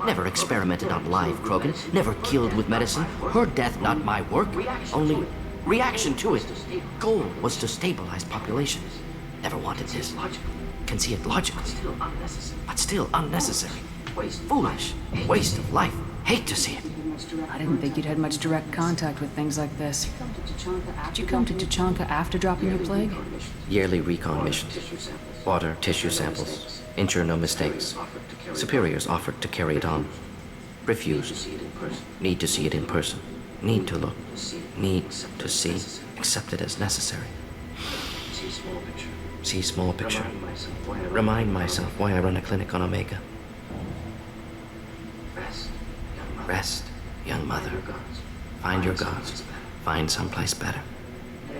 Never experimented on live Krogan. Never killed with medicine. Her death not my work. Only reaction to it. Goal was to stabilize population. Never wanted this. Can see it logical. But still unnecessary. Foolish. Waste of life. Hate to see it. I didn't think you'd had much direct contact with things like this. Did you come to Tachanka after dropping your plague? Yearly recon missions. Water, tissue samples. Ensure no mistakes. Superiors offered to carry it on. Refused. Need to see it in person. Need to look. Need to see. Accepted as necessary. See small picture. Remind myself why I run a clinic on Omega. Rest, young mother. Find your gods. Find someplace better. I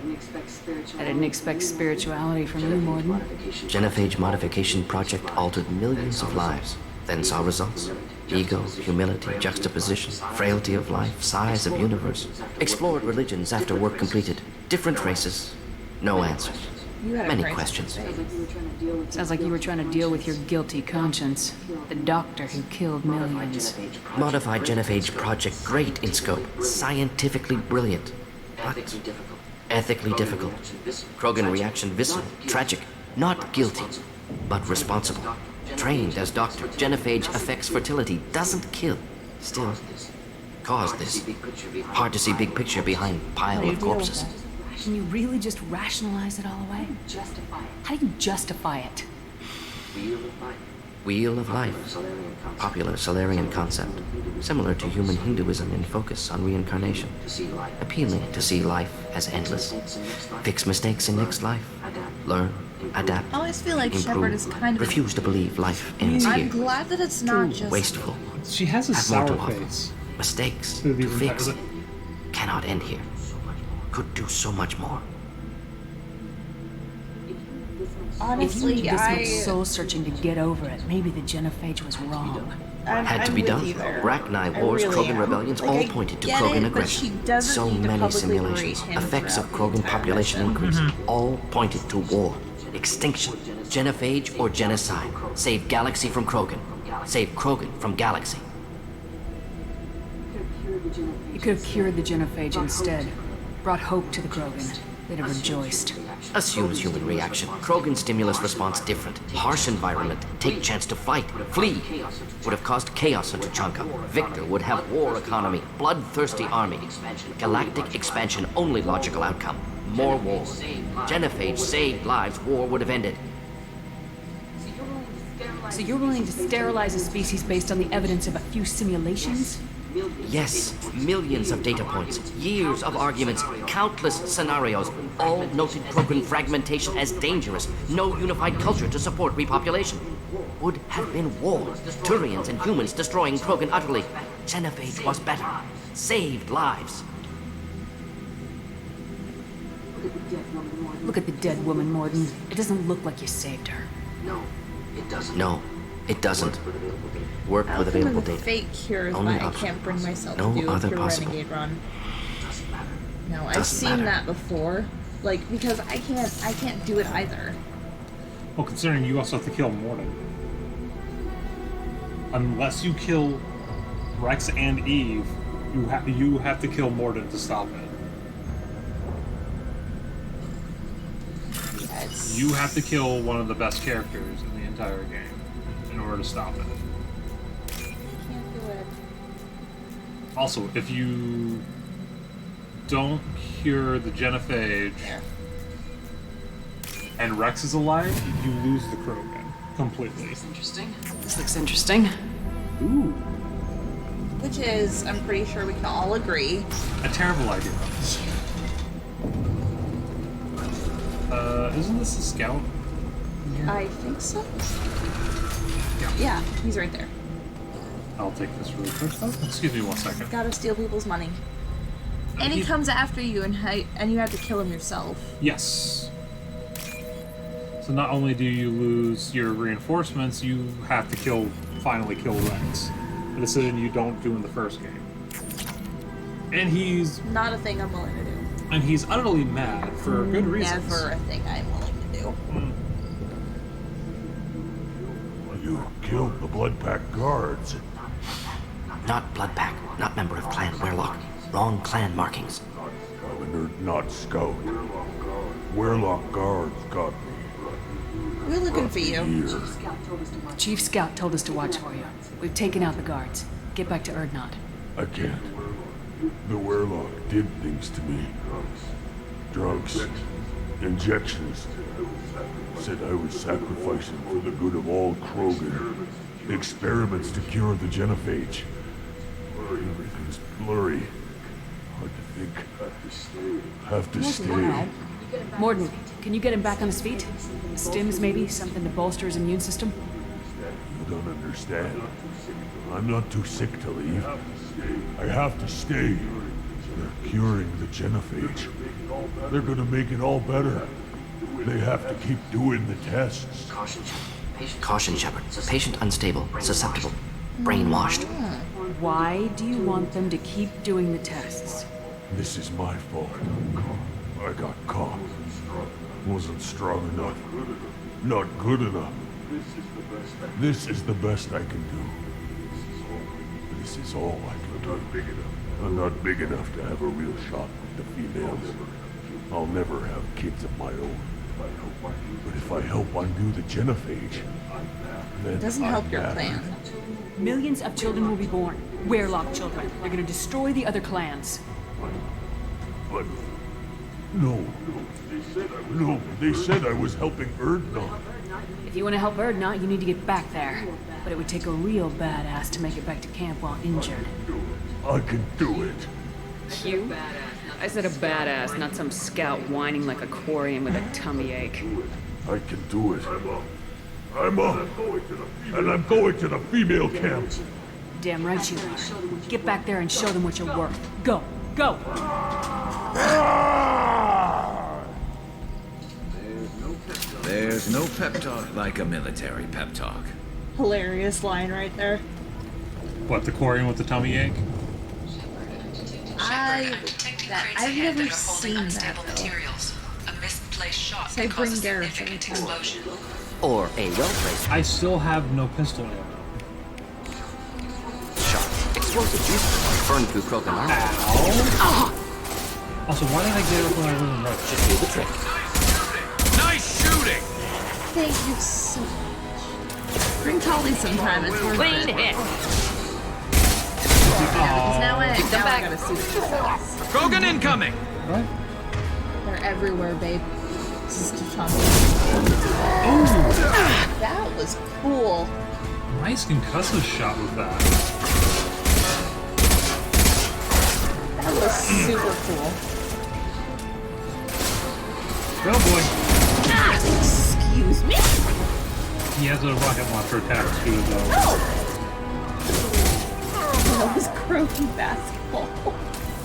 didn't expect spirituality from you, Morden. Genophage modification project altered millions of lives. Then saw results. Ego, humility, juxtaposition, frailty of life, size of universe. Explored religions after work completed. Different races. No answers. Many questions. Sounds like you were trying to deal with your guilty conscience. The doctor who killed millions. Modified Genophage project great in scope. Scientifically brilliant. But ethically difficult. Krogan reaction visceral. Tragic. Not guilty. But responsible. Trained as doctor. Genophage affects fertility. Doesn't kill. Still. Caused this. Hard to see big picture behind pile of corpses. Can you really just rationalize it all away? How do you justify it? Wheel of Life. Popular Solarian concept. Similar to human Hinduism in focus on reincarnation. Appealing to see life as endless. Fix mistakes in next life. Learn. Adapt. I always feel like improve. Shepard is kind of. Refuse to believe life ends I'm here. glad that it's not just. Wasteful. She has a Have more sour to offer. face. Mistakes. To the To fix. entire- Cannot end here. Could do so much more. Honestly, if you need this I. much soul searching to get over it, maybe the Genophage was wrong. Had to be done. Rachni wars, Krogan rebellions, all pointed to Krogan aggression. So many simulations, effects of Krogan population increase, all pointed to war, extinction, genophage or genocide. Save Galaxy from Krogan. Save Krogan from Galaxy. You could have cured the Genophage instead. Brought hope to the Krogan. They'd have rejoiced. Assumes human reaction. Krogan stimulus response different. Harsh environment. Take chance to fight. Flee. Would have caused chaos on Tachanka. Victor would have war economy. Bloodthirsty army. Galactic expansion only logical outcome. More war. Genophage saved lives. War would have ended. So you're willing to sterilize a species based on the evidence of a few simulations? Yes, millions of data points, years of arguments, countless scenarios, all noted Krogan fragmentation as dangerous, no unified culture to support repopulation. Would have been war, Turians and humans destroying Krogan utterly. Genophage was better, saved lives. Look at the dead woman, Mordin. It doesn't look like you saved her. No, it doesn't. Work with available Alchemy data. fake cures, Only but I option. can't bring myself No to do a other pure possible. renegade run. No, I've Doesn't seen matter. that before. Like, because I can't do it either. Well, considering you also have to kill Mordin. Unless you kill Rex and Eve, you have to kill Mordin to stop it. Yes. You have to kill one of the best characters in the entire game in order to stop it. Can't do it. Also, if you don't cure the genophage and Rex is alive, you lose the Krogan completely. Interesting. This looks interesting. Ooh. Which is, I'm pretty sure we can all agree, A terrible idea. Isn't this a scout? I think so. Yeah, he's right there. I'll take this really quick. Oh, excuse me 1 second. Gotta steal people's money. And he comes after you, and you have to kill him yourself. Yes. So not only do you lose your reinforcements, you have to finally kill Rex. A decision you don't do in the first game. And he's Not a thing I'm willing to do. utterly mad for good reasons. Never a thing I'm willing to do. You killed the Blood Pack guards. Not Bloodpack, not member of Clan Werlock. Wrong clan markings. I'm an Urdnot scout. Werlock guards got me. We're looking for you. Here. The Chief Scout told us to watch for you. We've taken out the guards. Get back to Urdnot. I can't. The Werlock did things to me. Drugs, injections. Said I was sacrificing for the good of all Krogan. Experiments to cure the genophage. Everything's blurry. Hard to think. Have to stay. Mordin, can you get him back on his feet? Stims, maybe? Something to bolster his immune system? You don't understand. I'm not too sick to leave. I have to stay. They're curing the genophage. They're gonna make it all better. They have to keep doing the tests. Caution, Shepard. Patient unstable, susceptible, brainwashed. Why do you want them to keep doing the tests? This is my fault. I got caught. Wasn't strong enough. Not good enough. This is the best I can do. This is all I can do. I'm not big enough to have a real shot with the females. I'll never have kids of my own. But if I help undo the genophage, then It doesn't help your plan. Millions of children will be born. Werlock children. They're gonna destroy the other clans. But no. No, they said I was helping Urdnot. If you want to help Urdnot, you need to get back there. But it would take a real badass to make it back to camp while injured. I can do it. You? I said a badass, not some scout whining like a Quarian with a tummy ache. I can do it. I'm up. And I'm going to the female camp. Damn right you are. Get back there and show them what you're worth. Go! Go! There's no pep talk like a military pep talk. Hilarious line right there. What, the Quarian with the tummy ache? I've never seen that though. Materials. A misplaced shot Say can bring cause a Garrison significant to explosion. Or a well-placed I still have no pistol ammo. shot. Explosive juice burn through Krogan armor. Also, why did I get up when I wasn't right? Just do the trick. Nice shooting! Thank you so much. Bring Tully sometime. It's worth Clean it. hit. Because now I gotta see what she says. Krogan incoming! What? They're everywhere, babe. axes to chunk. Oh! That was cool. Nice concussive shot with that. That was super cool. Oh boy. Excuse me? He has a rocket launcher attached to it though. That was groovy basketball.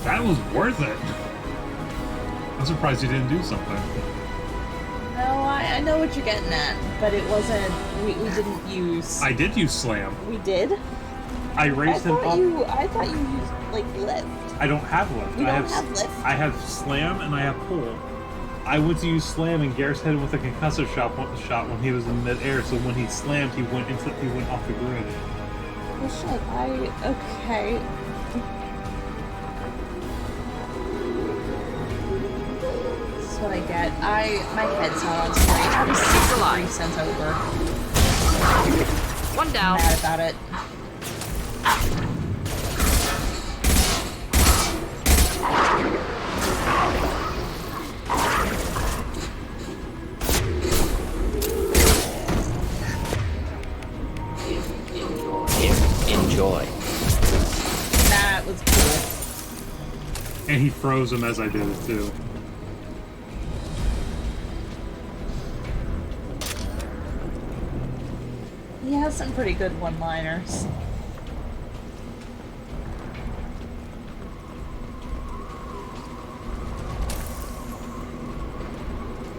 That was worth it. I'm surprised you didn't do something. No, I know what you're getting at, but it wasn't. We didn't use. I did use slam. We did. I raised him up. I thought you used like lift. I don't have lift. You don't have lift. I have slam and I have pull. I went to use slam and Garrus hit him with a concussive shot when he was in midair. So when he slammed, he went off the grid. Oh shit! Okay. This is what I get. My head's not on straight. I was 63 cents over. One down. I'm mad about it. Enjoy. That was cool. And he froze him as I did it too. He has some pretty good one-liners.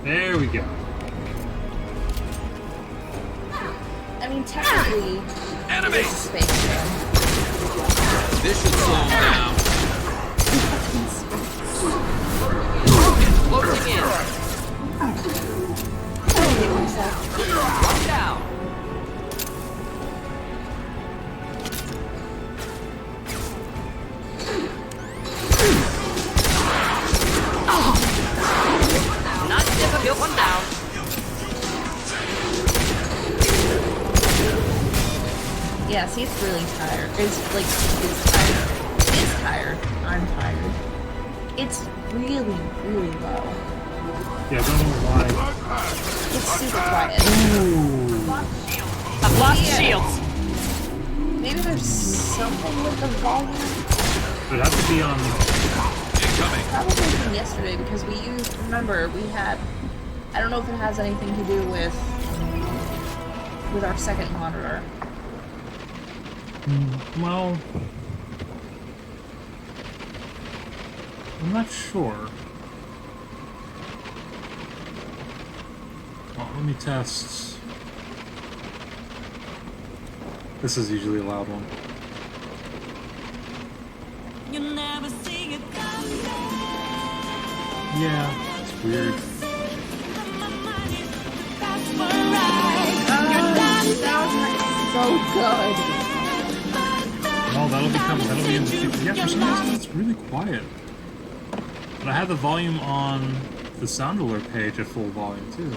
There we go. I mean, technically, enemy space jam. This should slow him down. Closing in. One down. Not difficult. One down. Yeah, see, it's really tired. It's tired. It's tired. I'm tired. It's really, really low. Yeah, I don't know why. It's super quiet. I've lost shields. Maybe there's something with the volume. It has to be on. Probably from yesterday because we used. Remember, we had. I don't know if it has anything to do with our second monitor. Well, I'm not sure. Well, let me test. This is usually a loud one. You'll never see it coming. Yeah, it's weird. So good. Well, that'll be in the future. Yeah, for some reason it's really quiet. But I have the volume on the sound alert page at full volume too.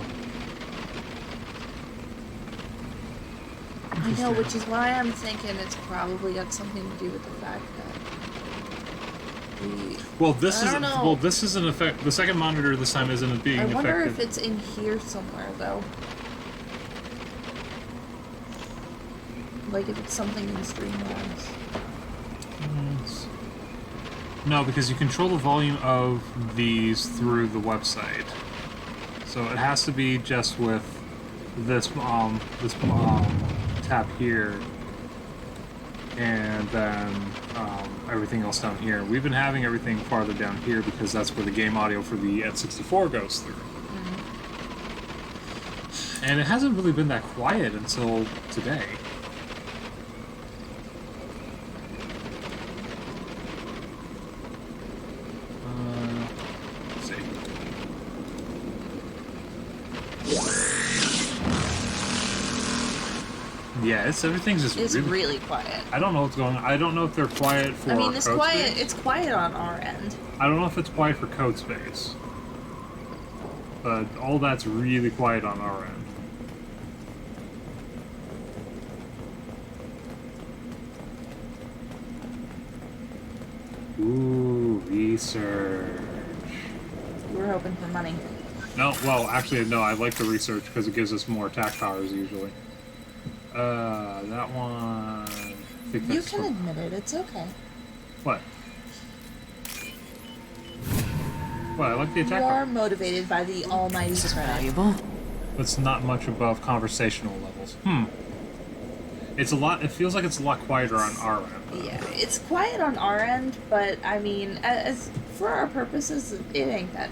I know, which is why I'm thinking it's probably got something to do with the fact that we. Well, this I is don't know. well, this is an effect. The second monitor this time isn't being I wonder affected. if it's in here somewhere though. Like if it's something in Streamlabs. No, because you control the volume of these through the website. So it has to be just with this tab here, and then everything else down here. We've been having everything farther down here because that's where the game audio for the N64 goes through. And it hasn't really been that quiet until today. Let's see. Yeah, everything's just It's really quiet. I don't know what's going on. I don't know if they're quiet for I mean, it's code quiet. space. It's quiet on our end. I don't know if it's quiet for code space. But all that's really quiet on our end. Ooh, research. We're hoping for money. No, well, actually, no, I like the research because it gives us more attack powers usually. That one... I think You that's can admit it, it's okay. What? What, I like the attack You power. are motivated by the almighty credit. It's not much above conversational levels. It's a lot, it feels like it's a lot quieter on our end. Yeah, it's quiet on our end, but I mean, as for our purposes, it ain't that.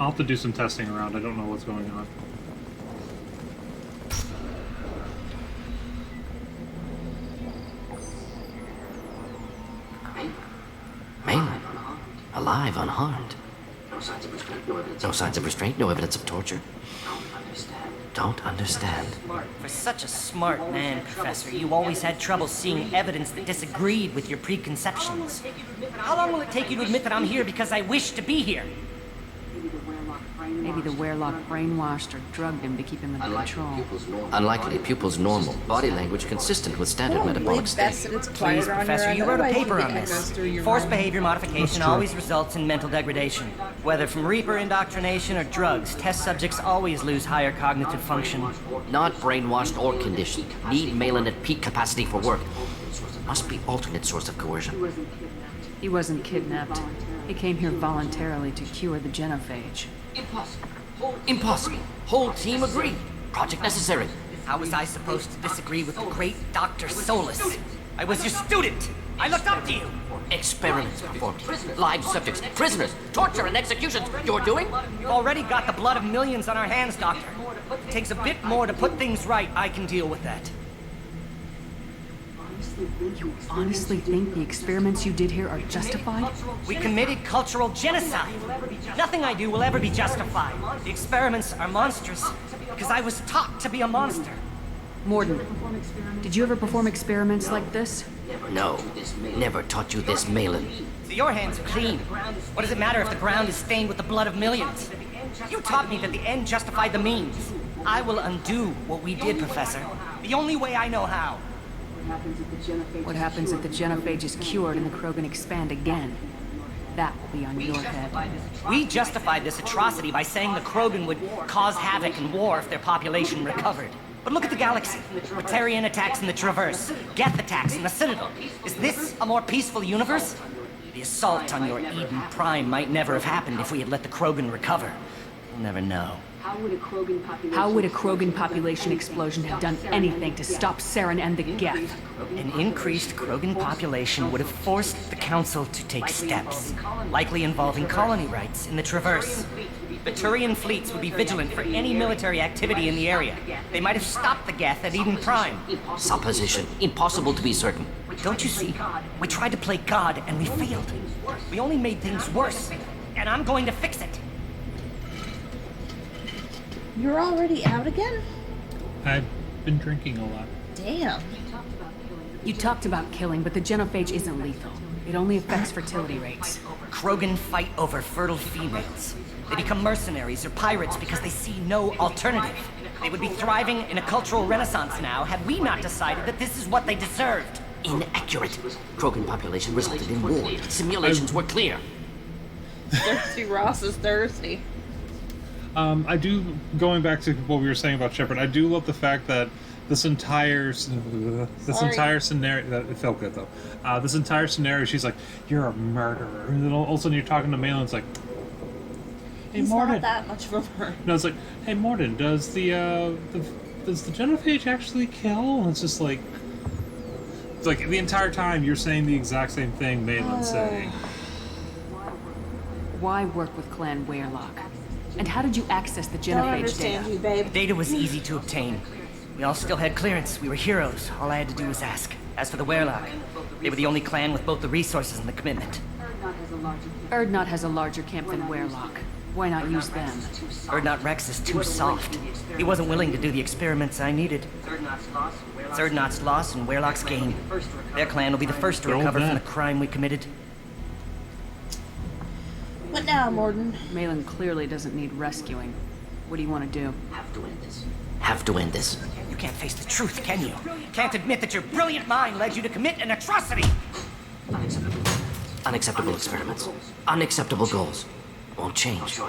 I'll have to do some testing around, I don't know what's going on. Mainland. Alive, unharmed. No signs of restraint, no evidence of torture. Don't understand. For such a smart man, Professor, you always had trouble seeing evidence that disagreed with your preconceptions. How long will it take you to admit that I'm here because I wish to be here? Maybe the Werelock brainwashed or drugged him to keep him under control. Unlikely. Pupil's normal. Body language consistent with standard metabolic state. Please, Professor, you wrote a paper on this. Forced behavior modification always results in mental degradation. Whether from Reaper indoctrination or drugs, test subjects always lose higher cognitive function. Not brainwashed or conditioned. Need Malin at peak capacity for work. Must be alternate source of coercion. He wasn't kidnapped. He came here voluntarily to cure the genophage. Impossible. Whole team agreed. Project necessary. How was I supposed to disagree with the great Dr. Solus? I was your student. I looked up to you. Experiments performed. Live subjects, prisoners, torture and executions. You're doing? We've already got the blood of millions on our hands, Doctor. It takes a bit more to put things right. I can deal with that. You honestly think the experiments you did here are justified? We committed cultural genocide. Nothing I do will ever be justified. The experiments are monstrous because I was taught to be a monster. Mordin, did you ever perform experiments like this? No. Never taught you this, Malin. So your hands are clean. What does it matter if the ground is stained with the blood of millions? You taught me that the end justified the means. I will undo what we did, Professor. The only way I know how. What happens if the genophage is cured and the Krogan expand again? That will be on your head. We justified this atrocity by saying the Krogan would cause havoc and war if their population recovered. But look at the galaxy. Batarian attacks in the Traverse, Geth attacks in the Citadel. Is this a more peaceful universe? The assault on your Eden Prime might never have happened if we had let the Krogan recover. We'll never know. How would a Krogan population explosion have done anything to stop Saren and the Geth? An increased Krogan population would have forced the Council to take steps, likely involving colony rights in the Traverse. Baturian fleets would be vigilant for any military activity in the area. They might have stopped the Geth at Eden Prime. Supposition. Impossible to be certain. Don't you see? We tried to play God and we failed. We only made things worse, and I'm going to fix it. You're already out again? I've been drinking a lot. Damn. You talked about killing, but the genophage isn't lethal. It only affects fertility rates. Krogan fight over fertile females. They become mercenaries or pirates because they see no alternative. They would be thriving in a cultural renaissance now had we not decided that this is what they deserved. Inaccurate. Krogan population resulted in war. Simulations were clear. Thirsty Ross is thirsty. I do, going back to what we were saying about Shepard, I do love the fact that this entire scenario, it felt good though, this entire scenario, she's like, you're a murderer, and then all of a sudden you're talking to Malin, it's like, hey, He's Mordin. not that much of a murderer. No, it's like, hey Mordin, does the genophage actually kill? And it's just like the entire time you're saying the exact same thing Malin's saying. Why work with Clan Werelock? And how did you access the genophage data? The data was easy to obtain. We all still had clearance. We were heroes. All I had to do was ask. As for the Werelock, they were the only clan with both the resources and the commitment. Urdnot has a larger camp than Werelock. Why not use them? Urdnot Rex is too soft. He wasn't willing to do the experiments I needed. It's Urdnot's loss and Werelock's gain. Their clan will be the first to recover from the crime we committed. What now, Mordin? Malin clearly doesn't need rescuing. What do you want to do? Have to end this. You can't face the truth, can you? Can't admit that your brilliant mind led you to commit an atrocity! Unacceptable experiments. Unacceptable goals. Won't change.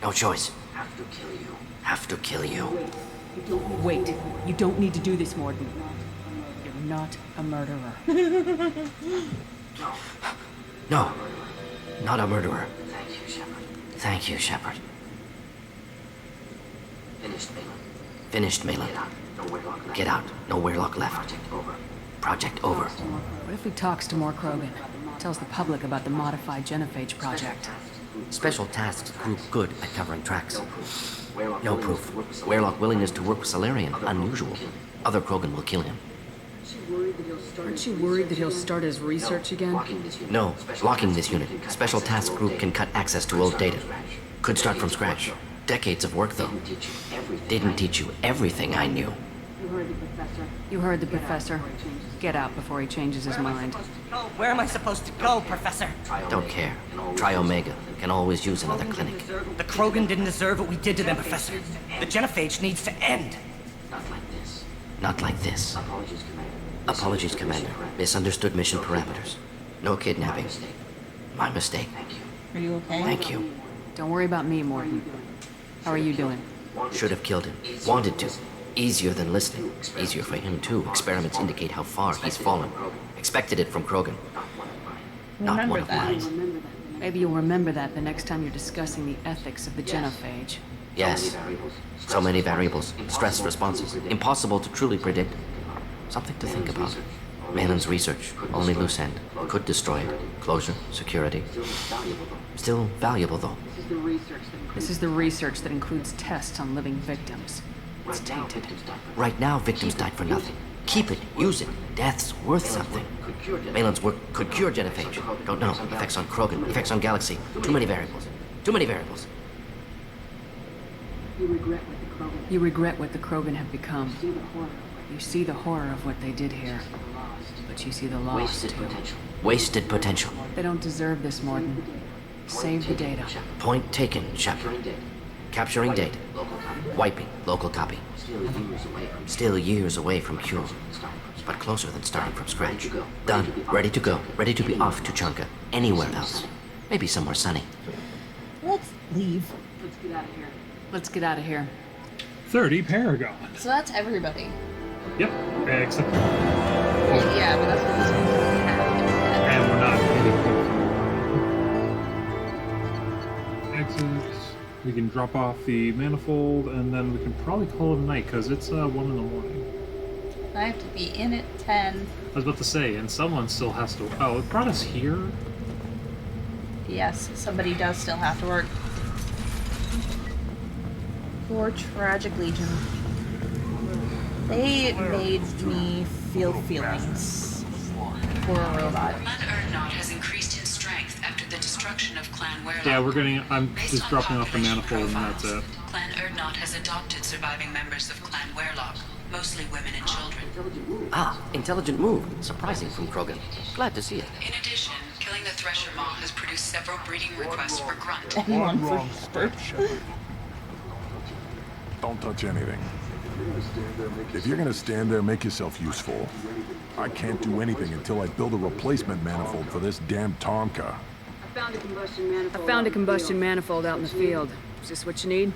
No choice. Have to kill you. Wait, you don't need to do this, Mordin. You're not a murderer. No, not a murderer. Thank you, Shepard. Finished, Malin. Get out. No Weirlock left. Project over. What if he talks to more Krogan? Tells the public about the modified genophage project? Special Tasks Group good at covering tracks. No proof. Weirlock willingness to work with Salarian, unusual. Other Krogan will kill him. Aren't you worried that he'll start his research again? No, locking this unit. Special Task Group can cut access to old data. Could start from scratch. Decades of work, though. Didn't teach you everything I knew. You heard the professor. Get out before he changes his mind. Where am I supposed to go, Professor? Don't care. Try Omega. Can always use another clinic. The Krogan didn't deserve what we did to them, Professor. The genophage needs to end. Not like this. Apologies, Commander. Misunderstood mission parameters. No kidnapping. My mistake. Are you okay? Thank you. Don't worry about me, Morton. How are you doing? Should have killed him. Wanted to. Easier than listening. Easier for him, too. Experiments indicate how far he's fallen. Expected it from Krogan. Not one of mine. Maybe you'll remember that the next time you're discussing the ethics of the genophage. Yes. So many variables. Stress responses. Impossible to truly predict. Something to think about. Malin's research. Only loose end. Could destroy it. Closure. Security. Still valuable, though. This is the research that includes tests on living victims. It's tainted. Right now, victims died for nothing. Keep it. Use it. Death's worth something. Malin's work could cure genophage. Don't know. Effects on Krogan. Effects on Galaxy. Too many variables. Too many variables. You regret what the Krogan have become. You see the horror of what they did here. But you see the loss, too. Wasted potential. They don't deserve this, Morton. Save the data. Point taken, Shepard. Capturing data. Wiping local copy. Still years away from cure. But closer than starting from scratch. Done. Ready to go. Ready to be off to Chunka. Anywhere else. Maybe somewhere sunny. Let's leave. Let's get out of here. 30 Paragon. So that's everybody. Yep, except Well, yeah, but that's what this means we have and we're not exit. We can drop off the manifold, and then we can probably call it a night because it's 1 in the morning. I have to be in at 10. I was about to say, and someone still has to. Oh, it brought us here. Yes, somebody does still have to work. Poor Tragic Legion. They made me feel feelings for a robot. Clan Urdnot has increased in strength after the destruction of Clan Weirlock. Yeah, we're getting. I'm just dropping off the manifold, and that's it. Clan Urdnot has adopted surviving members of Clan Weirlock, mostly women and children. Ah, intelligent move. Surprising from Krogan. Glad to see it. In addition, killing the Thresher Maw has produced several breeding requests for Grunt. Anyone for Don't touch anything. If you're gonna stand there, make yourself useful. I can't do anything until I build a replacement manifold for this damn Tonka. I found a combustion manifold out in the field. Is this what you need?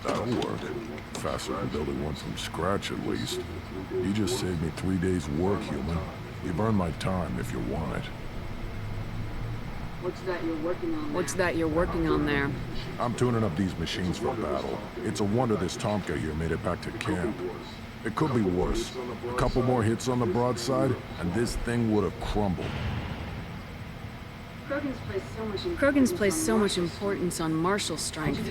That'll work. Faster than building one from scratch, at least. You just saved me 3 days' work, human. You've earned my time if you want it. What's that you're working on there? I'm tuning up these machines for battle. It's a wonder this Tonka here made it back to camp. It could be worse. A couple more hits on the broadside, and this thing would have crumbled. Krogan's placed so much importance on martial strength.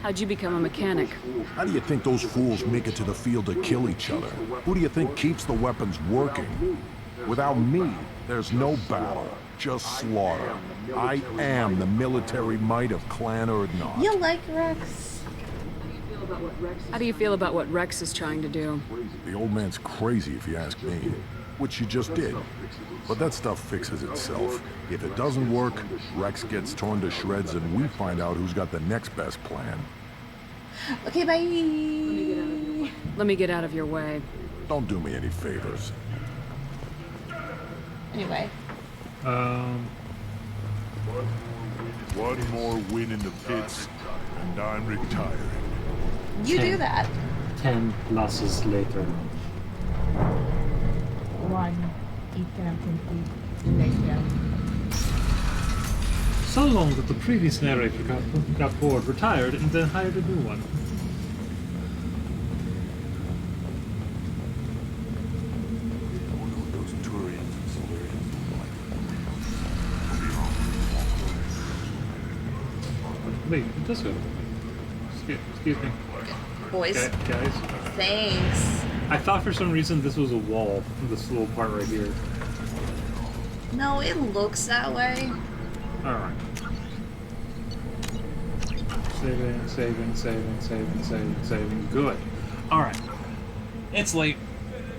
How'd you become a mechanic? How do you think those fools make it to the field to kill each other? Who do you think keeps the weapons working? Without me, there's no battle, just slaughter. I am the military might of Clan Urdnot. You like Rex? How do you feel about what Rex is trying to do? The old man's crazy if you ask me, which you just did. But that stuff fixes itself. If it doesn't work, Rex gets torn to shreds and we find out who's got the next best plan. Okay, bye. Let me get out of your way. Don't do me any favors. Anyway. One more win in the pits, and I'm retiring. You do that. 10 losses later. One eternity later. So long that the previous narrator got bored, retired, and then hired a new one. Wait, it does go. Excuse me. Boys. Guys. Thanks. I thought for some reason this was a wall, this little part right here. No, it looks that way. Alright. Saving. Good. Alright. It's late.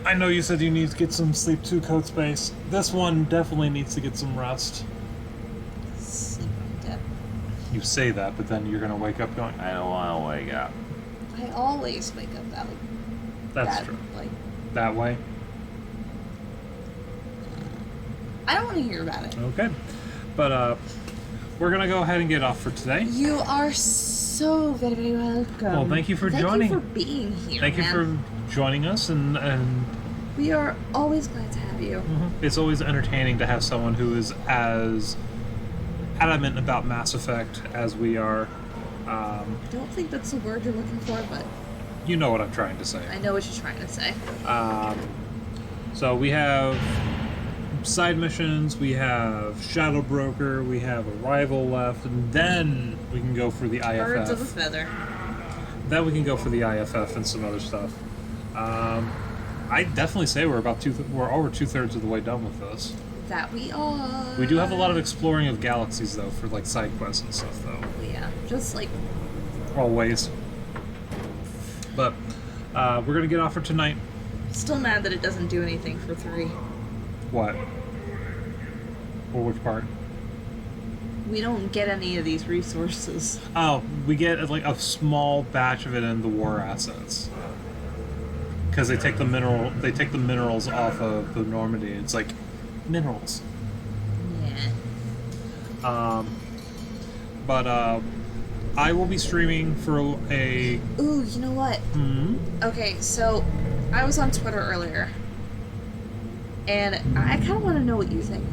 I know you said you need to get some sleep too, Code Space. This one definitely needs to get some rest. You say that, but then you're gonna wake up going, I don't wanna wake up. I always wake up that way. That's true. That way? I don't want to hear about it. Okay. But, we're gonna go ahead and get off for today. You are so very, very welcome. Well, thank you for joining. Thank you for being here, Thank you for joining us, and we are always glad to have you. It's always entertaining to have someone who is as adamant about Mass Effect as we are. I don't think that's the word you're looking for, but you know what I'm trying to say. I know what you're trying to say. So we have side missions, we have Shadow Broker, we have a rival left, and then we can go for the IFF. Birds of a feather. Then we can go for the IFF and some other stuff. I definitely say we're over 2/3 of the way done with this. That we are. We do have a lot of exploring of galaxies though, for like side quests and stuff though. Yeah, just like always. But we're gonna get off for tonight. Still mad that it doesn't do anything for 3. What? Or which part? We don't get any of these resources. Oh, we get like a small batch of it in the war assets. Because they take the minerals off of the Normandy. It's like minerals. Yeah. But I will be streaming for a. Ooh, you know what? Okay, so I was on Twitter earlier, and I kind of want to know what you think.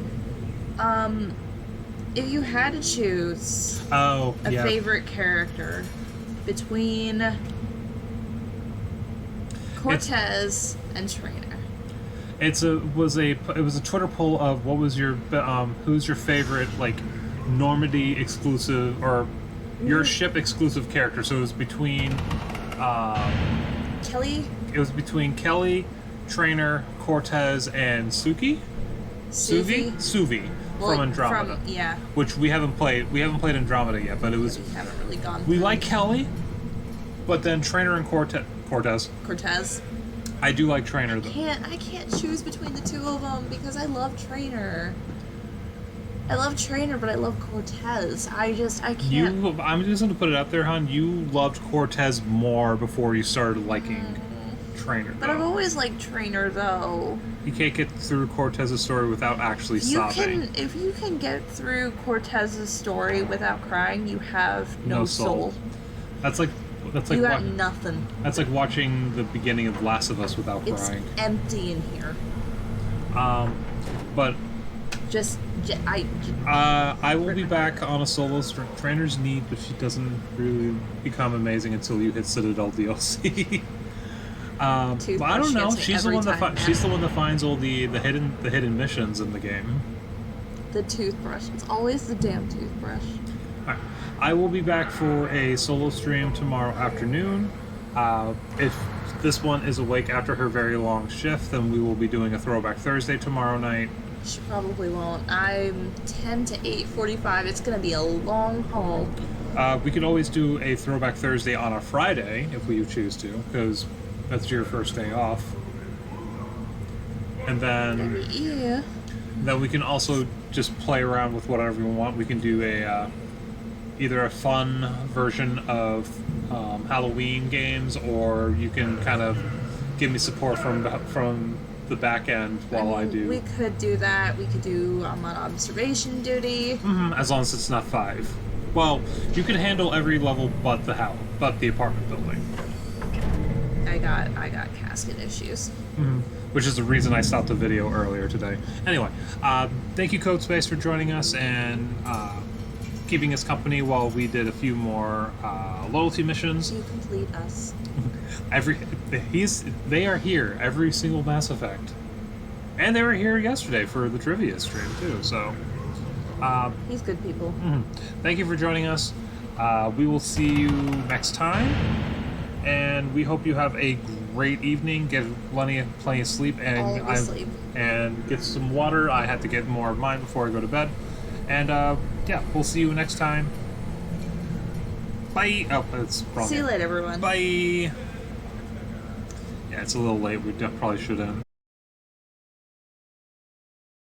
If you had to choose a favorite character between Cortez and Trainer. It was a Twitter poll of what was your who's your favorite like Normandy exclusive or your ship exclusive character. So it was between Kelly. It was between Kelly, Trainer, Cortez, and Suvi from Andromeda. Yeah. Which we haven't played. We haven't played Andromeda yet, but it was. We haven't really gone. We like Kelly, but then Trainer and Cortez. I do like Trainer though. I can't choose between the two of them because I love Trainer. I love Trainer, but I love Cortez. I can't. I'm just gonna put it out there, hon. You loved Cortez more before you started liking Trainer. But I've always liked Trainer, though. You can't get through Cortez's story without actually sobbing. If you can get through Cortez's story without crying, you have no soul. That's like you got nothing. That's like watching the beginning of Last of Us without crying. It's empty in here. But I will be back on a solo. Trainer's neat, but she doesn't really become amazing until you hit Citadel DLC. But I don't know. She's the one that finds all the hidden missions in the game. The toothbrush. It's always the damn toothbrush. All right. I will be back for a solo stream tomorrow afternoon. If this one is awake after her very long shift, then we will be doing a Throwback Thursday tomorrow night. She probably won't. I'm 10 to 8:45. It's going to be a long haul. We could always do a Throwback Thursday on a Friday if we choose to, because that's your first day off. And then, then we can also just play around with whatever we want. We can do either a fun version of Halloween games, or you can kind of give me support from the back end while I do. We could do that. We could do on observation duty. As long as it's not 5. Well, you can handle every level but the house, but the apartment building. I got casket issues. Which is the reason I stopped the video earlier today. Anyway, thank you Codespace for joining us and keeping us company while we did a few more loyalty missions. You complete us. They are here every single Mass Effect, and they were here yesterday for the trivia stream too. So he's good people. Thank you for joining us. We will see you next time, and we hope you have a great evening. Get plenty of sleep, and sleep. And get some water. I had to get more of mine before I go to bed. And yeah, we'll see you next time. Bye. Oh, it's wrong. See you later, everyone. Bye. Yeah, it's a little late. We probably should end.